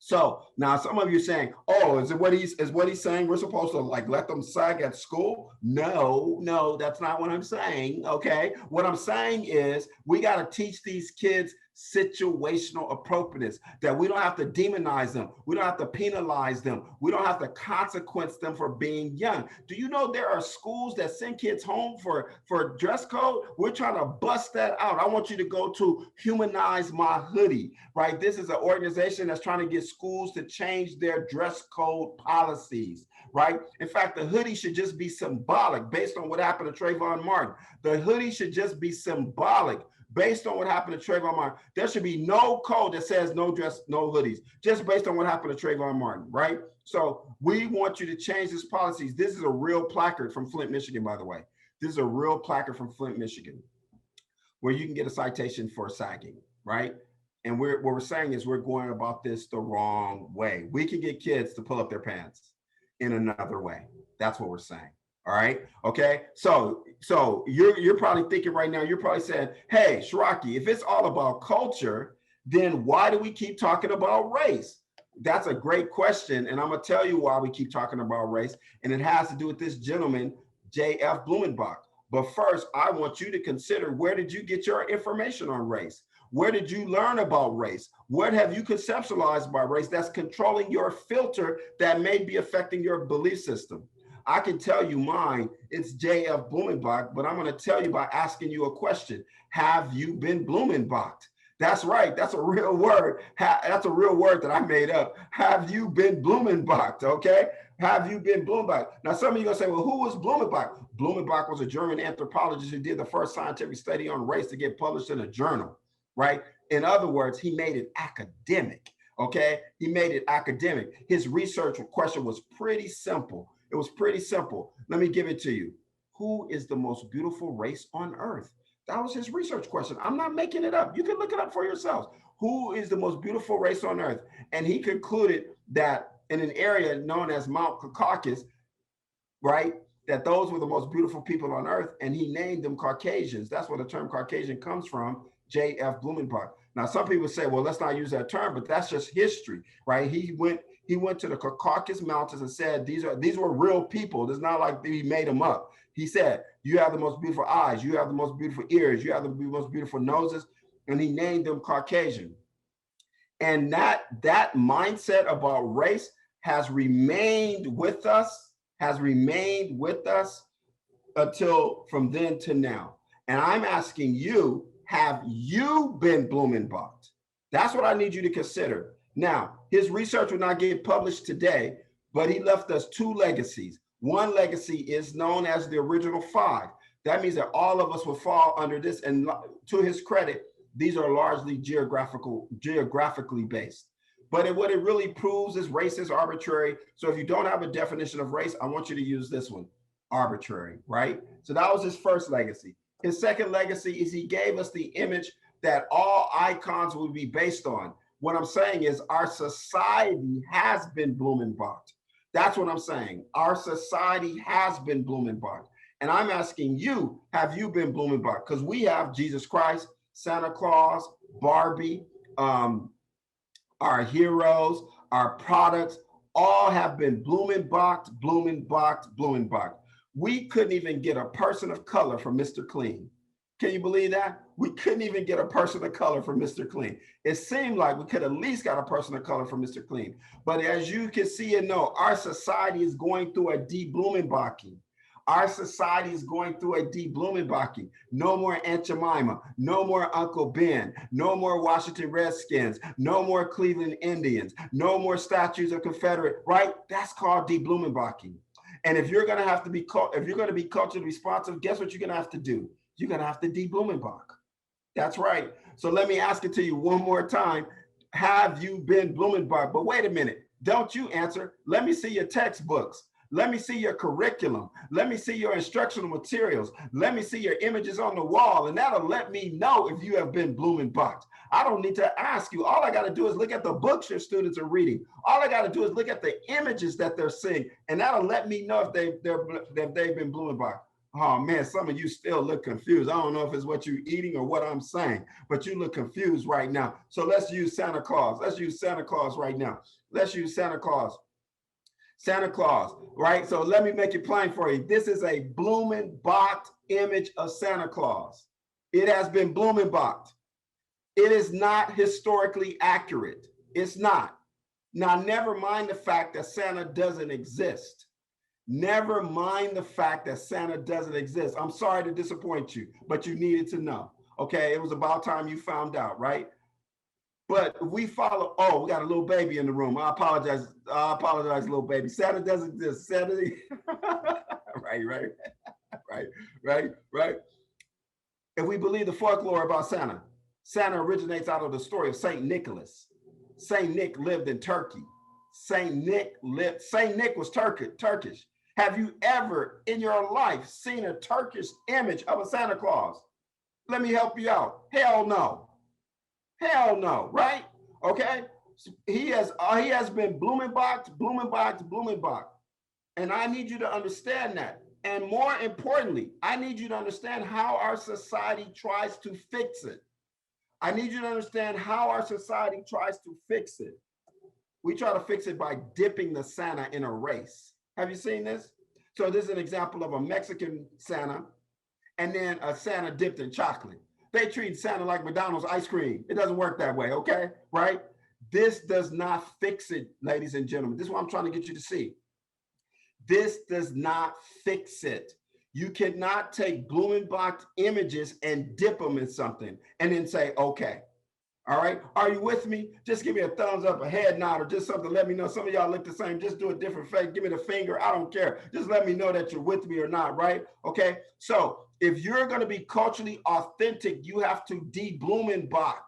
So now some of you are saying, oh, is what he's saying we're supposed to like let them sag at school? No, that's not what I'm saying. Okay. What I'm saying is we got to teach these kids situational appropriateness, that we don't have to demonize them. We don't have to penalize them. We don't have to consequence them for being young. Do you know there are schools that send kids home for dress code? We're trying to bust that out. I want you to go to Humanize My Hoodie, right? This is an organization that's trying to get schools to change their dress code policies, right? In fact, the hoodie should just be symbolic based on what happened to Trayvon Martin. The hoodie should just be symbolic based on what happened to Trayvon Martin. There should be no code that says no dress, no hoodies, just based on what happened to Trayvon Martin, right? So we want you to change this policies. This is a real placard from Flint, Michigan, by the way. This is a real placard from Flint, Michigan, where you can get a citation for sagging, right? And what we're saying is we're going about this the wrong way. We can get kids to pull up their pants in another way. That's what we're saying. All right. Okay. So you're probably thinking right now, you're probably saying, hey, Sharroky, if it's all about culture, then why do we keep talking about race? That's a great question. And I'm going to tell you why we keep talking about race. And it has to do with this gentleman, J.F. Blumenbach. But first, I want you to consider, where did you get your information on race? Where did you learn about race? What have you conceptualized by race that's controlling your filter that may be affecting your belief system? I can tell you mine, it's J.F. Blumenbach, but I'm going to tell you by asking you a question. Have you been Blumenbached? That's right. That's a real word. That's a real word that I made up. Have you been Blumenbached? Okay. Have you been Blumenbach? Now, some of you are going to say, well, who was Blumenbach? Blumenbach was a German anthropologist who did the first scientific study on race to get published in a journal, right? In other words, he made it academic. Okay. He made it academic. His research question was pretty simple. It was pretty simple. Let me give it to you. Who is the most beautiful race on earth? That was his research question. I'm not making it up. You can look it up for yourselves. Who is the most beautiful race on earth? And he concluded that in an area known as Mount Caucasus, right, that those were the most beautiful people on earth, and he named them Caucasians. That's where the term Caucasian comes from, J.F. Blumenbach. Now, some people say, well, let's not use that term, but that's just history, right? He went to the Caucasus Mountains and said, these were real people. It's not like he made them up. He said, you have the most beautiful eyes. You have the most beautiful ears. You have the most beautiful noses. And he named them Caucasian. And that mindset about race has remained with us, until from then to now. And I'm asking you, have you been Blumenbach? That's what I need you to consider. Now, his research will not get published today, but he left us 2 legacies. One legacy is known as the original 5. That means that all of us will fall under this. And to his credit, these are largely geographically based. But what it really proves is race is arbitrary. So if you don't have a definition of race, I want you to use this one, arbitrary, right? So that was his first legacy. His second legacy is he gave us the image that all icons will be based on. What I'm saying is our society has been Blumenbach. That's what I'm saying. Our society has been Blumenbach. And I'm asking you, have you been Blumenbach? Because we have Jesus Christ, Santa Claus, Barbie, our heroes, our products, all have been Blumenbach, Blumenbach, Blumenbach. We couldn't even get a person of color for Mr. Clean. Can you believe that? We couldn't even get a person of color for Mr. Clean. It seemed like we could at least got a person of color for Mr. Clean. But as you can see and know, our society is going through a de-Blumenbaching. Our society is going through a de-Blumenbaching. No more Aunt Jemima, no more Uncle Ben, no more Washington Redskins, no more Cleveland Indians, no more statues of Confederate, right? That's called de-Blumenbaching. And if you're going to be culturally responsive, guess what you're going to have to do? You're going to have to de-Blumenbach. That's right. So let me ask it to you one more time. Have you been Blumenbach? But wait a minute. Don't you answer. Let me see your textbooks. Let me see your curriculum. Let me see your instructional materials. Let me see your images on the wall. And that'll let me know if you have been Blumenbach. I don't need to ask you. All I got to do is look at the books your students are reading. All I got to do is look at the images that they're seeing. And that'll let me know if they've been Blumenbach. Oh man, some of you still look confused. I don't know if it's what you're eating or what I'm saying, but you look confused right now. So let's use Santa Claus. Let's use Santa Claus right now. Let's use Santa Claus. Santa Claus, right? So let me make it plain for you. This is a Blumenbach image of Santa Claus. It has been Blumenbach. It is not historically accurate. It's not. Now, never mind the fact that Santa doesn't exist. Never mind the fact that Santa doesn't exist. I'm sorry to disappoint you, but you needed to know. Okay, it was about time you found out, right? But we follow. Oh, we got a little baby in the room. I apologize, little baby. Santa doesn't exist. Santa, right. If we believe the folklore about Santa, Santa originates out of the story of Saint Nicholas. Saint Nick lived in Turkey. Saint Nick was Turkish. Have you ever in your life seen a Turkish image of a Santa Claus? Let me help you out. Hell no. Hell no, right? Okay. He has been Blumenbach. And I need you to understand that. And more importantly, I need you to understand how our society tries to fix it. I need you to understand how our society tries to fix it. We try to fix it by dipping the Santa in a race. Have you seen this? So this is an example of a Mexican Santa and then a Santa dipped in chocolate. They treat Santa like McDonald's ice cream. It doesn't work that way, okay? Right? This does not fix it, ladies and gentlemen. This is what I'm trying to get you to see. This does not fix it. You cannot take Blumenbach images and dip them in something and then say, okay. All right. Are you with me? Just give me a thumbs up, a head nod, or just something. Let me know. Some of y'all look the same. Just do a different face. Give me the finger. I don't care. Just let me know that you're with me or not. Right. Okay. So if you're going to be culturally authentic, you have to de-Blumenbach.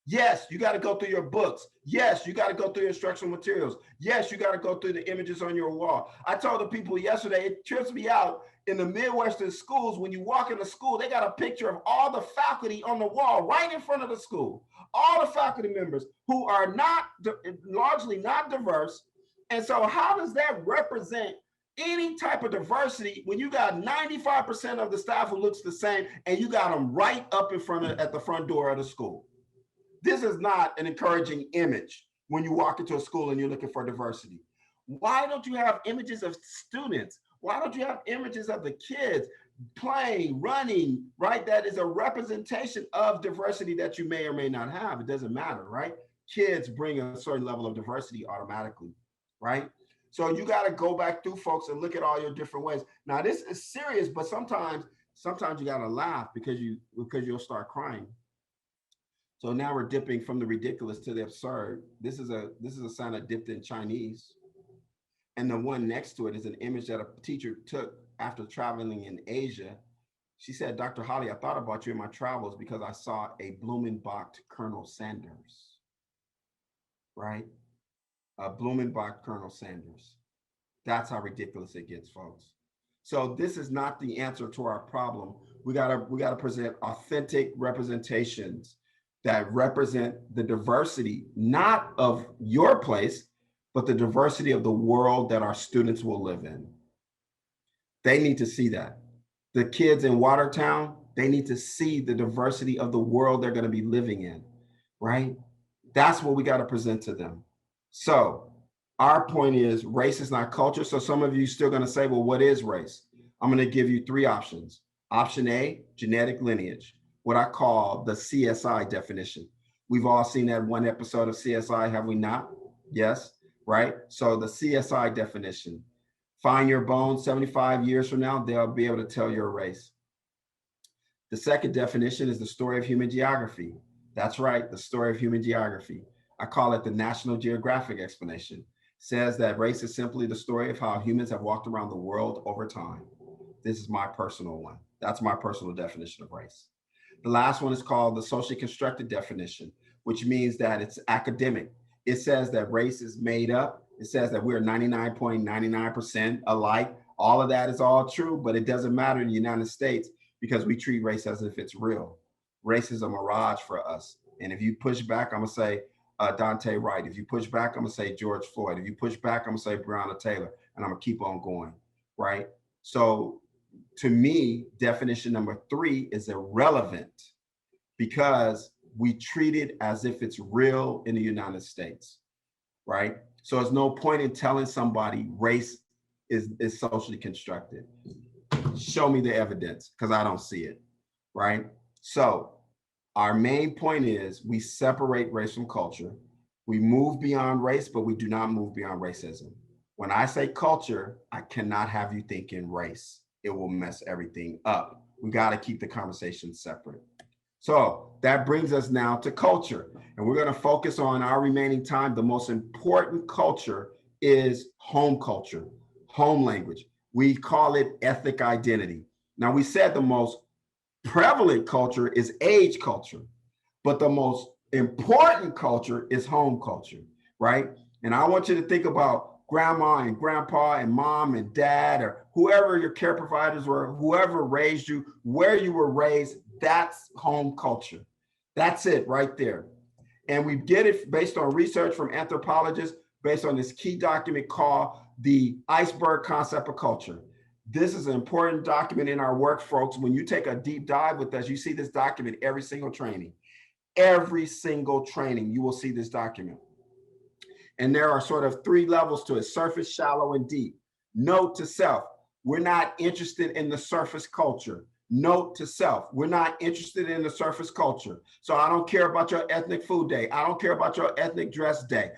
Yes, you got to go through your books. Yes, you got to go through your instructional materials. Yes, you got to go through the images on your wall. I told the people yesterday, it trips me out in the Midwestern schools. When you walk in the school, they got a picture of all the faculty on the wall right in front of the school. All the faculty members who are largely not diverse. And so how does that represent any type of diversity when you got 95% of the staff who looks the same and you got them right up in front at the front door of the school? This is not an encouraging image. when you walk into a school and you're looking for diversity? Why don't you have images of students? Why don't you have images of the kids playing, running, right? That is a representation of diversity that you may or may not have. It doesn't matter, right? Kids bring a certain level of diversity automatically, right? So you got to go back through, folks, and look at all your different ways. Now, this is serious, but sometimes you got to laugh because you'll start crying. So now we're dipping from the ridiculous to the absurd. This is a sign I dipped in Chinese. And the one next to it is an image that a teacher took after traveling in Asia. She said, Dr. Hollie, I thought about you in my travels because I saw a Blumenbach Colonel Sanders, right? A Blumenbach Colonel Sanders. That's how ridiculous it gets, folks. So this is not the answer to our problem. We gotta present authentic representations that represent the diversity, not of your place, but the diversity of the world that our students will live in. They need to see that. The kids in Watertown, they need to see the diversity of the world they're going to be living in, right? That's what we got to present to them. So our point is race is not culture. So some of you still going to say, well, what is race? I'm going to give you three options. Option A, genetic lineage, what I call the CSI definition. We've all seen that one episode of CSI, have we not? Yes. Right? So the CSI definition, find your bones 75 years from now, they'll be able to tell your race. The second definition is the story of human geography. That's right, the story of human geography. I call it the National Geographic explanation. It says that race is simply the story of how humans have walked around the world over time. This is my personal one. That's my personal definition of race. The last one is called the socially constructed definition, which means that it's academic. It says that race is made up. It says that we're 99.99% alike. All of that is all true, but it doesn't matter in the United States because we treat race as if it's real. Race is a mirage for us. And if you push back, I'm gonna say Dante Wright. If you push back, I'm gonna say George Floyd. If you push back, I'm gonna say Breonna Taylor, and I'm gonna keep on going, right? So to me, definition number 3 is irrelevant because we treat it as if it's real in the United States, right? So there's no point in telling somebody race is socially constructed. Show me the evidence because I don't see it, right? So our main point is we separate race from culture. We move beyond race, but we do not move beyond racism. When I say culture, I cannot have you thinking race. It will mess everything up. We got to keep the conversation separate. So that brings us now to culture. And we're going to focus on our remaining time. The most important culture is home culture, home language. We call it ethnic identity. Now, we said the most prevalent culture is age culture, but the most important culture is home culture, right? And I want you to think about grandma and grandpa and mom and dad or whoever your care providers were, whoever raised you, where you were raised. That's home culture. That's it right there. And we get it based on research from anthropologists, based on this key document called the Iceberg concept of culture. This is an important document in our work, folks. When you take a deep dive with us, you see this document every single training. Every single training, you will see this document. And there are sort of 3 levels to it: surface, shallow, and deep. Note to self, we're not interested in the surface culture. Note to self, we're not interested in the surface culture. So I don't care about your ethnic food day. I don't care about your ethnic dress day.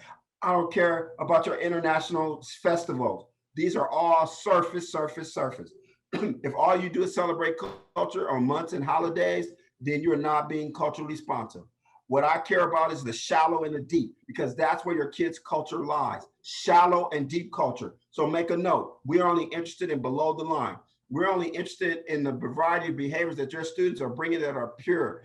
I don't care about your international festivals. These are all surface, surface, surface. If all you do is celebrate culture on months and holidays, then you're not being culturally responsive. What I care about is the shallow and the deep, because that's where your kids' culture lies. Shallow and deep culture. So make a note. We're only interested in below the line. We're only interested in the variety of behaviors that your students are bringing that are pure.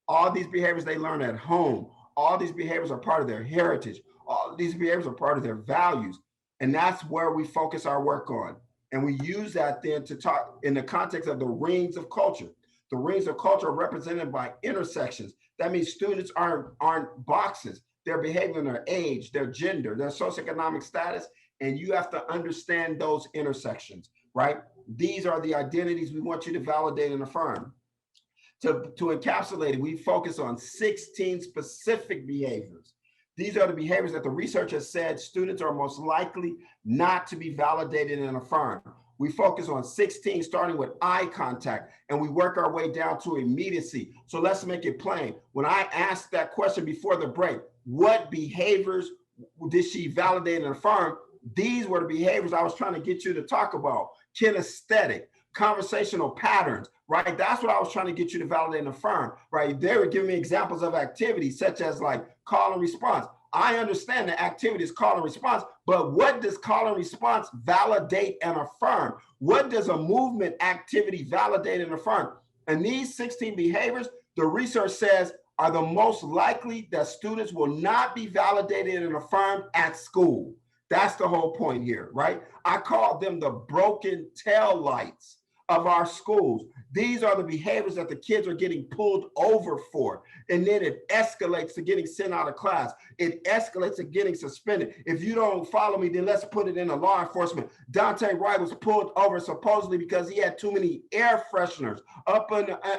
All these behaviors they learn at home. All these behaviors are part of their heritage. All these behaviors are part of their values. And that's where we focus our work on. And we use that then to talk in the context of the rings of culture. The rings of culture are represented by intersections. That means students aren't boxes. They're behaving their age, their gender, their socioeconomic status, and you have to understand those intersections, right? These are the identities we want you to validate and affirm. To encapsulate it, we focus on 16 specific behaviors. These are the behaviors that the research has said students are most likely not to be validated and affirmed. We focus on 16, starting with eye contact, and we work our way down to immediacy. So let's make it plain. When I asked that question before the break, what behaviors did she validate and affirm? These were the behaviors I was trying to get you to talk about. Kinesthetic, conversational patterns, right? That's what I was trying to get you to validate and affirm, right? They were giving me examples of activities such as like call and response. I understand the activity is call and response, but what does call and response validate and affirm? What does a movement activity validate and affirm? And these 16 behaviors, the research says, are the most likely that students will not be validated and affirmed at school. That's the whole point here, right? I call them the broken tail lights of our schools. These are the behaviors that the kids are getting pulled over for. And then it escalates to getting sent out of class. It escalates to getting suspended. If you don't follow me, then let's put it in a law enforcement. Dante Wright was pulled over supposedly because he had too many air fresheners up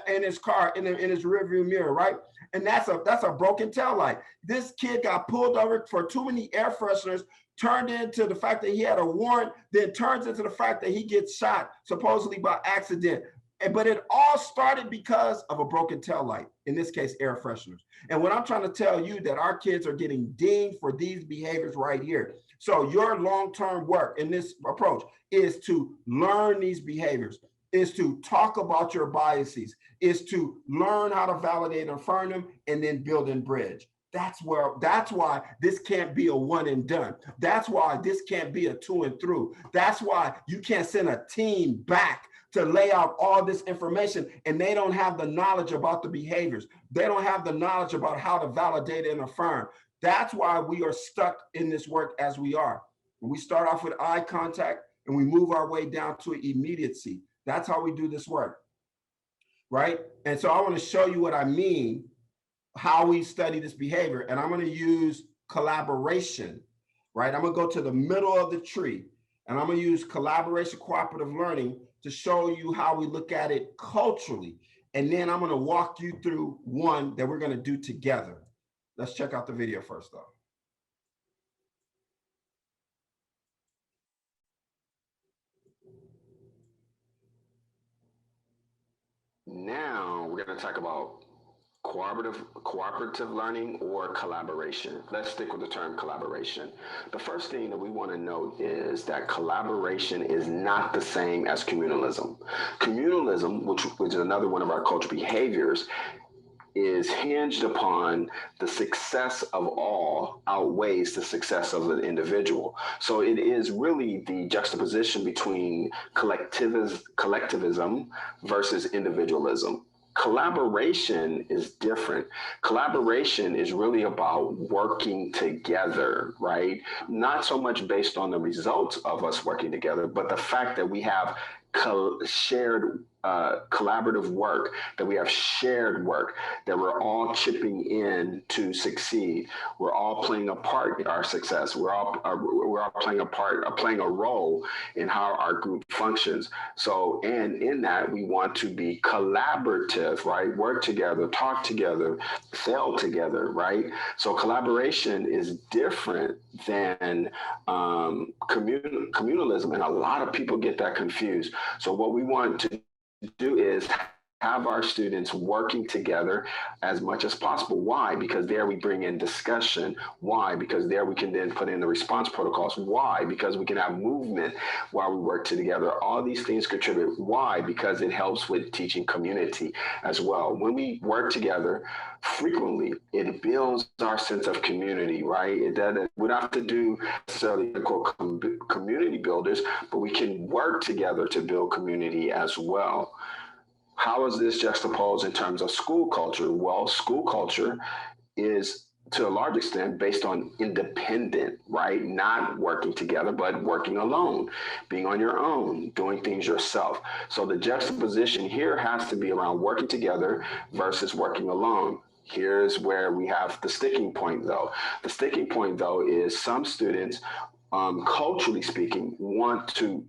in his car, in his rearview mirror, right? And that's a broken tail light. This kid got pulled over for too many air fresheners, turned into the fact that he had a warrant, then turns into the fact that he gets shot, supposedly by accident. But it all started because of a broken tail light, in this case, air fresheners. And what I'm trying to tell you that our kids are getting dinged for these behaviors right here. So your long-term work in this approach is to learn these behaviors, is to talk about your biases, is to learn how to validate and affirm them, and then build and bridge. That's why this can't be a one and done. That's why this can't be a to and through. That's why you can't send a team back to lay out all this information and they don't have the knowledge about the behaviors. They don't have the knowledge about how to validate and affirm. That's why we are stuck in this work as we are. We start off with eye contact and we move our way down to immediacy. That's how we do this work, right? And so I want to show you what I mean, how we study this behavior. And I'm going to use collaboration, right? I'm going to go to the middle of the tree and I'm going to use collaboration, cooperative learning to show you how we look at it culturally. And then I'm going to walk you through one that we're going to do together. Let's check out the video first though. Now we're going to talk about cooperative learning or collaboration. Let's stick with the term collaboration. The first thing that we want to note is that collaboration is not the same as communalism. Communalism, which is another one of our cultural behaviors, is hinged upon the success of all outweighs the success of an individual. So it is really the juxtaposition between collectivism versus individualism. Collaboration is different. Collaboration is really about working together, right? Not so much based on the results of us working together, but the fact that we have shared collaborative work, that we have shared work, that we're all chipping in to succeed. We're all playing a part in our success. We're all playing a part, playing a role in how our group functions. So, and in that, we want to be collaborative, right? Work together, talk together, fail together, right? So collaboration is different than communalism, and a lot of people get that confused. So what we want to do is have our students working together as much as possible. Why? Because there we bring in discussion. Why? Because there we can then put in the response protocols. Why? Because we can have movement while we work together. All these things contribute. Why? Because it helps with teaching community as well. When we work together frequently, it builds our sense of community, right? We don't have to do necessarily community builders, but we can work together to build community as well. How is this juxtaposed in terms of school culture? Well, school culture is to a large extent based on independent, right? Not working together, but working alone, being on your own, doing things yourself. So the juxtaposition here has to be around working together versus working alone. Here's where we have the sticking point though. The sticking point though is some students, culturally speaking, want to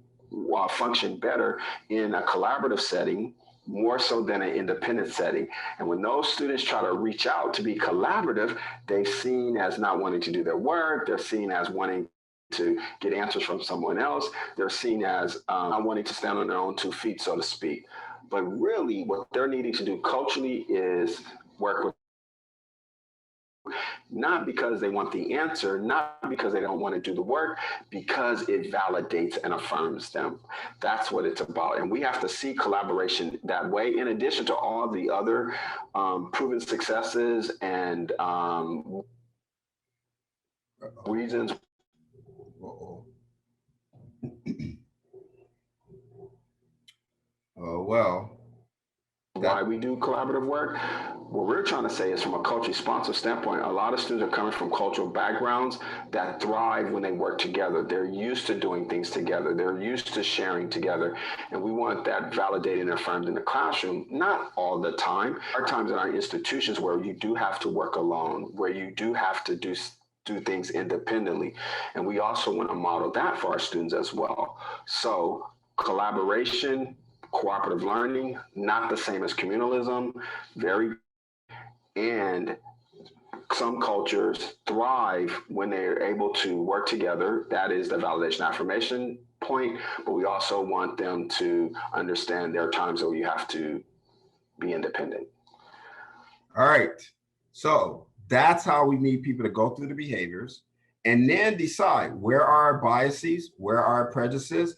function better in a collaborative setting more so than an independent setting. And when those students try to reach out to be collaborative, they're seen as not wanting to do their work. They're seen as wanting to get answers from someone else. They're seen as not wanting to stand on their own 2 feet, so to speak. But really what they're needing to do culturally is work with, not because they want the answer, not because they don't want to do the work, because it validates and affirms them. That's what it's about. And we have to see collaboration that way, in addition to all the other proven successes and reasons. Oh, well. Why we do collaborative work. What we're trying to say is, from a culturally sponsored standpoint, a lot of students are coming from cultural backgrounds that thrive when they work together. They're used to doing things together. They're used to sharing together. And we want that validated and affirmed in the classroom, not all the time. There are times in our institutions where you do have to work alone, where you do have to do things independently. And we also want to model that for our students as well. So collaboration, cooperative learning, not the same as communalism, and some cultures thrive when they're able to work together. That is the validation affirmation point, but we also want them to understand there are times where you have to be independent. All right, so that's how we need people to go through the behaviors and then decide where are our biases, where are our prejudices,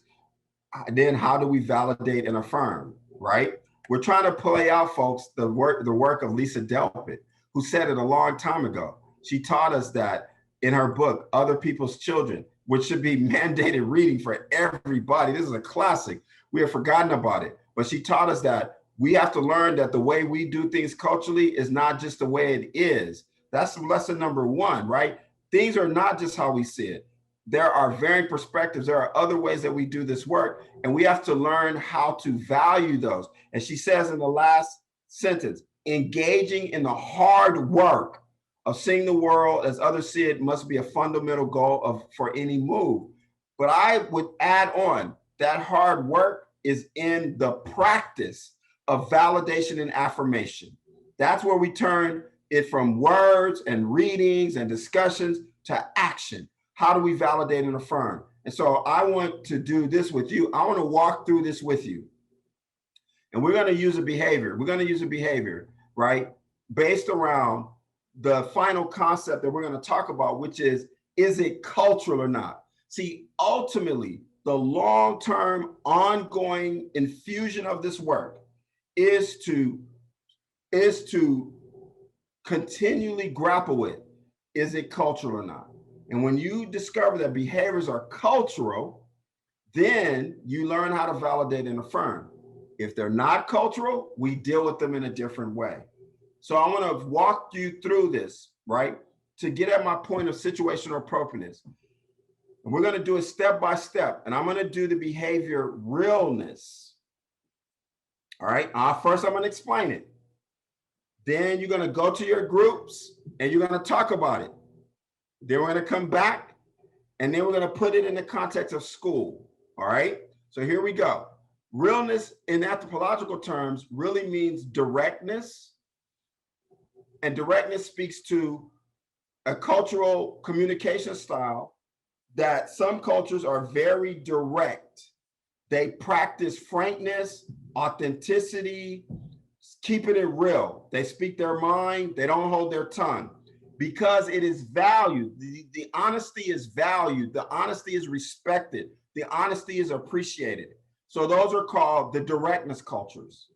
then how do we validate and affirm, right? We're trying to play out, folks, the work of Lisa Delpit, who said it a long time ago. She taught us that in her book, Other People's Children, which should be mandated reading for everybody. This is a classic. We have forgotten about it. But she taught us that we have to learn that the way we do things culturally is not just the way it is. That's lesson number 1, right? Things are not just how we see it. There are varying perspectives. There are other ways that we do this work, and we have to learn how to value those. And she says in the last sentence, engaging in the hard work of seeing the world as others see it must be a fundamental goal for any move. But I would add on that hard work is in the practice of validation and affirmation. That's where we turn it from words and readings and discussions to action. How do we validate and affirm? And so I want to do this with you. I want to walk through this with you. And we're going to use a behavior. We're going to use a behavior, right, based around the final concept that we're going to talk about, which is it cultural or not? See, ultimately, the long-term ongoing infusion of this work is to continually grapple with, is it cultural or not? And when you discover that behaviors are cultural, then you learn how to validate and affirm. If they're not cultural, we deal with them in a different way. So I want to walk you through this, right, to get at my point of situational appropriateness. And we're going to do it step by step. And I'm going to do the behavior realness. All right. First, I'm going to explain it. Then you're going to go to your groups and you're going to talk about it. Then we're going to come back and then we're going to put it in the context of school. All right. So here we go. Realness in anthropological terms really means directness. And directness speaks to a cultural communication style that some cultures are very direct. They practice frankness, authenticity, keeping it real. They speak their mind. They don't hold their tongue because it is valued. The honesty is valued. The honesty is respected. The honesty is appreciated. So those are called the directness cultures.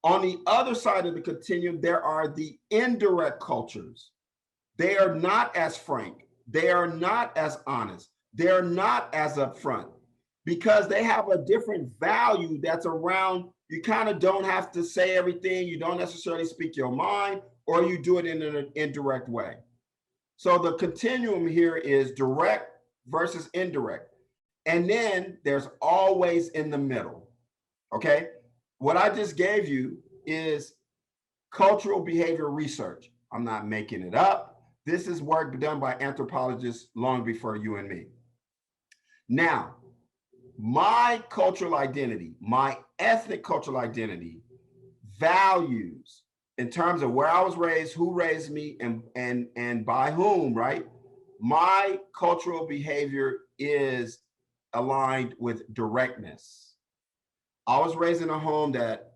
On the other side of the continuum, there are the indirect cultures. They are not as frank. They are not as honest. They're not as upfront because they have a different value that's around. You kind of don't have to say everything. You don't necessarily speak your mind, or you do it in an indirect way. So the continuum here is direct versus indirect. And then there's always in the middle, okay? What I just gave you is cultural behavior research. I'm not making it up. This is work done by anthropologists long before you and me. Now, my cultural identity, my ethnic cultural identity, values in terms of where I was raised, who raised me, and by whom, right? My cultural behavior is aligned with directness. I was raised in a home that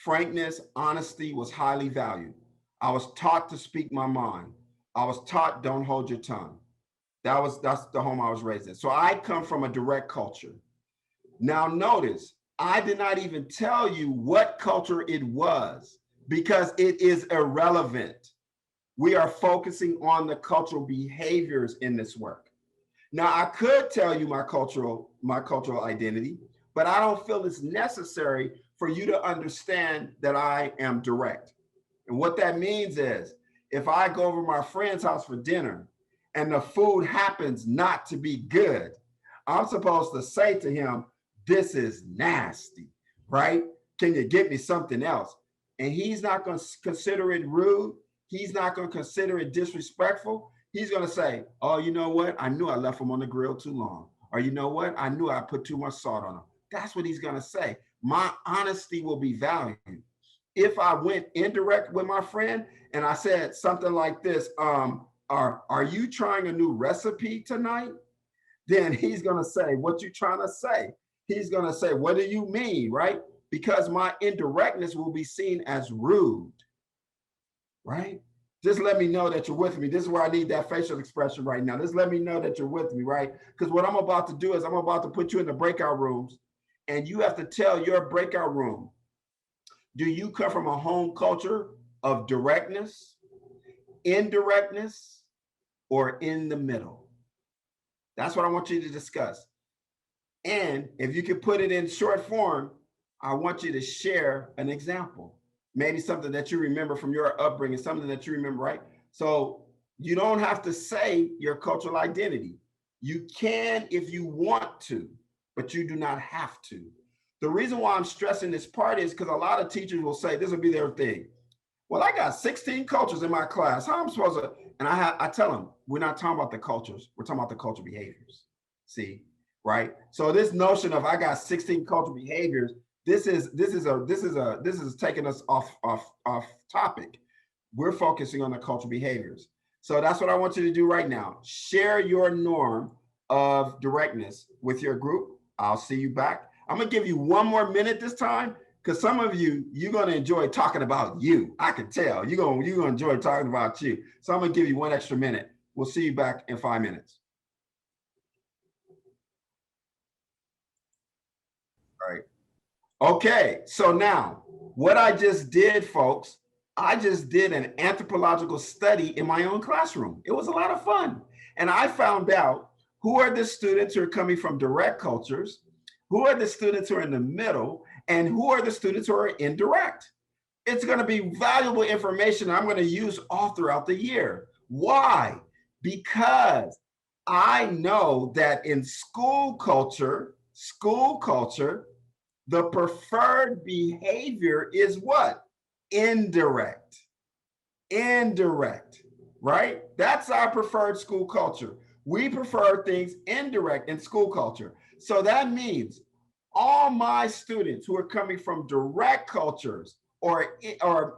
frankness, honesty was highly valued. I was taught to speak my mind. I was taught don't hold your tongue. That's the home I was raised in. So I come from a direct culture. Now notice, I did not even tell you what culture it was because it is irrelevant. We are focusing on the cultural behaviors in this work. Now I could tell you my cultural identity, but I don't feel it's necessary for you to understand that I am direct. And what that means is if I go over to my friend's house for dinner and the food happens not to be good, I'm supposed to say to him, this is nasty, right? Can you get me something else? And he's not going to consider it rude. He's not going to consider it disrespectful. He's going to say, oh, you know what? I knew I left him on the grill too long. Or you know what? I knew I put too much salt on him. That's what he's going to say. My honesty will be valued. If I went indirect with my friend and I said something like this, are you trying a new recipe tonight? Then he's going to say, what you trying to say? He's going to say, what do you mean, right? Because my indirectness will be seen as rude, right? Just let me know that you're with me. This is where I need that facial expression right now. Just let me know that you're with me, right? Because what I'm about to do is I'm about to put you in the breakout rooms and you have to tell your breakout room, do you come from a home culture of directness, indirectness, or in the middle? That's what I want you to discuss. And if you can put it in short form, I want you to share an example, maybe something that you remember from your upbringing, something that you remember, right? So you don't have to say your cultural identity. You can if you want to, but you do not have to. The reason why I'm stressing this part is because a lot of teachers will say, this will be their thing. Well, I got 16 cultures in my class. How am I supposed to? And I tell them, we're not talking about the cultures. We're talking about the cultural behaviors. See, right? So this notion of I got 16 cultural behaviors, this is taking us off topic. We're focusing on the cultural behaviors. So that's what I want you to do right now. Share your norm of directness with your group. I'll see you back. I'm gonna give you 1 more minute this time because some of you're gonna enjoy talking about you. I can tell you're gonna enjoy talking about you. So I'm gonna give you 1 extra minute. We'll see you back in 5 minutes. All right. Okay, so now what I just did, folks, I just did an anthropological study in my own classroom. It was a lot of fun. And I found out who are the students who are coming from direct cultures, who are the students who are in the middle, and who are the students who are indirect. It's going to be valuable information I'm going to use all throughout the year. Why? Because I know that in school culture, the preferred behavior is what? Indirect, right? That's our preferred school culture. We prefer things indirect in school culture. So that means all my students who are coming from direct cultures or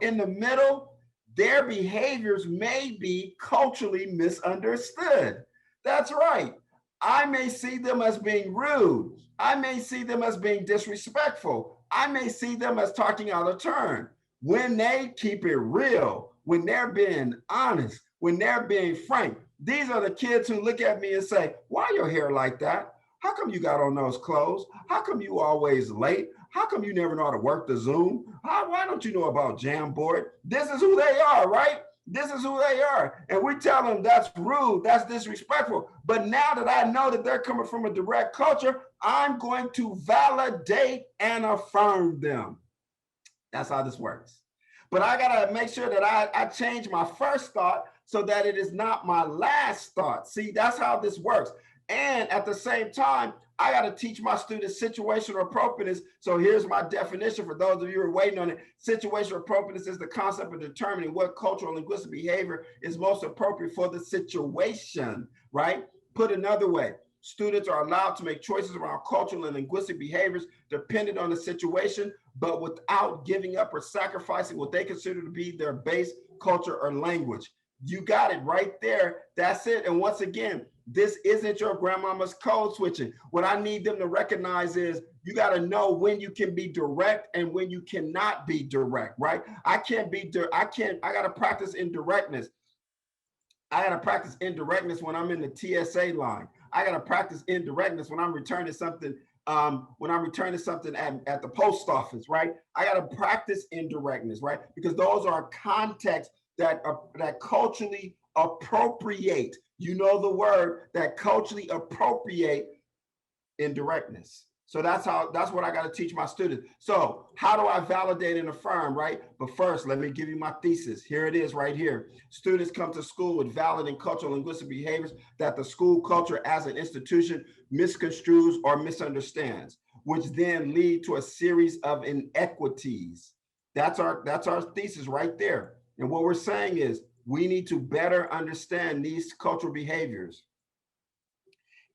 in the middle, their behaviors may be culturally misunderstood. That's right. I may see them as being rude. I may see them as being disrespectful. I may see them as talking out of turn. When they keep it real, when they're being honest, when they're being frank, these are the kids who look at me and say, why your hair like that? How come you got on those clothes? How come you always late? How come you never know how to work the Zoom? Why don't you know about Jamboard? This is who they are, right? This is who they are. And we tell them that's rude, that's disrespectful. But now that I know that they're coming from a direct culture, I'm going to validate and affirm them. That's how this works. But I gotta make sure that I change my first thought so that it is not my last thought. See, that's how this works. And at the same time, I got to teach my students situational appropriateness. So here's my definition for those of you who are waiting on it. Situational appropriateness is the concept of determining what cultural and linguistic behavior is most appropriate for the situation, right? Put another way, Students are allowed to make choices around cultural and linguistic behaviors dependent on the situation, but without giving up or sacrificing what they consider to be their base culture or language. You got it right there. That's it. And once again, this isn't your grandmama's code switching. What I need them to recognize is you got to know when you can be direct and when you cannot be direct, right? I got to practice indirectness. I got to practice indirectness when I'm in the TSA line. I got to practice indirectness when I'm returning something at the post office, right? I got to practice indirectness, right? Because those are contexts that culturally appropriate. You know the word, that culturally appropriate indirectness. So that's what I got to teach my students. So how do I validate and affirm, right? But first, let me give you my thesis. Here it is right here. Students come to school with valid and cultural linguistic behaviors that the school culture as an institution misconstrues or misunderstands, which then lead to a series of inequities. That's our thesis right there. And what we're saying is we need to better understand these cultural behaviors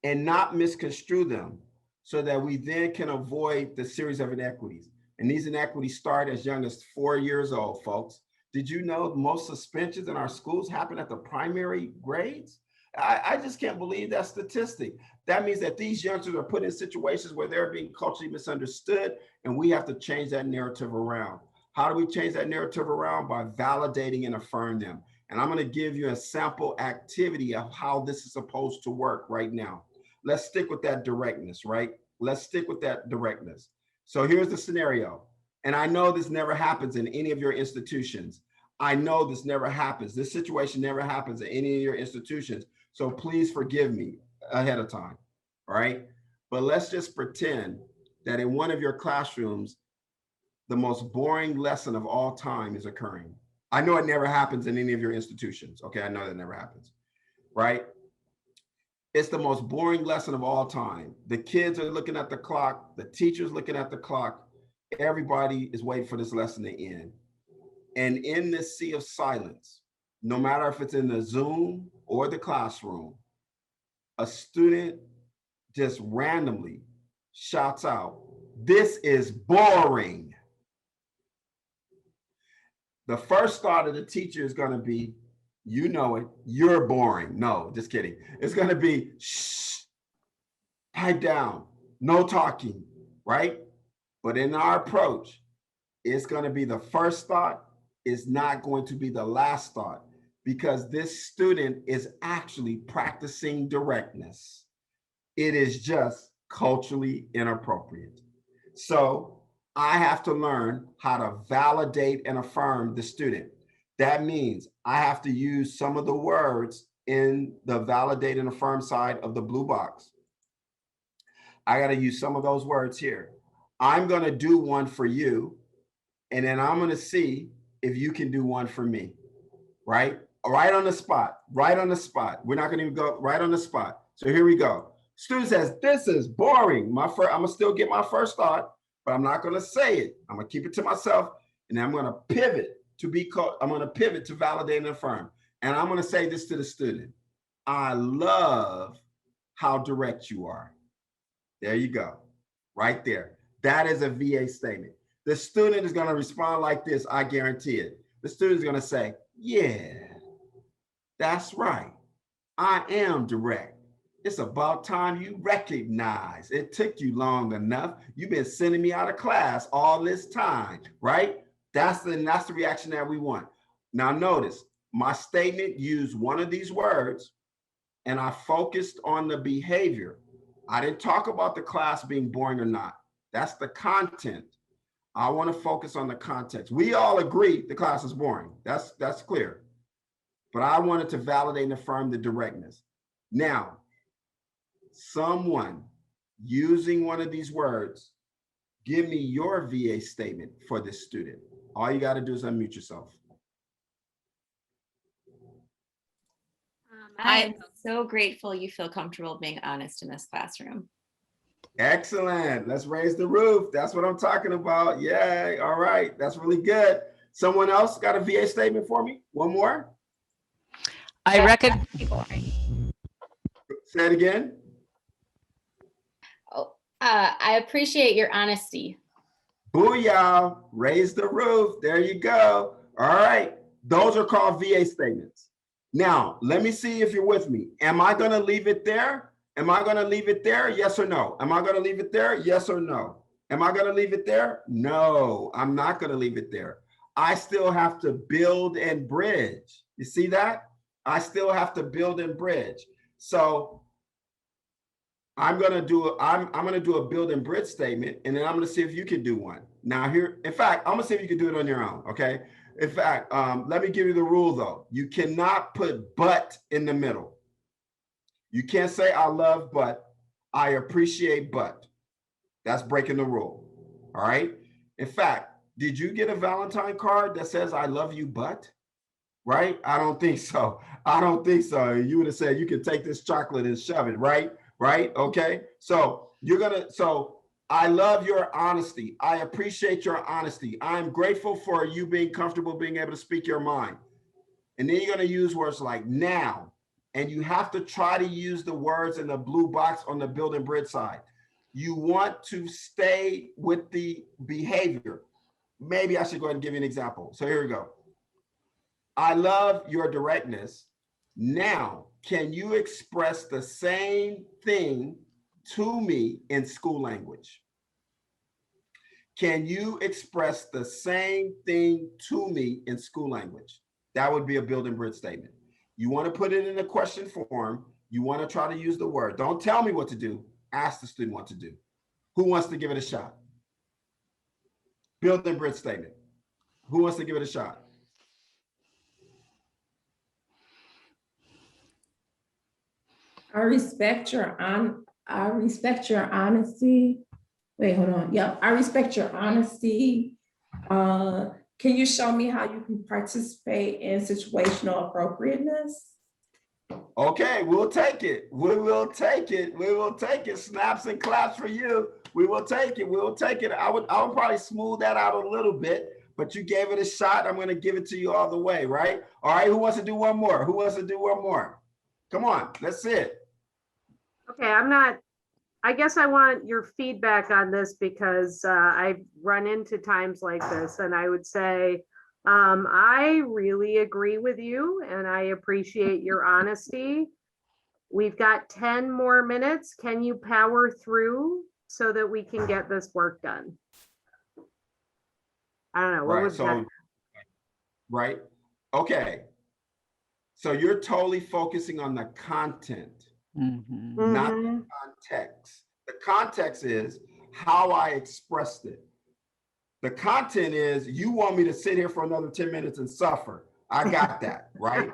and not misconstrue them, so that we then can avoid the series of inequities. And these inequities start as young as 4 years old, folks. Did you know most suspensions in our schools happen at the primary grades? I just can't believe that statistic. That means that these youngsters are put in situations where they're being culturally misunderstood, and we have to change that narrative around. How do we change that narrative around? By validating and affirming them. And I'm going to give you a sample activity of how this is supposed to work right now. Let's stick with that directness, right? Let's stick with that directness. So here's the scenario. And I know this never happens in any of your institutions. I know this never happens. This situation never happens in any of your institutions. So please forgive me ahead of time, all right? But let's just pretend that in one of your classrooms, the most boring lesson of all time is occurring. I know it never happens in any of your institutions. Okay, I know that never happens, right? It's the most boring lesson of all time. The kids are looking at the clock, the teacher's looking at the clock, everybody is waiting for this lesson to end. And in this sea of silence, no matter if it's in the Zoom or the classroom, a student just randomly shouts out, "This is boring." The first thought of the teacher is going to be, you know it, you're boring. No, just kidding. It's going to be, shh, pipe down, no talking, right? But in our approach, it's going to be the first thought. It's not going to be the last thought, because this student is actually practicing directness. It is just culturally inappropriate. So I have to learn how to validate and affirm the student. That means I have to use some of the words in the validate and affirm side of the blue box. I got to use some of those words here. I'm going to do one for you, and then I'm going to see if you can do one for me, right? Right on the spot, right on the spot. We're not going to even go right on the spot. So here we go. Student says, "This is boring." I'm going to still get my first thought, but I'm not going to say it. I'm going to keep it to myself, and then I'm going to pivot to validate and affirm. And I'm going to say this to the student: "I love how direct you are." There you go, right there. That is a VA statement. The student is going to respond like this, I guarantee it. The student is going to say, "Yeah, that's right. I am direct. It's about time you recognize it took you long enough. You've been sending me out of class all this time," right? That's the reaction that we want. Now notice, my statement used one of these words, and I focused on the behavior. I didn't talk about the class being boring or not. That's the content. I want to focus on the context. We all agree the class is boring. That's clear. But I wanted to validate and affirm the directness. Now, someone using one of these words, give me your VA statement for this student. All you got to do is unmute yourself. I'm so grateful you feel comfortable being honest in this classroom. Excellent. Let's raise the roof. That's what I'm talking about. Yay. All right. That's really good. Someone else got a VA statement for me? One more? I reckon. Say it again. I appreciate your honesty. Booyah, raise the roof. There you go. All right. Those are called VA statements. Now, let me see if you're with me. Am I going to leave it there? Am I going to leave it there? Yes or no? Am I going to leave it there? Yes or no? Am I going to leave it there? No, I'm not going to leave it there. I still have to build and bridge. You see that? I still have to build and bridge. So I'm going to do a build and bridge statement, and then I'm going to see if you can do one. Now here, in fact, I'm going to see if you can do it on your own. Okay. In fact, let me give you the rule though. You cannot put but in the middle. You can't say I love but, I appreciate but. That's breaking the rule. All right. In fact, did you get a Valentine card that says I love you but? Right? I don't think so. I don't think so. You would have said you can take this chocolate and shove it, right? Right? Okay. So so I love your honesty. I appreciate your honesty. I'm grateful for you being comfortable being able to speak your mind. And then you're going to use words like now. And you have to try to use the words in the blue box on the build and bridge side. You want to stay with the behavior. Maybe I should go ahead and give you an example. So here we go. I love your directness. Now, can you express the same thing to me in school language? Can you express the same thing to me in school language? That would be a build and bridge statement. You want to put it in a question form. You want to try to use the word. Don't tell me what to do. Ask the student what to do. Who wants to give it a shot? Build and bridge statement. Who wants to give it a shot? I respect your honesty. Wait, hold on. Yep, I respect your honesty. Can you show me how you can participate in situational appropriateness? Okay, we'll take it. We will take it. We will take it. Snaps and claps for you. We will take it. We will take it. I would probably smooth that out a little bit, but you gave it a shot. I'm going to give it to you all the way, right? All right, who wants to do one more? Who wants to do one more? Come on, let's see it. Okay, I guess I want your feedback on this because I've run into times like this, and I would say, I really agree with you and I appreciate your honesty. We've got 10 more minutes. Can you power through so that we can get this work done? I don't know. What was that? Right. Okay. So you're totally focusing on the content. Not the context. The context is how I expressed it. The content is you want me to sit here for another 10 minutes and suffer. I got that, right?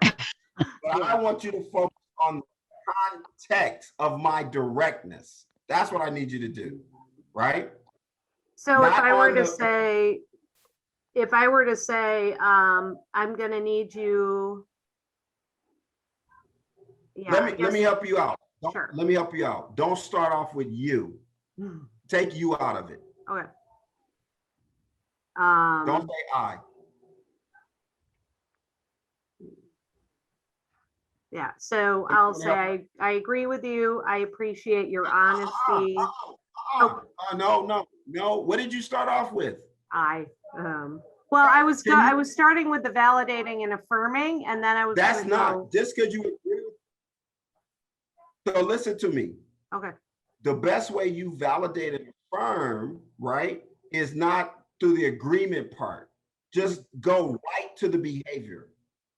But I want you to focus on the context of my directness. That's what I need you to do, right? So if I were to say, I'm gonna need you. Yeah, let me help you out. Sure. Let me help you out. Don't start off with you. Take you out of it. Okay. Don't say I. Yeah, so I'll say I agree with you. I appreciate your honesty. No. What did you start off with? Well, I was starting with the validating and affirming, and then I was. That's not just because you agree with. So listen to me. Okay. The best way you validate and affirm, right, is not through the agreement part. Just go right to the behavior.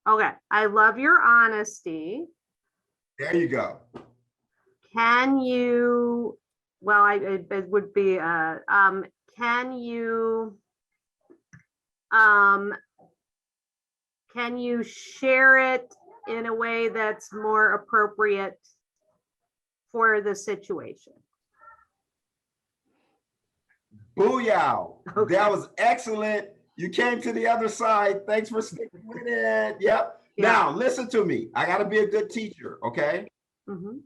Okay. I love your honesty. There you go. Can you, well, it would be, can you share it in a way that's more appropriate for the situation? Booyah. Okay. That was excellent. You came to the other side. Thanks for sticking with it. Yep. Yeah. Now, listen to me. I got to be a good teacher, okay?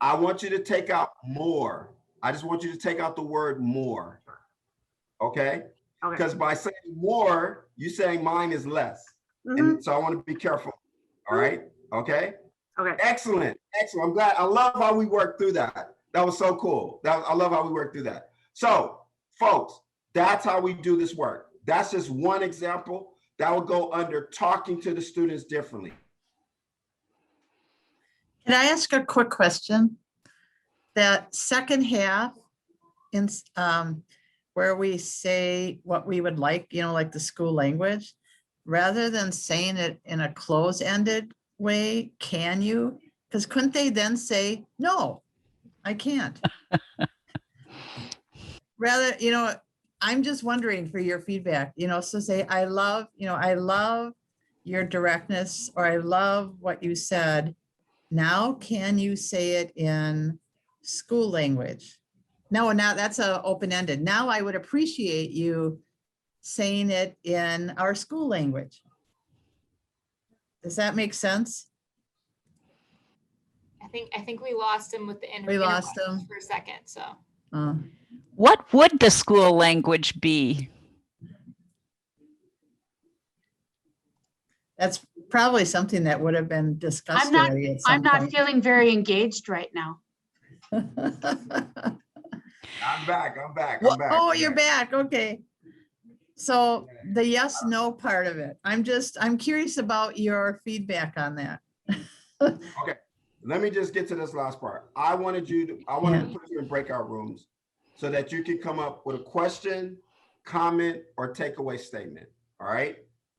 I want you to take out more. I just want you to take out the word more, okay? Because by saying more, you're saying mine is less. And so I want to be careful, all right? Okay? Okay. Excellent. Excellent. I'm glad. I love how we worked through that. That was so cool. I love how we worked through that. So folks, that's how we do this work. That's just one example that will go under talking to the students differently. Can I ask a quick question? That second half in where we say what we would like, you know, like the school language, rather than saying it in a close-ended way, can you? Because couldn't they then say, no, I can't? Rather, you know, I'm just wondering for your feedback, you know, so say, I love, you know, I love your directness, or I love what you said. Now, can you say it in school language? No, now that's a open-ended. Now I would appreciate you saying it in our school language. Does that make sense? I think we lost him with the We lost him for a second. So what would the school language be? That's probably something that would have been discussed already at some I'm not point. feeling very engaged right now. I'm back. Well, oh, you're back. Okay. So the yes, no part of it. I'm curious about your feedback on that. Okay, let me just get to this last part. I wanted to put you in breakout rooms so that you can come up with a question, comment, or takeaway statement. All right?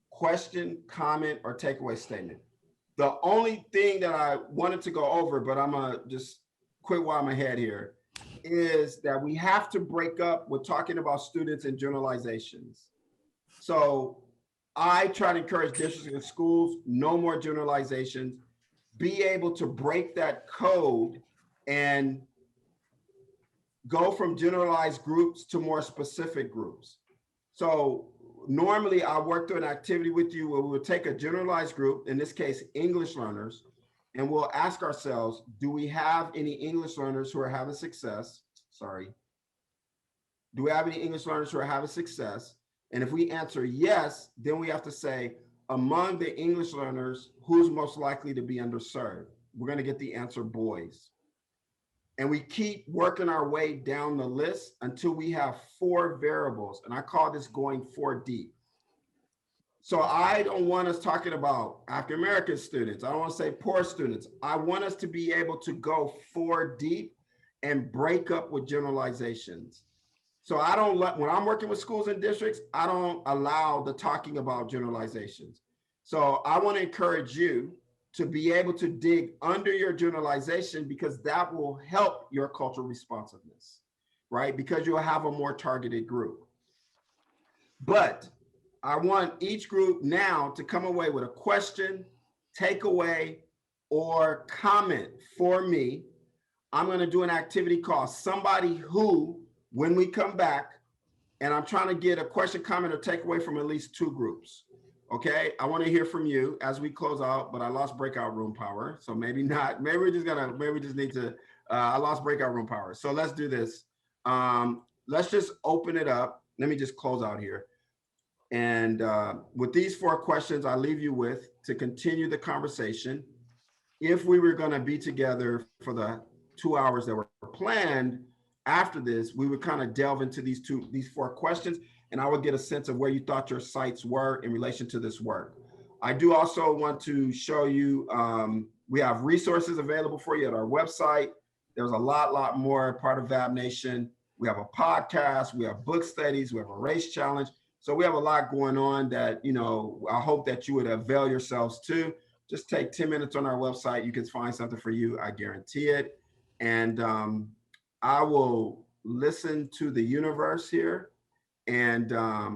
Question, comment, or takeaway statement. The only thing that I wanted to go over, but I'm gonna just quit while I'm ahead here, is that we have to break up with talking about students and generalizations. So I try to encourage districts and schools, no more generalizations, be able to break that code and go from generalized groups to more specific groups. So normally I work through an activity with you where we would take a generalized group, in this case, English learners, and we'll ask ourselves, do we have any English learners who are having success? Sorry. Do we have any English learners who are having success? And if we answer yes, then we have to say, among the English learners, who's most likely to be underserved? We're going to get the answer boys. And we keep working our way down the list until we have 4 variables. And I call this going 4 deep. So I don't want us talking about African-American students. I don't want to say poor students. I want us to be able to go 4 deep and break up with generalizations. So I don't let, when I'm working with schools and districts, I don't allow the talking about generalizations. So I want to encourage you to be able to dig under your generalization, because that will help your cultural responsiveness, right? Because you'll have a more targeted group. But I want each group now to come away with a question, takeaway, or comment for me. I'm going to do an activity called Somebody Who, when we come back, and I'm trying to get a question, comment, or takeaway from at least 2 groups. Okay, I want to hear from you as we close out, but I lost breakout room power. So maybe not, maybe we just need to, I lost breakout room power. So let's do this. Let's just open it up. Let me just close out here. And with these 4 questions, I leave you with to continue the conversation. If we were going to be together for the 2 hours that were planned after this, we would kind of delve into these 4 questions, and I would get a sense of where you thought your sites were in relation to this work. I do also want to show you, we have resources available for you at our website. There's a lot more part of VAB Nation. We have a podcast, we have book studies, we have a race challenge. So we have a lot going on that, you know, I hope that you would avail yourselves to. Just take 10 minutes on our website. You can find something for you, I guarantee it. And I will listen to the universe here and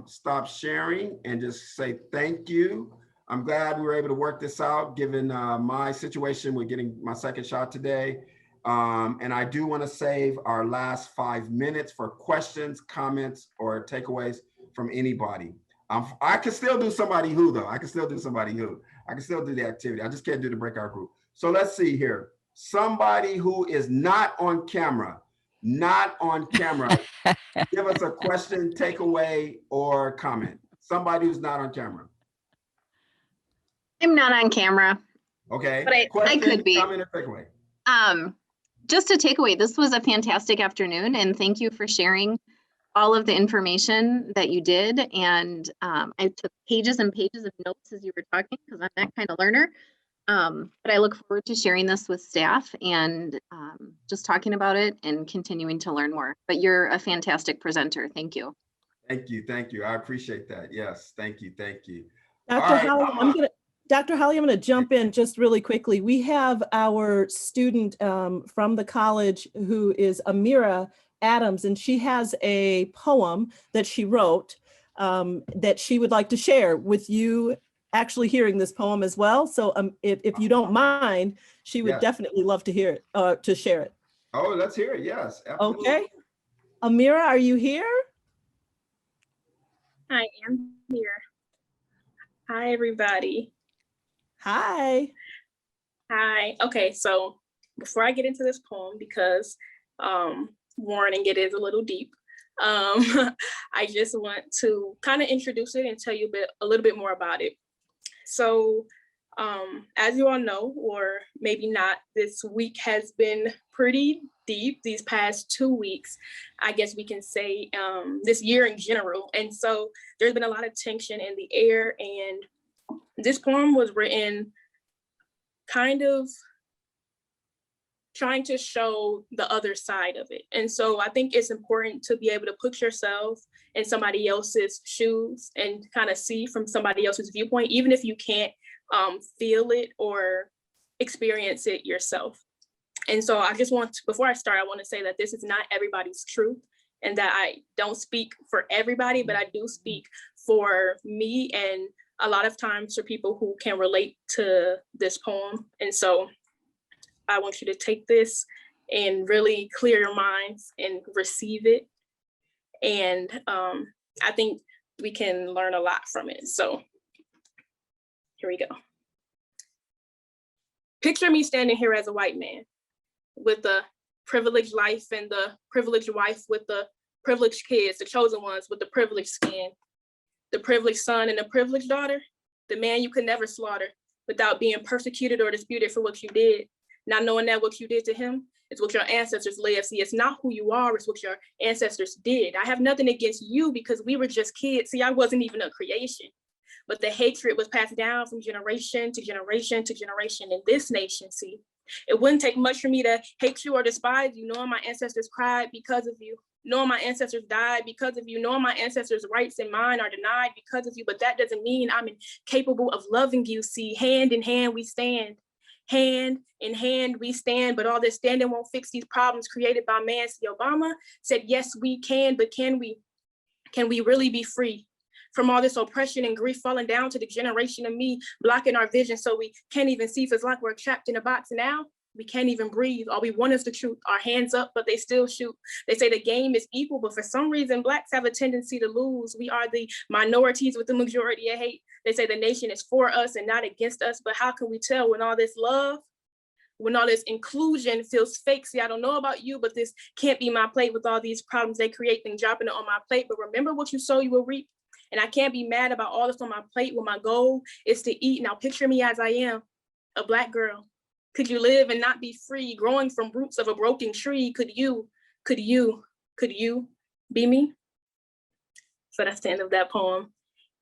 stop sharing and just say thank you. I'm glad we were able to work this out given my situation with getting my second shot today. And I do want to save our last 5 minutes for questions, comments, or takeaways from anybody. I can still do somebody who though. I can still do somebody who. I can still do the activity. I just can't do the breakout group. So let's see here. Somebody who is not on camera. Not on camera. Give us a question, takeaway, or comment. Somebody who's not on camera. I'm not on camera. Okay. But I could be. Comment, or takeaway. Just a takeaway. This was a fantastic afternoon, and thank you for sharing all of the information that you did. And I took pages and pages of notes as you were talking because I'm that kind of learner. But I look forward to sharing this with staff and just talking about it and continuing to learn more. But you're a fantastic presenter. Thank you. Thank you. Thank you. I appreciate that. Yes. Thank you. Thank you. Dr. Hollie, Dr. Hollie, I'm going to jump in just really quickly. We have our student from the college who is Amira Adams, and she has a poem that she wrote that she would like to share with you actually hearing this poem as well. So if you don't mind, she would definitely love to hear it, to share it. Oh, let's hear it. Yes. Absolutely. Okay. Amira, are you here? I am here. Hi, everybody. Hi. Hi. Okay, so before I get into this poem, because warning, it is a little deep, I just want to kind of introduce it and tell you a little bit more about it. So as you all know, or maybe not, this week has been pretty deep. These past 2 weeks, I guess we can say, this year in general. And so there's been a lot of tension in the air, and this poem was written kind of trying to show the other side of it. And so I think it's important to be able to put yourself in somebody else's shoes and kind of see from somebody else's viewpoint, even if you can't feel it or experience it yourself. And so I just want to, before I start, I want to say that this is not everybody's truth and that I don't speak for everybody, but I do speak for me and a lot of times for people who can relate to this poem. And so I want you to take this and really clear your minds and receive it. And I think we can learn a lot from it. So here we go. Picture me standing here as a white man with the privileged life and the privileged wife with the privileged kids, the chosen ones with the privileged skin, the privileged son and the privileged daughter, the man you could never slaughter without being persecuted or disputed for what you did. Not knowing that what you did to him is what your ancestors lived. See, it's not who you are, it's what your ancestors did. I have nothing against you because we were just kids. See, I wasn't even a creation. But the hatred was passed down from generation to generation to generation in this nation, see. It wouldn't take much for me to hate you or despise you, knowing my ancestors cried because of you, knowing my ancestors died because of you, knowing my ancestors' rights and mine are denied because of you, but that doesn't mean I'm incapable of loving you, see. Hand in hand we stand. Hand in hand we stand, but all this standing won't fix these problems created by man. See, Obama said, yes, we can, but can we really be free from all this oppression and grief falling down to the generation of me, blocking our vision so we can't even see? If it's like we're trapped in a box now, we can't even breathe. All we want is the truth. Our hands up, but they still shoot. They say the game is equal, but for some reason, Blacks have a tendency to lose. We are the minorities with the majority of hate. They say the nation is for us and not against us, but how can we tell when all this love, when all this inclusion feels fake? See, I don't know about you, but this can't be my plate with all these problems they create, then dropping it on my plate. But remember, what you sow, you will reap. And I can't be mad about all this on my plate when my goal is to eat. Now picture me as I am, a Black girl. Could you live and not be free, growing from roots of a broken tree? Could you be me? So that's the end of that poem.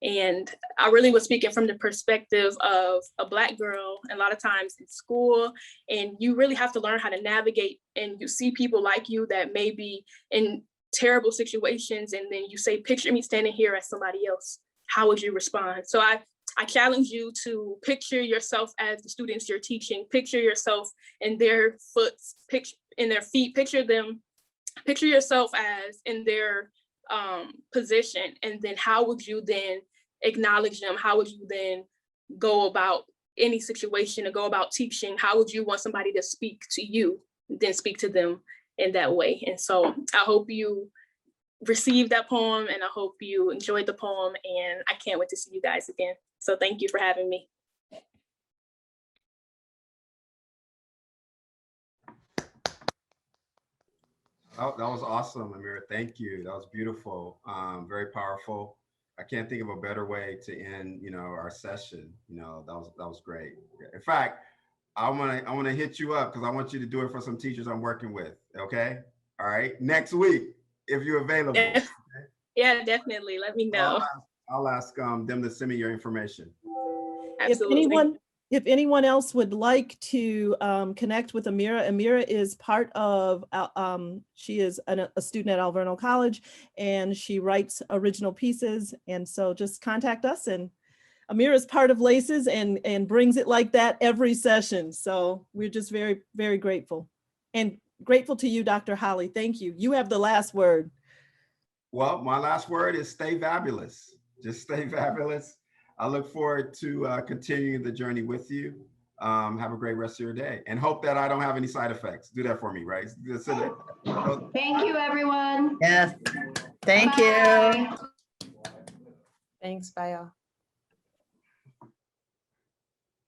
And I really was speaking from the perspective of a Black girl, a lot of times in school, and you really have to learn how to navigate, and you see people like you that may be in terrible situations, and then you say, picture me standing here as somebody else. How would you respond? So I challenge you to picture yourself as the students you're teaching, picture yourself in their feet, picture yourself as in their position, and then how would you then acknowledge them? How would you then go about any situation or go about teaching? How would you want somebody to speak to you, then speak to them in that way? And so I hope you received that poem, and I hope you enjoyed the poem, and I can't wait to see you guys again. So thank you for having me. Oh, that was awesome, Amira. Thank you. That was beautiful. Very powerful. I can't think of a better way to end, our session. That was great. In fact, I want to hit you up because I want you to do it for some teachers I'm working with. Okay. All right. Next week, if you're available. Yeah, definitely. Let me know. I'll ask them to send me your information. Absolutely. If anyone else would like to connect with Amira is part of, she is a student at Alverno College, and she writes original pieces. And so just contact us, and Amira is part of LACCS and brings it like that every session. So we're just very, very grateful. And grateful to you, Dr. Hollie. Thank you. You have the last word. Well, my last word is stay fabulous. Just stay fabulous. I look forward to continuing the journey with you. Have a great rest of your day, and hope that I don't have any side effects. Do that for me, right? Thank you, everyone. Yes. Thank Bye. you. Thanks, bye y'all.